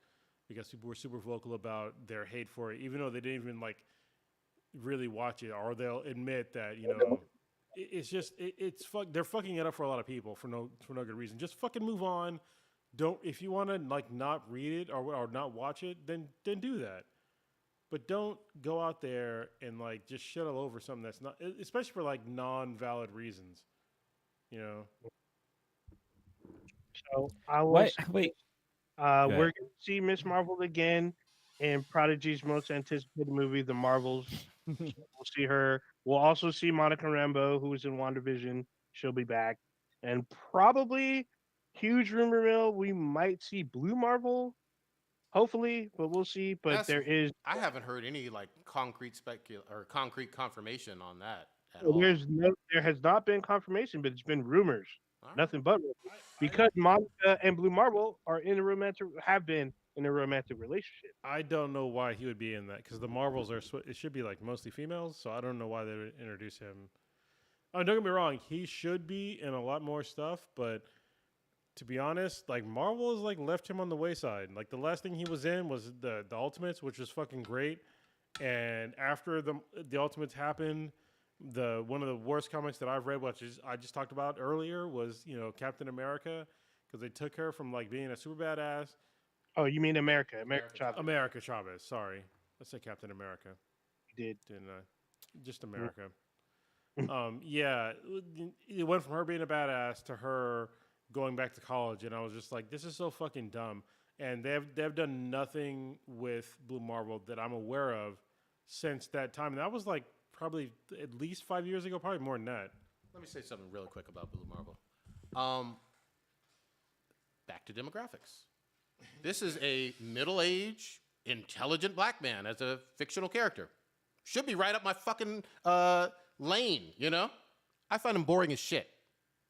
because people were super vocal about their hate for it, even though they didn't even really watch it, or they'll admit that it's just they're fucking it up for a lot of people for no good reason. Just fucking move on. Don't, if you want to not read it or not watch it, then do that. But don't go out there and just shit all over something that's not, especially for non-valid reasons. So I will. Wait. We're going to see Miss Marvel again in Prodigy's most anticipated movie, The Marvels. We'll see her. We'll also see Monica Rambeau, who was in WandaVision. She'll be back. And probably, huge rumor mill, we might see Blue Marvel. Hopefully, but we'll see. But I haven't heard any concrete concrete confirmation on that at all. There has not been confirmation, but it's been rumors. Right. Nothing but rumors. Because Monica and Blue Marvel have been in a romantic relationship. I don't know why he would be in that, because the Marvels it should be mostly females, so I don't know why they would introduce him. Don't get me wrong, he should be in a lot more stuff, but to be honest, Marvel has left him on the wayside. The last thing he was in was the Ultimates, which was fucking great. And after the Ultimates happened, one of the worst comics that I've read, which I just talked about earlier, was Captain America, because they took her from being a super badass. Oh, you mean America Chavez? America Chavez. Sorry, let's say Captain America. You did, didn't I? Just America. Yeah, it went from her being a badass to her going back to college, and I was just like, this is so fucking dumb. And they've done nothing with Blue Marvel that I'm aware of since that time. And that was probably at least 5 years ago, probably more than that. Let me say something really quick about Blue Marvel. Back to demographics. This is a middle-aged, intelligent black man as a fictional character. Should be right up my fucking lane, I find him boring as shit.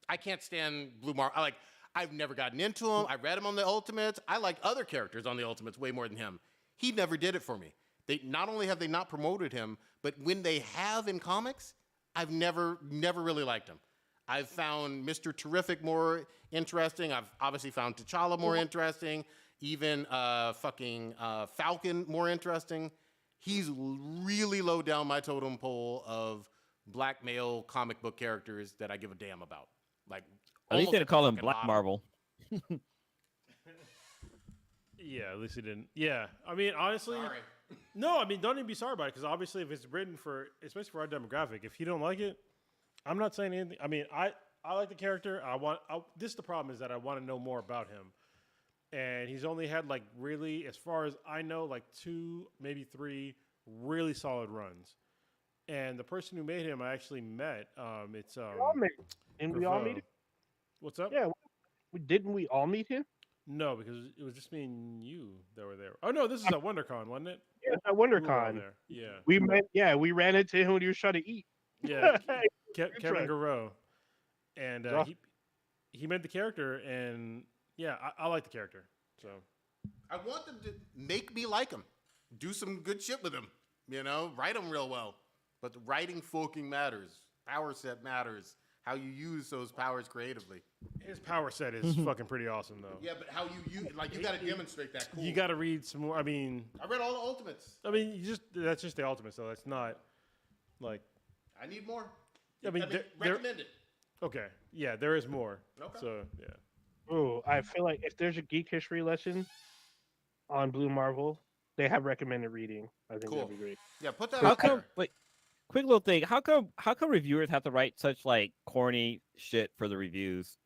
I can't stand Blue Marvel. I've never gotten into him. I read him on the Ultimates. I liked other characters on the Ultimates way more than him. He never did it for me. They not only have they not promoted him, but when they have in comics, I've never really liked him. I've found Mr. Terrific more interesting. I've obviously found T'Challa more interesting. Even Falcon more interesting. He's really low down my totem pole of black male comic book characters that I give a damn about. At least they didn't call him Black Marvel. Yeah, at least he didn't. Yeah, I mean, honestly, sorry. No, I mean, don't even be sorry about it, because obviously, if it's written especially for our demographic, if you don't like it, I'm not saying anything. I mean, I like the character. This is the problem, is that I want to know more about him, and he's only had really, as far as I know, 2, maybe 3 really solid runs. And the person who made him, I actually met. It's we all meet him? What's up? Yeah, didn't we all meet him? No, because it was just me and you that were there. Oh no, this is at WonderCon, wasn't it? Yeah, at WonderCon. Yeah, we met. Yeah, we ran into him when he was trying to eat. Yeah, Kevin Garreau, and he made the character, and yeah, I like the character. So I want them to make me like him, do some good shit with him. Write him real well. But the writing fucking matters. Power set matters. How you use those powers creatively. His power set is fucking pretty awesome, though. Yeah, but how you use, you got to demonstrate that. Cool. You got to read some more. I mean, I read all the Ultimates. I mean, that's just the Ultimates, though. That's not I need more. I mean, recommend it. Okay, yeah, there is more. Okay. So yeah. Oh, I feel like if there's a geek history lesson, on Blue Marvel. They have recommended reading. I think that'd be great. Yeah, put that How out come? there. Wait, quick little thing. How come reviewers have to write such like corny shit for the reviews?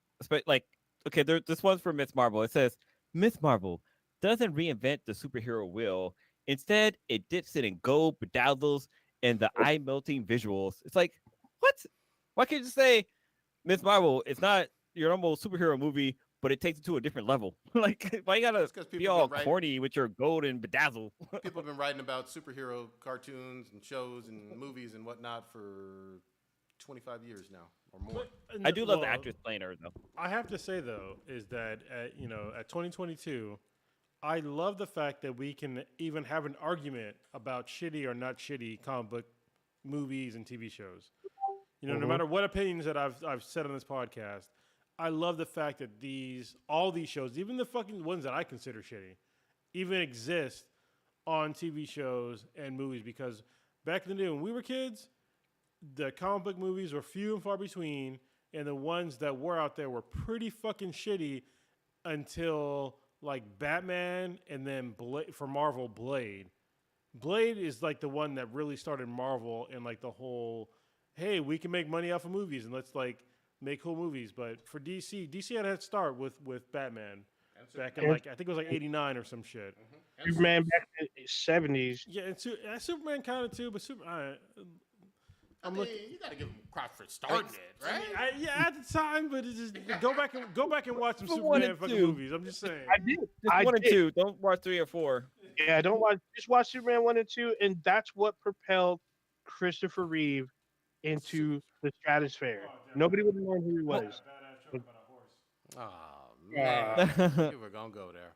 Like, okay, this one's for Miss Marvel. It says Miss Marvel doesn't reinvent the superhero wheel. Instead, it dips it in gold, bedazzles, and the eye-melting visuals. It's like, what? Why can't you just say Miss Marvel? It's not your normal superhero movie, but it takes it to a different level. Like, why you gotta be all corny with your gold and bedazzle? People have been writing about superhero cartoons and shows and movies and whatnot for 25 years now or more. I do love the actress playing her, though. I have to say, though, is that at 2022, I love the fact that we can even have an argument about shitty or not shitty comic book movies and TV shows. No matter what opinions that I've said on this podcast, I love the fact that all these shows, even the fucking ones that I consider shitty, even exist on TV shows and movies. Because back in the day when we were kids, the comic book movies were few and far between, and the ones that were out there were pretty fucking shitty until like Batman, and then for Marvel, Blade. Blade is like the one that really started Marvel and like the whole, hey, we can make money off of movies and let's like make cool movies. But for DC had a head start with Batman back in like, I think it was like 89 or some shit. Superman back in the 70s. Yeah, and Superman kind of too, but I mean, you gotta give him credit for starting it, right? Yeah, at the time, but it's just go back and watch some Superman fucking movies. I'm just saying. I did. Just 1 and 2. Don't watch 3 or 4. Yeah, just watch Superman 1 and 2, and that's what propelled Christopher Reeve into the stratosphere. Nobody would have known who he was. Oh man, you were gonna go there.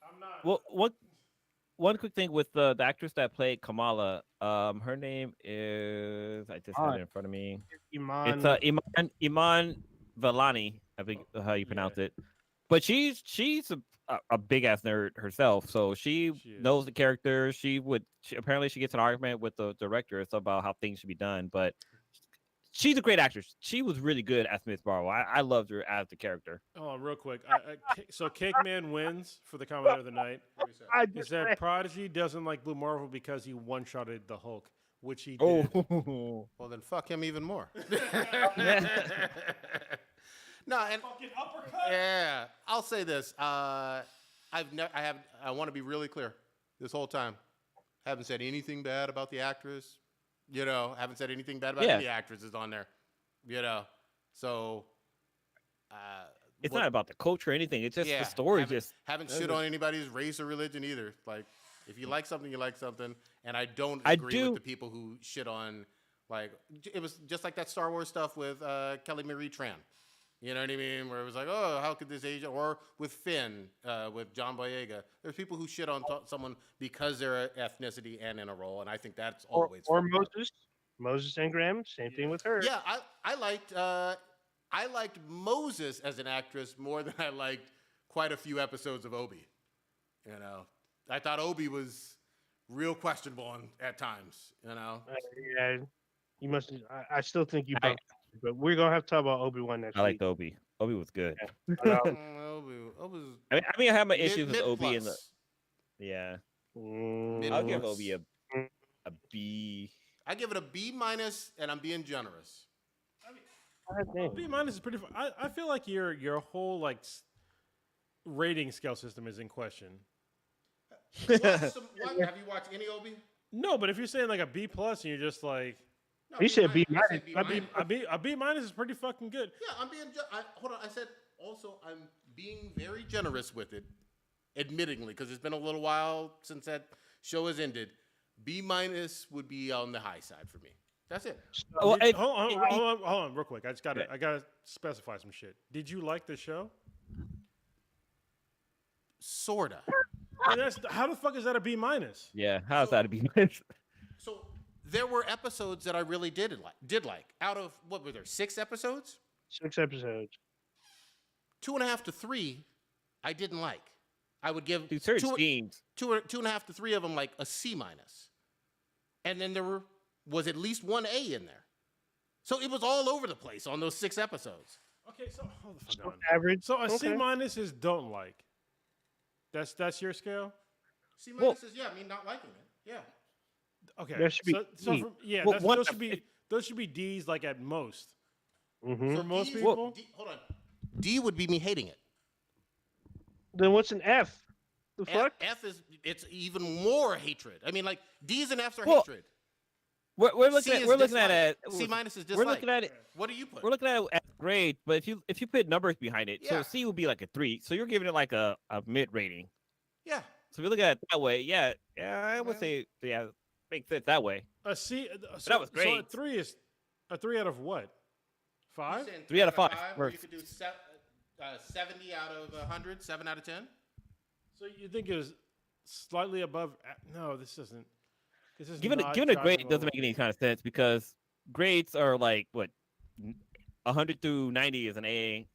I'm not. Well, one quick thing with the actress that played Kamala, her name is, I just had it in front of me. It's Iman Vellani, I think how you pronounce it. But she's a big ass nerd herself, so she knows the character. Apparently she gets an argument with the director about how things should be done, but she's a great actress. She was really good as Miss Marvel. I loved her as the character. Oh, real quick. So Cake Man wins for the comment of the night. Is that Prodigy doesn't like Blue Marvel because he one-shotted the Hulk, which he did. Oh. Well, then fuck him even more. No, and fucking uppercut. Yeah, I'll say this. I want to be really clear. This whole time, haven't said anything bad about the actress. Haven't said anything bad about any actresses on there. So it's not about the culture or anything. It's just the story. Haven't shit on anybody's race or religion either. Like, if you like something, you like something. And I don't agree with the people who shit on, like, it was just like that Star Wars stuff with Kelly Marie Tran. You know what I mean? Where it was like, oh, how could this Asian, or with Finn, with John Boyega. There's people who shit on someone because they're ethnicity and in a role, and I think that's always. Or Moses and Graham, same thing with her. Yeah, I liked Moses as an actress more than I liked quite a few episodes of Obi. I thought Obi was real questionable at times. Yeah, you must. I still think you. But we're gonna have to talk about Obi-Wan next week. I liked Obi. Obi was good. Obi I have my issues with Obi and yeah. I'll give Obi a B. I give it a B-, and I'm being generous. B- is pretty. I feel like your whole like rating scale system is in question. Have you watched any Obi? No, but if you're saying like a B+ and you're just like. No, he said B-. A B- is pretty fucking good. Yeah, I'm being. Hold on. I said also I'm being very generous with it, admittingly, because it's been a little while since that show has ended. B- would be on the high side for me. That's it. Hold on, real quick. I gotta specify some shit. Did you like the show? Sorta. How the fuck is that a B-? Yeah, how's that a B-? So there were episodes that I really did like. Out of, what were there, 6 episodes? 6 episodes. 2.5 to 3, I didn't like. I would give 2.5 to 3 of them like a C-. And then there was at least one A in there. So it was all over the place on those 6 episodes. Okay, so hold the fuck on. Average. So a C- is don't like. That's your scale? C minus is me not liking it. Yeah. Okay. There should be those should be D's like at most. Mm-hmm. For most people. Hold on. D would be me hating it. Then what's an F? The fuck? F it's even more hatred. I mean, like D's and F's are hatred. We're looking at it. C minus is dislike. We're looking at it. What do you put? We're looking at it as grade, but if you put numbers behind it, so C would be like a 3. So you're giving it like a mid rating. Yeah. So if you look at it that way, I would say makes sense that way. A C. That was great. So a 3 out of what? 5? 3 out of 5. Or you could do 70 out of 100, 7 out of 10. So you think it was slightly above? No, this isn't. Given a grade doesn't make any kind of sense because grades are like what 100 through 90 is an A,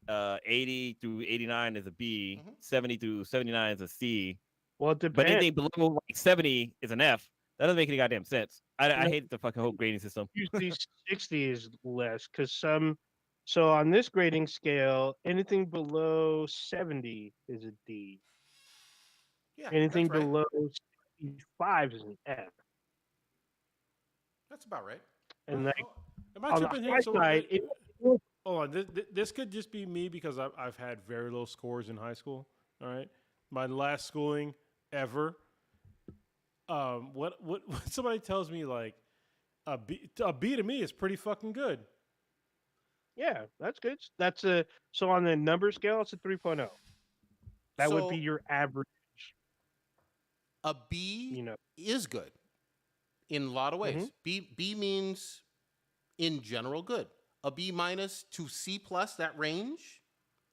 80 through 89 is a B, 70 through 79 is a C. Well, it depends. But anything below like 70 is an F. That doesn't make any goddamn sense. I hate the fucking whole grading system. Usually 60 is less because so on this grading scale, anything below 70 is a D. Yeah. Anything below 65 is an F. That's about right. And like am I on tripping the here? high side, Hold on. This could just be me because I've had very low scores in high school. All right, my last schooling ever. What somebody tells me like a B to me is pretty fucking good. Yeah, that's good. So on the number scale, it's a 3.0. That would be your average. A B is good in a lot of ways. B means in general good. A B minus to C plus, that range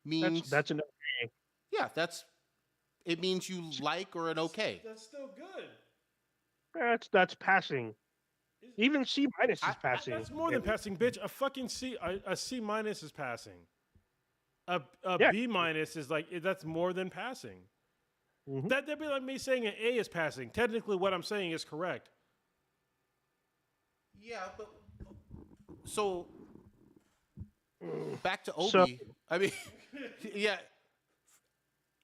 means that's an okay. Yeah, it means you like or an okay. That's still good. That's passing. Even C minus is passing. That's more than passing, bitch. A fucking a C minus is passing. A B minus is like that's more than passing. That'd be like me saying an A is passing. Technically, what I'm saying is correct. Yeah, but so back to Obi. I mean, yeah,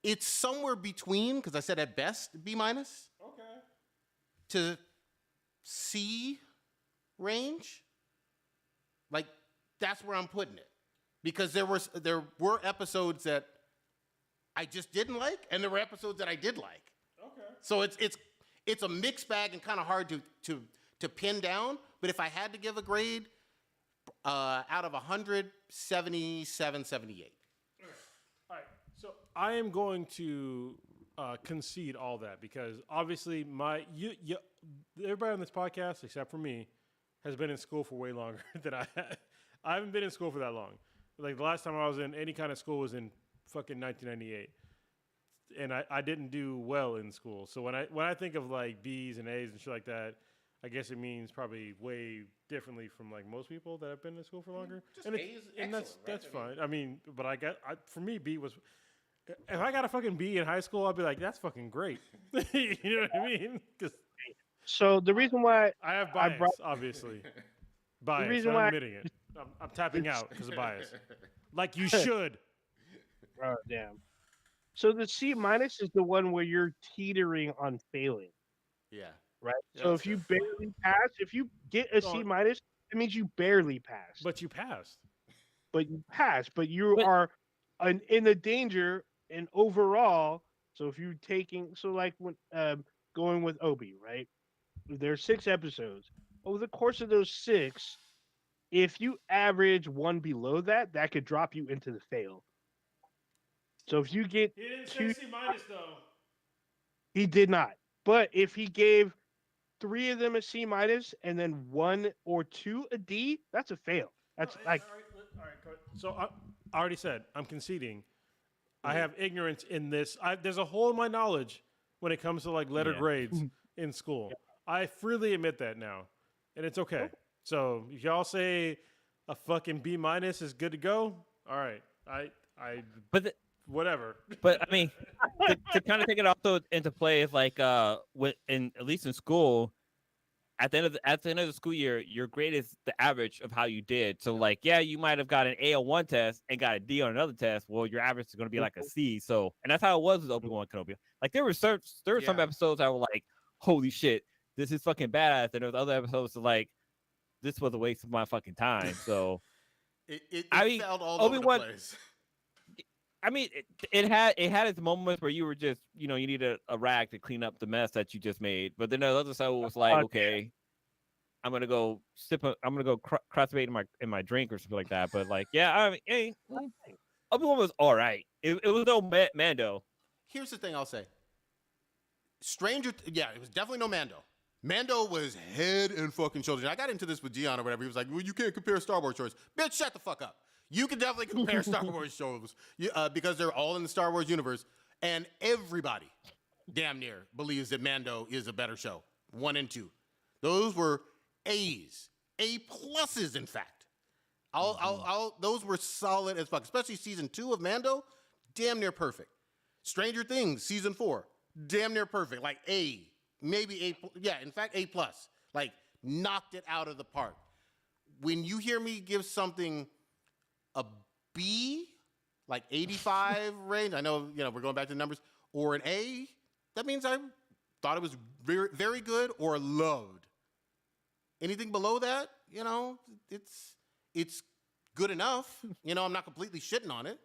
it's somewhere between because I said at best B minus. Okay. To C range, like that's where I'm putting it, because there were episodes that I just didn't like, and there were episodes that I did like. Okay. So it's a mixed bag and kind of hard to pin down. But if I had to give a grade, out of 100, 77, 78. All right. So I am going to concede all that because obviously everybody on this podcast except for me has been in school for way longer than I have. I haven't been in school for that long. Like the last time I was in any kind of school was in fucking 1998, and I didn't do well in school. So when I think of like B's and A's and shit like that, I guess it means probably way differently from like most people that have been in school for longer. That's fine. I mean, but for me B was. If I got a fucking B in high school, I'd be like, that's fucking great. You know what I mean? So the reason why I have bias, obviously. Bias. The reason I'm admitting it. I'm tapping out because of bias. Like you should. Oh, damn. So the C minus is the one where you're teetering on failing. Yeah. Right? Yeah, so if you barely pass, if you get a C minus, it means you barely passed. But you passed. But you are in the danger and overall. So if you're like when going with Obi, right? There's 6 episodes. Over the course of those 6, if you average one below that could drop you into the fail. So if you get he didn't say C minus though. He did not. But if he gave 3 of them a C minus and then 1 or 2 a D, that's a fail. That's all right. So I already said I'm conceding. I have ignorance in this. There's a hole in my knowledge when it comes to like letter grades in school. Yeah. I freely admit that now, and it's okay. So if y'all say a fucking B minus is good to go, all right. Whatever. But I mean, to kind of take it also into play is like at least in school, at the end of the school year, your grade is the average of how you did. So like, yeah, you might have got an A on one test and got a D on another test. Well, your average is going to be like a C. So, and that's how it was with Obi-Wan Kenobi. Like there were some episodes that were like, holy shit, this is fucking badass. And there was other episodes that like, this was a waste of my fucking time. So it felt all over the place. I mean, it had its moments where you were just, you needed a rag to clean up the mess that you just made. But then the other side was like, okay, I'm gonna go crossbait in my drink or something like that. But like, yeah, I mean, hey, Obi-Wan was all right. It was no Mando. Here's the thing I'll say. It was definitely no Mando. Mando was head and fucking shoulders. I got into this with Gian or whatever. He was like, well, you can't compare Star Wars shows. Bitch, shut the fuck up. You can definitely compare Star Wars shows because they're all in the Star Wars universe. And everybody, damn near, believes that Mando is a better show. 1 and 2. Those were A's. A pluses, in fact. Those were solid as fuck. Especially season 2 of Mando, damn near perfect. Stranger Things, season 4, damn near perfect. Like A, maybe A. Yeah, in fact, A plus. Like, knocked it out of the park. When you hear me give something a B, like 85 range, I know, we're going back to the numbers, or an A, that means I thought it was very, very good or loved. Anything below that, it's good enough. I'm not completely shitting on it.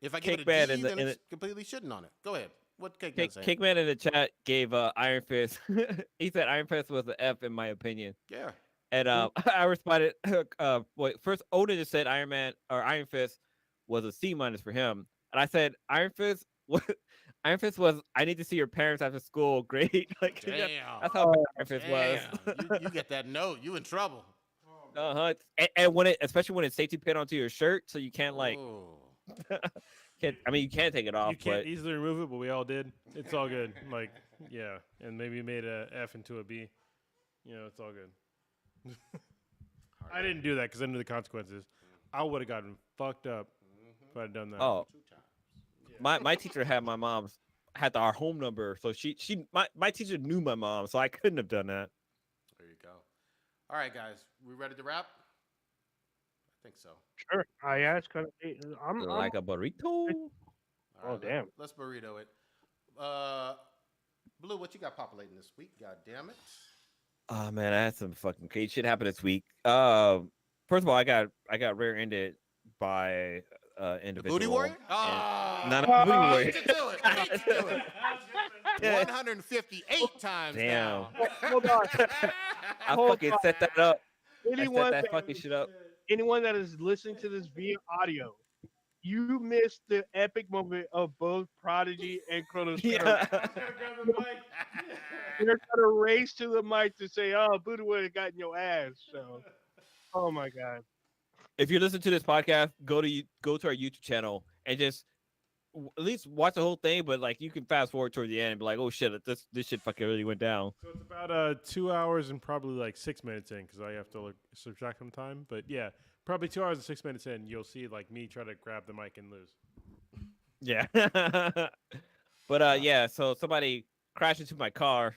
If I give it a D, then it's completely shitting on it. Go ahead. What Cakeman saying? Cakeman in the chat gave Iron Fist. He said Iron Fist was an F in my opinion. Yeah. And I responded. First Odin just said Iron Fist was a C- for him, and I said Iron Fist was I need to see your parents after school. Great, like damn. That's how bad Iron Fist was. You get that note, you in trouble. And when especially when it's safety pin onto your shirt, so you can't like. You can't take it off. You can't easily remove it, but we all did. It's all good. Like, yeah, and maybe made a F into a B. It's all good. I didn't do that because I knew the consequences. I would have gotten fucked up if I'd done that. Oh, my teacher had our home number, so my teacher knew my mom, so I couldn't have done that. There you go. All right, guys, we ready to wrap? I think so. Sure. Yeah, it's kind of. I'm like a burrito. Right, damn. Let's burrito it. Blue, what you got populating this week? God damn it. Oh man, I had some fucking crazy shit happen this week. First of all, I got rear-ended by individual. Booty warrior? Not a booty warrior. I hate to do it. 158 times damn. now. Hold on. I fucking set that up. Anyone I set that fucking shit up. Anyone that is listening to this via audio, you missed the epic moment of both Prodigy and Kronos. Yeah. They're trying to race to the mic to say, "Oh, Buddha would have gotten your ass." So, oh my god! If you listen to this podcast, go to our YouTube channel and just at least watch the whole thing. But like, you can fast forward toward the end and be like, "Oh shit, this shit fucking really went down." So it's about 2 hours and probably like 6 minutes in because I have to subtract some time. But yeah, probably 2 hours and 6 minutes in, you'll see like me try to grab the mic and lose. Yeah. But yeah, so somebody crashed into my car.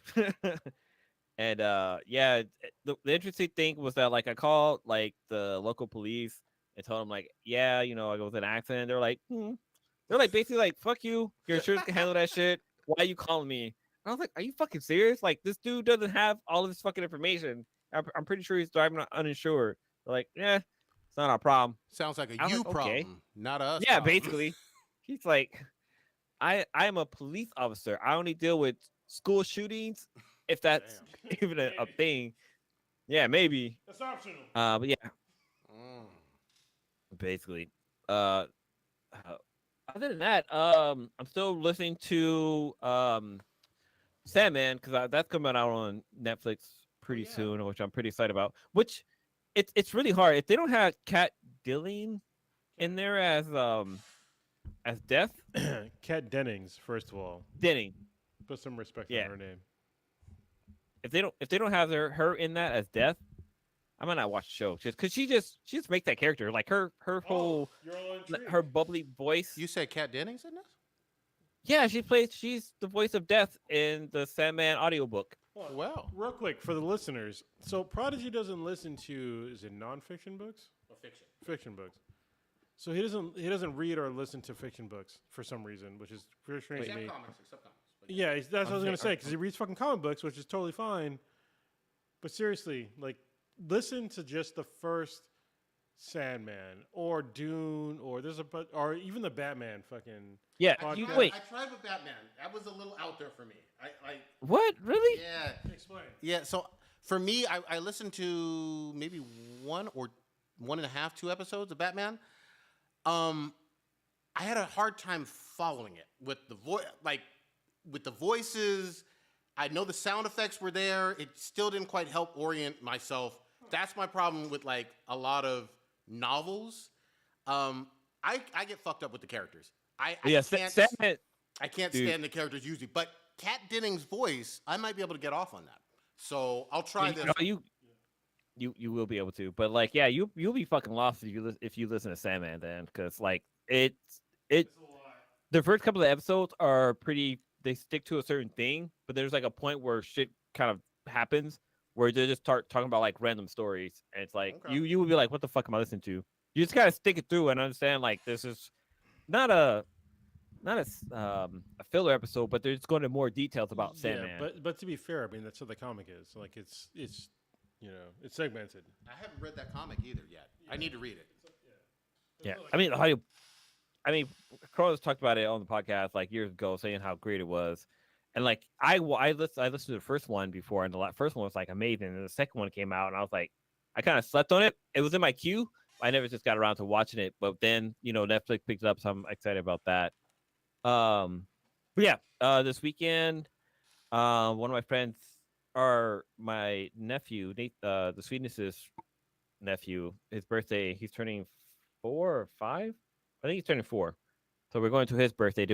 And yeah, the interesting thing was that like I called like the local police and told them like, yeah, it was an accident. They're like basically like, fuck you, your insurance can handle that shit. Why are you calling me? And I was like, are you fucking serious? Like, this dude doesn't have all of this fucking information. I'm pretty sure he's driving uninsured. They're like, yeah, it's not our problem. Sounds like a you problem, okay. Not us. Yeah, problem. Basically. He's like, I'm a police officer. I only deal with school shootings, if that's even a thing. Yeah, maybe. That's optional. But yeah. Basically. Other than that, I'm still listening to Sandman because that's coming out on Netflix pretty soon, which I'm pretty excited about. Which it's really hard if they don't have Kat Dillon in there as Death. Kat Dennings, first of all. Denning. Put some respect on her name. If they don't have her in that as Death, I might not watch the show just because she just makes that character like her whole her bubbly voice. You say Kat Dennings in this? Yeah, she's the voice of Death in the Sandman audiobook. Well, real quick for the listeners. So Prodigy doesn't listen to is it nonfiction books? Or fiction. Fiction books. So he doesn't read or listen to fiction books for some reason, which is very strange to me. Except comics. Yeah, that's what I was gonna say because he reads fucking comic books, which is totally fine. But seriously, like, listen to just the first Sandman or Dune or or even the Batman fucking. Yeah, wait. I tried with Batman. That was a little out there for me. What? Really? Yeah. Explain. Yeah. So for me, I listened to maybe 1 or 1.5, 2 episodes of Batman. I had a hard time following it with the with the voices. I know the sound effects were there. It still didn't quite help orient myself. That's my problem with like a lot of novels. I get fucked up with the characters. I can't stand the characters usually. But Kat Dennings' voice, I might be able to get off on that. So I'll try this. You will be able to, but like, yeah, you'll be fucking lost if you listen to Sandman then, because like the first couple of episodes are pretty. They stick to a certain thing, but there's like a point where shit kind of happens where they just start talking about like random stories, and it's like you will be like, what the fuck am I listening to? You just gotta stick it through and understand like this is not a filler episode, but they're just going into more details about Sandman. But to be fair, I mean that's what the comic is. Like it's it's segmented. I haven't read that comic either yet. I need to read it. Yeah, I mean, Carlos talked about it on the podcast like years ago, saying how great it was, and like I listened to the first one before, and the first one was like amazing, and the second one came out, and I was like, I kind of slept on it. It was in my queue. I never just got around to watching it, but then Netflix picked it up, so I'm excited about that. But yeah, this weekend, one of my friends, my nephew, Nate, the Sweetness's nephew, his birthday, he's turning 4 or 5. I think he's turning 4. So we're going to his birthday.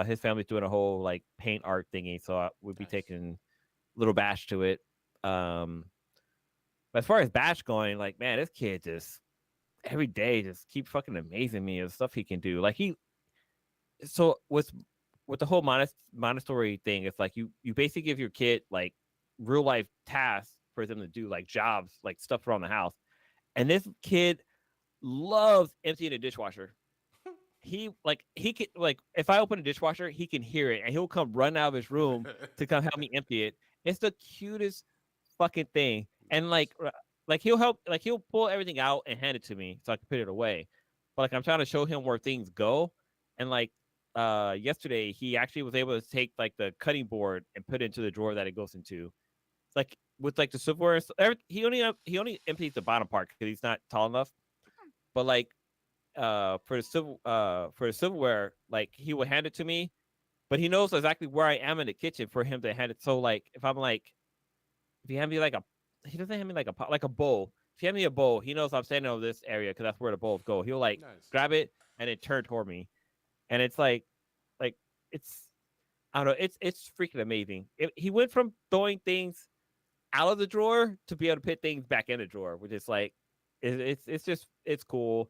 His family's doing a whole like paint art thingy. So we'll be taking little Bash to it. But as far as Bash going, like, man, this kid just every day just keep fucking amazing me with stuff he can do. Like with the whole Montessori thing, it's like you basically give your kid like real life tasks for them to do, like jobs, like stuff around the house. And this kid loves emptying a dishwasher. He can, like, if I open a dishwasher, he can hear it and he'll come run out of his room to come help me empty it. It's the cutest fucking thing. And like he'll pull everything out and hand it to me so I can put it away. But like I'm trying to show him where things go. And like yesterday he actually was able to take like the cutting board and put it into the drawer that it goes into. It's like with like the silverware, he only empties the bottom part because he's not tall enough. But like for the silverware, like he would hand it to me, but he knows exactly where I am in the kitchen for him to hand it. So like if he hand me he doesn't hand me like a bowl. If he hand me a bowl, he knows I'm standing over this area because that's where the bowls go. He'll like grab it and then turn toward me, and it's like it's, I don't know, it's freaking amazing. He went from throwing things out of the drawer to be able to put things back in the drawer, which is like it's cool.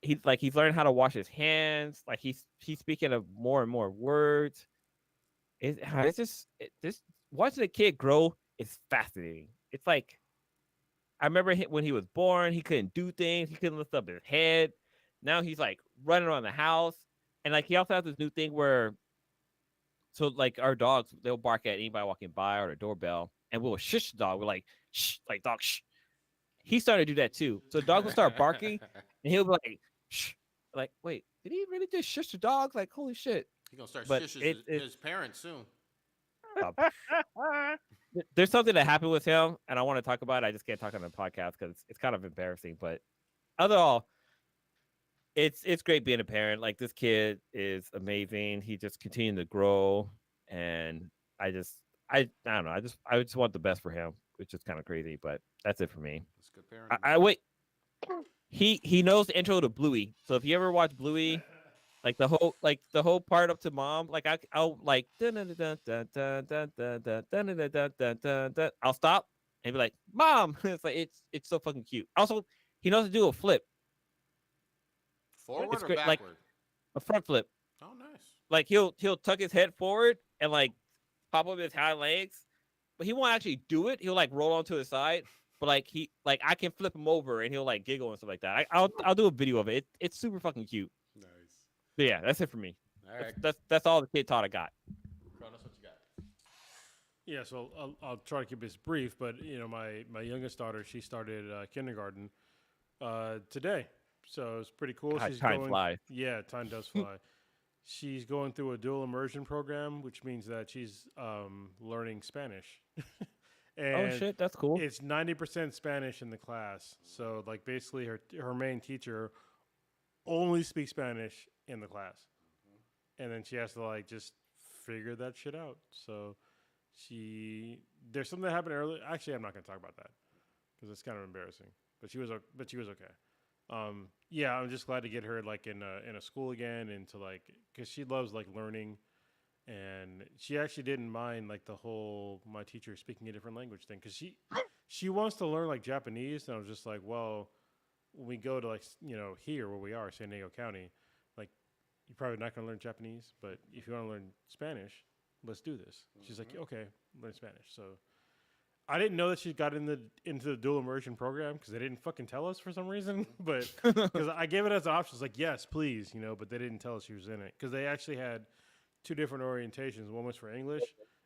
He's learned how to wash his hands. Like he's speaking of more and more words. It's just watching a kid grow is fascinating. It's like I remember when he was born, he couldn't do things. He couldn't lift up his head. Now he's like running around the house, and like he also has this new thing where, so like our dogs, they'll bark at anybody walking by or the doorbell, and we'll shush the dog. We're like shh, like dog shh. He started to do that too. So the dog will start barking, and he'll be like shh. Like, wait, did he really just shush the dog? Like, holy shit. He's gonna start shushing his parents soon. There's something that happened with him, and I want to talk about it. I just can't talk on the podcast because it's kind of embarrassing. But overall, it's great being a parent. Like, this kid is amazing. He just continued to grow, and I don't know. I just want the best for him, which is kind of crazy. But that's it for me. That's good parenting. I wait. He knows the intro to Bluey. So if you ever watch Bluey, like the whole part up to mom, like I'll like I'll stop and be like, Mom. It's like it's so fucking cute. Also, he knows to do a flip. Forward or backward? Like a front flip. Oh, nice. Like he'll tuck his head forward and like pop up his hind legs but he won't actually do it. He'll like roll onto the side, but like I can flip him over and he'll like giggle and stuff like that. I'll do a video of it. It's super fucking cute. Nice. But yeah, that's it for me. All right. That's all the kid taught I got. Cronus, what you got? Yeah, so I'll try to keep this brief, but my youngest daughter, she started kindergarten today, so it's pretty cool. Time flies. Yeah, time does fly. She's going through a dual immersion program, which means that she's learning Spanish. And oh shit, that's cool. It's 90% Spanish in the class, so like basically her main teacher only speaks Spanish in the class, and then she has to like just figure that shit out. So there's something that happened earlier. Actually, I'm not going to talk about that because it's kind of embarrassing. But she was okay. Yeah, I'm just glad to get her like in a school again, and to like, because she loves like learning, and she actually didn't mind like the whole my teacher speaking a different language thing, because she wants to learn like Japanese, and I was just like, well, when we go to like here where we are, San Diego County, like you're probably not going to learn Japanese, but if you want to learn Spanish, let's do this. She's like, okay, learn Spanish. So I didn't know that she got into the dual immersion program because they didn't fucking tell us for some reason. But because I gave it as options, like, yes, please, but they didn't tell us she was in it, because they actually had two different orientations. One was for English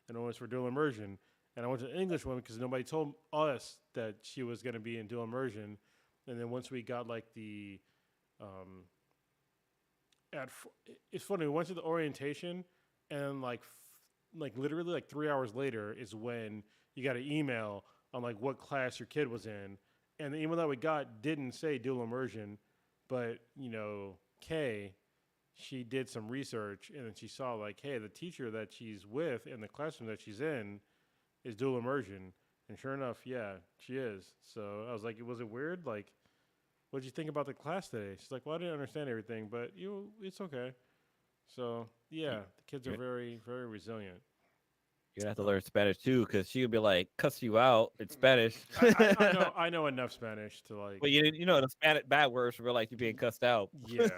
and one was for dual immersion. And I went to the English one because nobody told us that she was going to be in dual immersion. And then once we got like the, it's funny, we went to the orientation, and like literally like 3 hours later is when you got an email on like what class your kid was in, and the email that we got didn't say dual immersion, but Kay, she did some research, and then she saw like, hey, the teacher that she's with in the classroom that she's in is dual immersion, and sure enough, yeah, she is. So I was like, was it weird? Like, what did you think about the class today? She's like, well, I didn't understand everything, but it's okay. So yeah, the kids are very, very resilient. You're gonna have to learn Spanish too, because she'll be like, cuss you out in Spanish. I know enough Spanish to like. But you know the Spanish bad words for like you being cussed out. Yeah.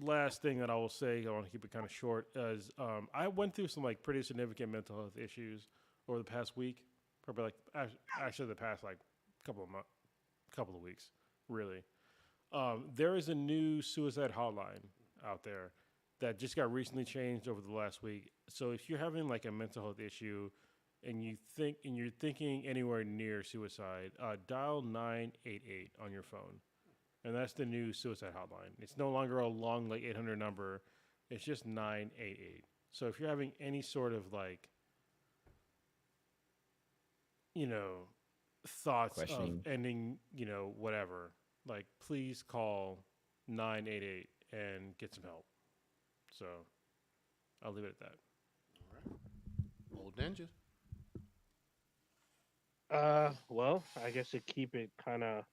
Last thing that I will say, I want to keep it kind of short, is I went through some like pretty significant mental health issues over the past week, probably like actually the past like couple of weeks, really. There is a new suicide hotline out there that just got recently changed over the last week. So if you're having like a mental health issue and you're thinking anywhere near suicide, dial 988 on your phone. And that's the new suicide hotline. It's no longer a long like 800 number. It's just 988. So if you're having any sort of like thoughts of ending, whatever, like please call 988 and get some help. So I'll leave it at that. All right. Old Ninja. Well, I guess to keep it kind of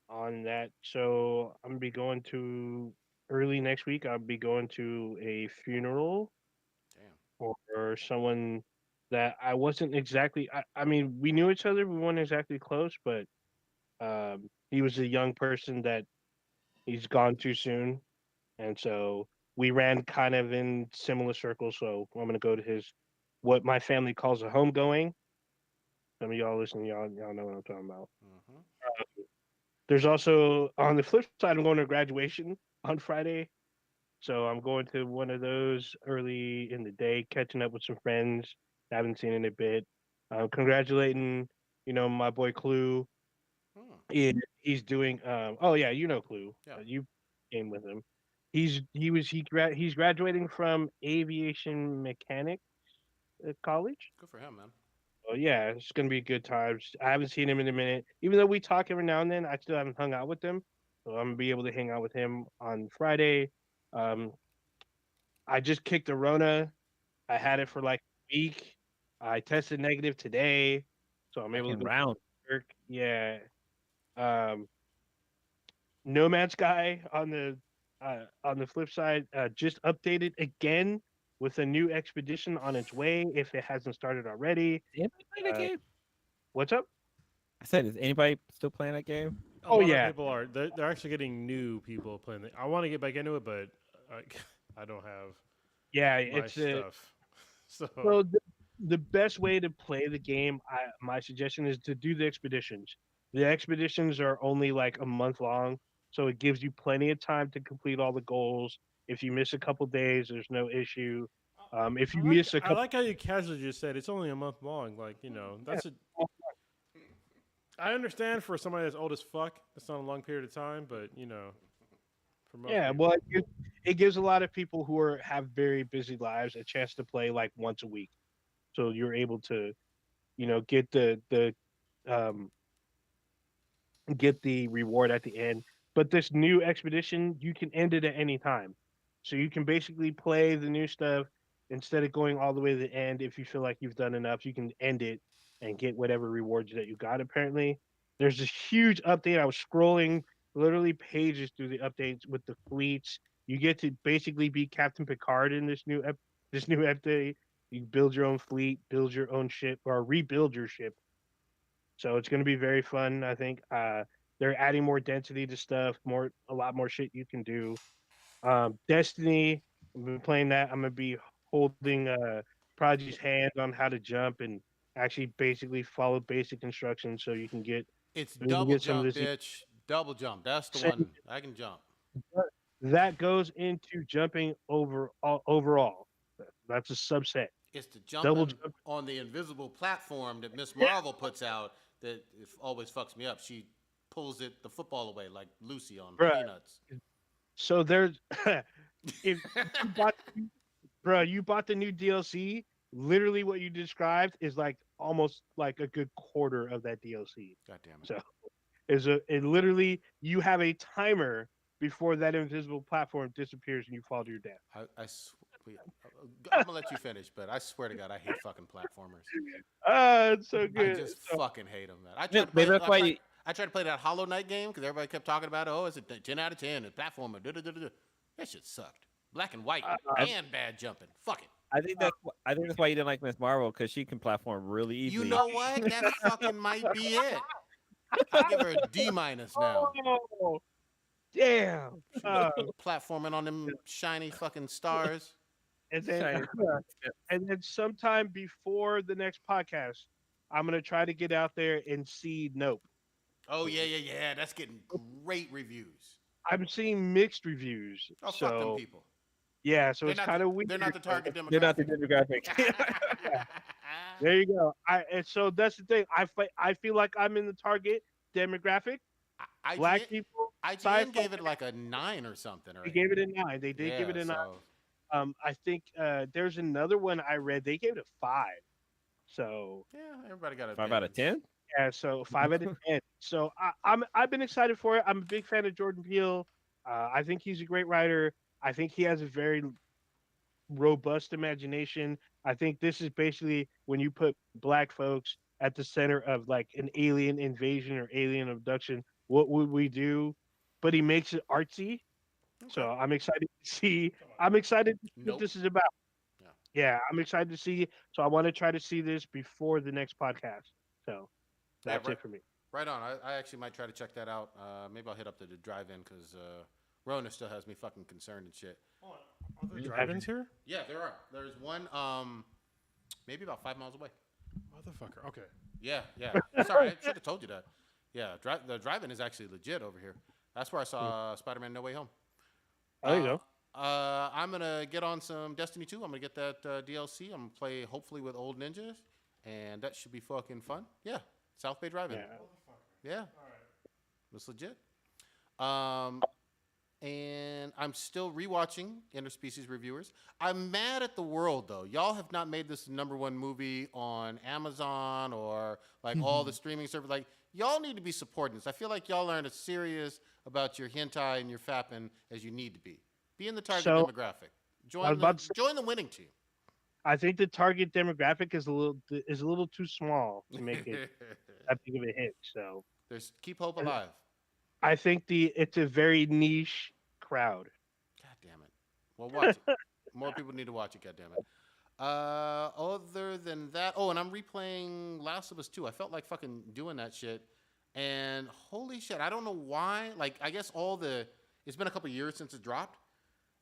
on that, so I'm gonna be going to early next week. I'll be going to a funeral. Damn. For someone that I wasn't exactly. I mean, we knew each other. We weren't exactly close, but he was a young person that he's gone too soon, and so we ran kind of in similar circles. So I'm gonna go to what my family calls a homegoing. Some of y'all listening, y'all know what I'm talking about. Mm-hmm. There's also, on the flip side, I'm going to graduation on Friday. So I'm going to one of those early in the day, catching up with some friends I haven't seen in a bit. Congratulating, my boy Clue. He's doing. Oh yeah, Clue. Yeah. You came with him. He's graduating from aviation mechanics college. Good for him, man. Oh yeah, it's gonna be a good time. I haven't seen him in a minute. Even though we talk every now and then, I still haven't hung out with him. So I'm gonna be able to hang out with him on Friday. I just kicked the Rona. I had it for like a week. I tested negative today, so I'm able to go round. Work. Yeah. No Man's Sky on the flip side just updated again with a new expedition on its way if it hasn't started already. Anybody play that game? What's up? I said, is anybody still playing that game? A lot of people are. They're actually getting new people playing it. I want to get back into it, but I don't have it's stuff. So the best way to play the game, my suggestion is to do the expeditions. The expeditions are only like a month long, so it gives you plenty of time to complete all the goals. If you miss a couple days, there's no issue. If you miss a couple, I like how you casually just said it's only a month long. Like that's a. I understand for somebody that's old as fuck, it's not a long period of time, but for most people. well, it gives a lot of people who have very busy lives a chance to play like once a week, so you're able to, get um, get the reward at the end. But this new expedition, you can end it at any time. So you can basically play the new stuff instead of going all the way to the end. If you feel like you've done enough, you can end it and get whatever rewards that you got. Apparently, there's this huge update. I was scrolling literally pages through the updates with the fleets. You get to basically be Captain Picard in this new update. You build your own fleet, build your own ship, or rebuild your ship. So it's going to be very fun. I think they're adding more density to stuff, a lot more shit you can do. Destiny, I've been playing that. I'm gonna be holding Prodigy's hand on how to jump and actually basically follow basic instructions so you can get. It's double jump, bitch. Double jump. That's the one. I can jump. That goes into jumping overall. That's a subset. It's the jumping on the invisible platform that Miss Marvel puts out that always fucks me up. She pulls the football away like Lucy on Peanuts. So there's if you bought the new DLC, literally what you described is like almost like a good quarter of that DLC. God damn it. So it literally you have a timer before that invisible platform disappears and you fall to your death. I'm gonna let you finish, but I swear to God, I hate fucking platformers. It's so good. I just fucking hate them, man. I tried to play that Hollow Knight game because everybody kept talking about it. Oh, it's a 10 out of 10. It's platformer. That shit sucked. Black and white and bad jumping. Fuck it. I think that's why you didn't like Miss Marvel, because she can platform really easily. You know what? That fucking might be it. I'll give her a D- now. Oh, damn. Platforming on them shiny fucking stars. And then sometime before the next podcast, I'm gonna try to get out there and see Nope. Oh yeah. That's getting great reviews. I'm seeing mixed reviews. Oh, fuck them people. Yeah, so it's kind of weird. They're not the target demographic. They're not the demographic. There you go. And so that's the thing. I feel like I'm in the target demographic. Black people. IGN gave it like a 9 or something. Right? They gave it a 9. They did give it a 9. I think there's another one I read. They gave it a 5. So yeah, everybody got a 5 out of 10. Yeah, so 5 out of 10. So I've been excited for it. I'm a big fan of Jordan Peele. I think he's a great writer. I think he has a very robust imagination. I think this is basically when you put black folks at the center of like an alien invasion or alien abduction, what would we do? But he makes it artsy. Okay. So I'm excited to see. I'm excited to see what this is about. Yeah, I'm excited to see. So I want to try to see this before the next podcast. So that's it for me. Right on. I actually might try to check that out. Maybe I'll hit up the drive-in because Rona still has me fucking concerned and shit. Oh, are there drive-ins here? Yeah, there are. There's one maybe about 5 miles away. Motherfucker. Okay. Yeah. Sorry, I should have told you that. Yeah, the drive-in is actually legit over here. That's where I saw Spider-Man No Way Home. There you go. I'm going to get on some Destiny 2. I'm going to get that DLC. I'm going to play hopefully with old ninjas, and that should be fucking fun. Yeah, South Bay Drive-In. Yeah. All right. It's legit. And I'm still rewatching Interspecies Reviewers. I'm mad at the world, though. Y'all have not made this the #1 movie on Amazon or like all the streaming services. Like, y'all need to be supporting this. I feel like y'all aren't as serious about your hentai and your fapping as you need to be. Be in the target demographic. Join the winning team. I think the target demographic is a little too small to make it that big of a hit. So keep hope alive. I think it's a very niche crowd. God damn it. Well, watch it. More people need to watch it, God damn it. Other than that, and I'm replaying Last of Us 2. I felt like fucking doing that shit. And holy shit, I don't know why. Like, I guess it's been a couple years since it dropped.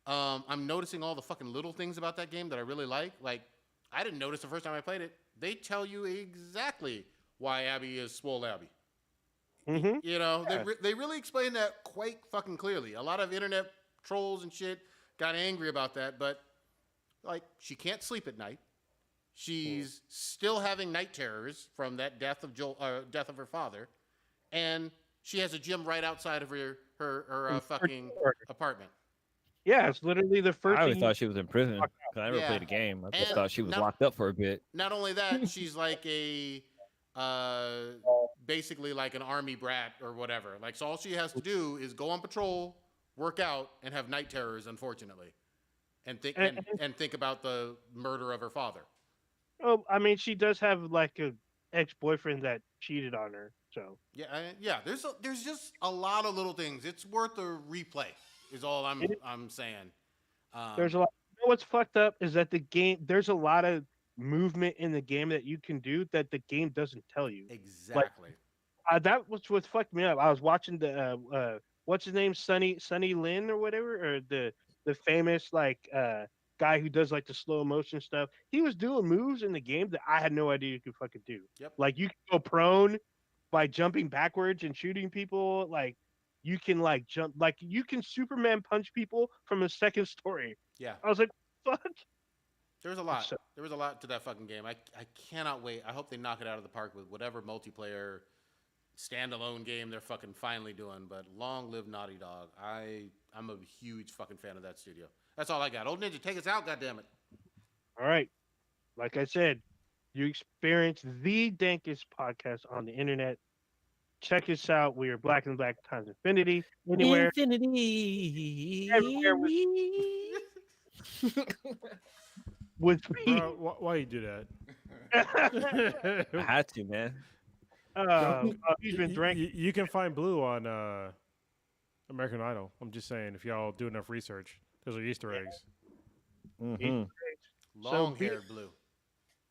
I'm noticing all the fucking little things about that game that I really like. Like, I didn't notice the first time I played it. They tell you exactly why Abby is Swole Abby. Mm-hmm. You know, they really explain that quite fucking clearly. A lot of internet trolls and shit got angry about that, but like she can't sleep at night. She's still having night terrors from that death of death of her father, and she has a gym right outside of her fucking apartment. Yeah, it's literally the first. I always thought she was in prison because I never played the game. I just thought she was locked up for a bit. Not only that, she's like a basically like an army brat or whatever. Like, so all she has to do is go on patrol, work out, and have night terrors. Unfortunately, and think about the murder of her father. Oh, I mean, she does have like a ex-boyfriend that cheated on her. So yeah. There's just a lot of little things. It's worth a replay. Is all I'm saying. There's a lot. You know what's fucked up is that the game. There's a lot of movement in the game that you can do that the game doesn't tell you. Exactly. Like, that was what fucked me up. I was watching the what's his name, Sonny Lin or whatever, or the famous like guy who does like the slow motion stuff. He was doing moves in the game that I had no idea you could fucking do. Yep. Like you can go prone by jumping backwards and shooting people. Like you can like jump, like you can Superman punch people from a second story. Yeah. I was like, fuck. There was a lot. There was a lot to that fucking game. I cannot wait. I hope they knock it out of the park with whatever multiplayer standalone game they're fucking finally doing. But long live Naughty Dog. I'm a huge fucking fan of that studio. That's all I got. Old Ninja, take us out, goddammit. All right. Like I said, you experienced the dankest podcast on the internet. Check us out. We are Black and Black times Infinity. Anywhere. Infinity. Everywhere with me. Bro, why you do that? I had to, man. He's been drinking. You can find Blue on American Idol. I'm just saying, if y'all do enough research, those are Easter eggs. Mm-hmm. Long-haired Blue.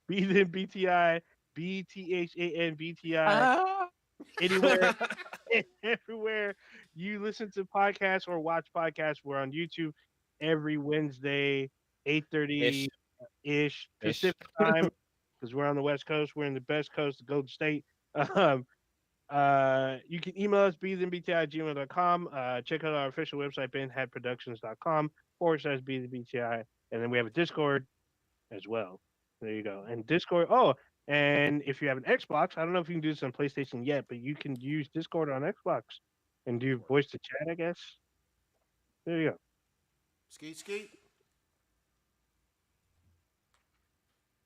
Beathan BTI, BTHAN BTI. Anywhere, everywhere you listen to podcasts or watch podcasts, we're on YouTube every Wednesday, 8:30 ish Pacific time, because we're on the West Coast. We're in the best coast, the Golden State. You can email us beathanbti@gmail.com. Check out our official website, benheadproductions.com/beathanbti, and then we have a Discord as well. There you go. And Discord. Oh, and if you have an Xbox, I don't know if you can do this on PlayStation yet, but you can use Discord on Xbox and do voice to chat, I guess. There you go. Skeet.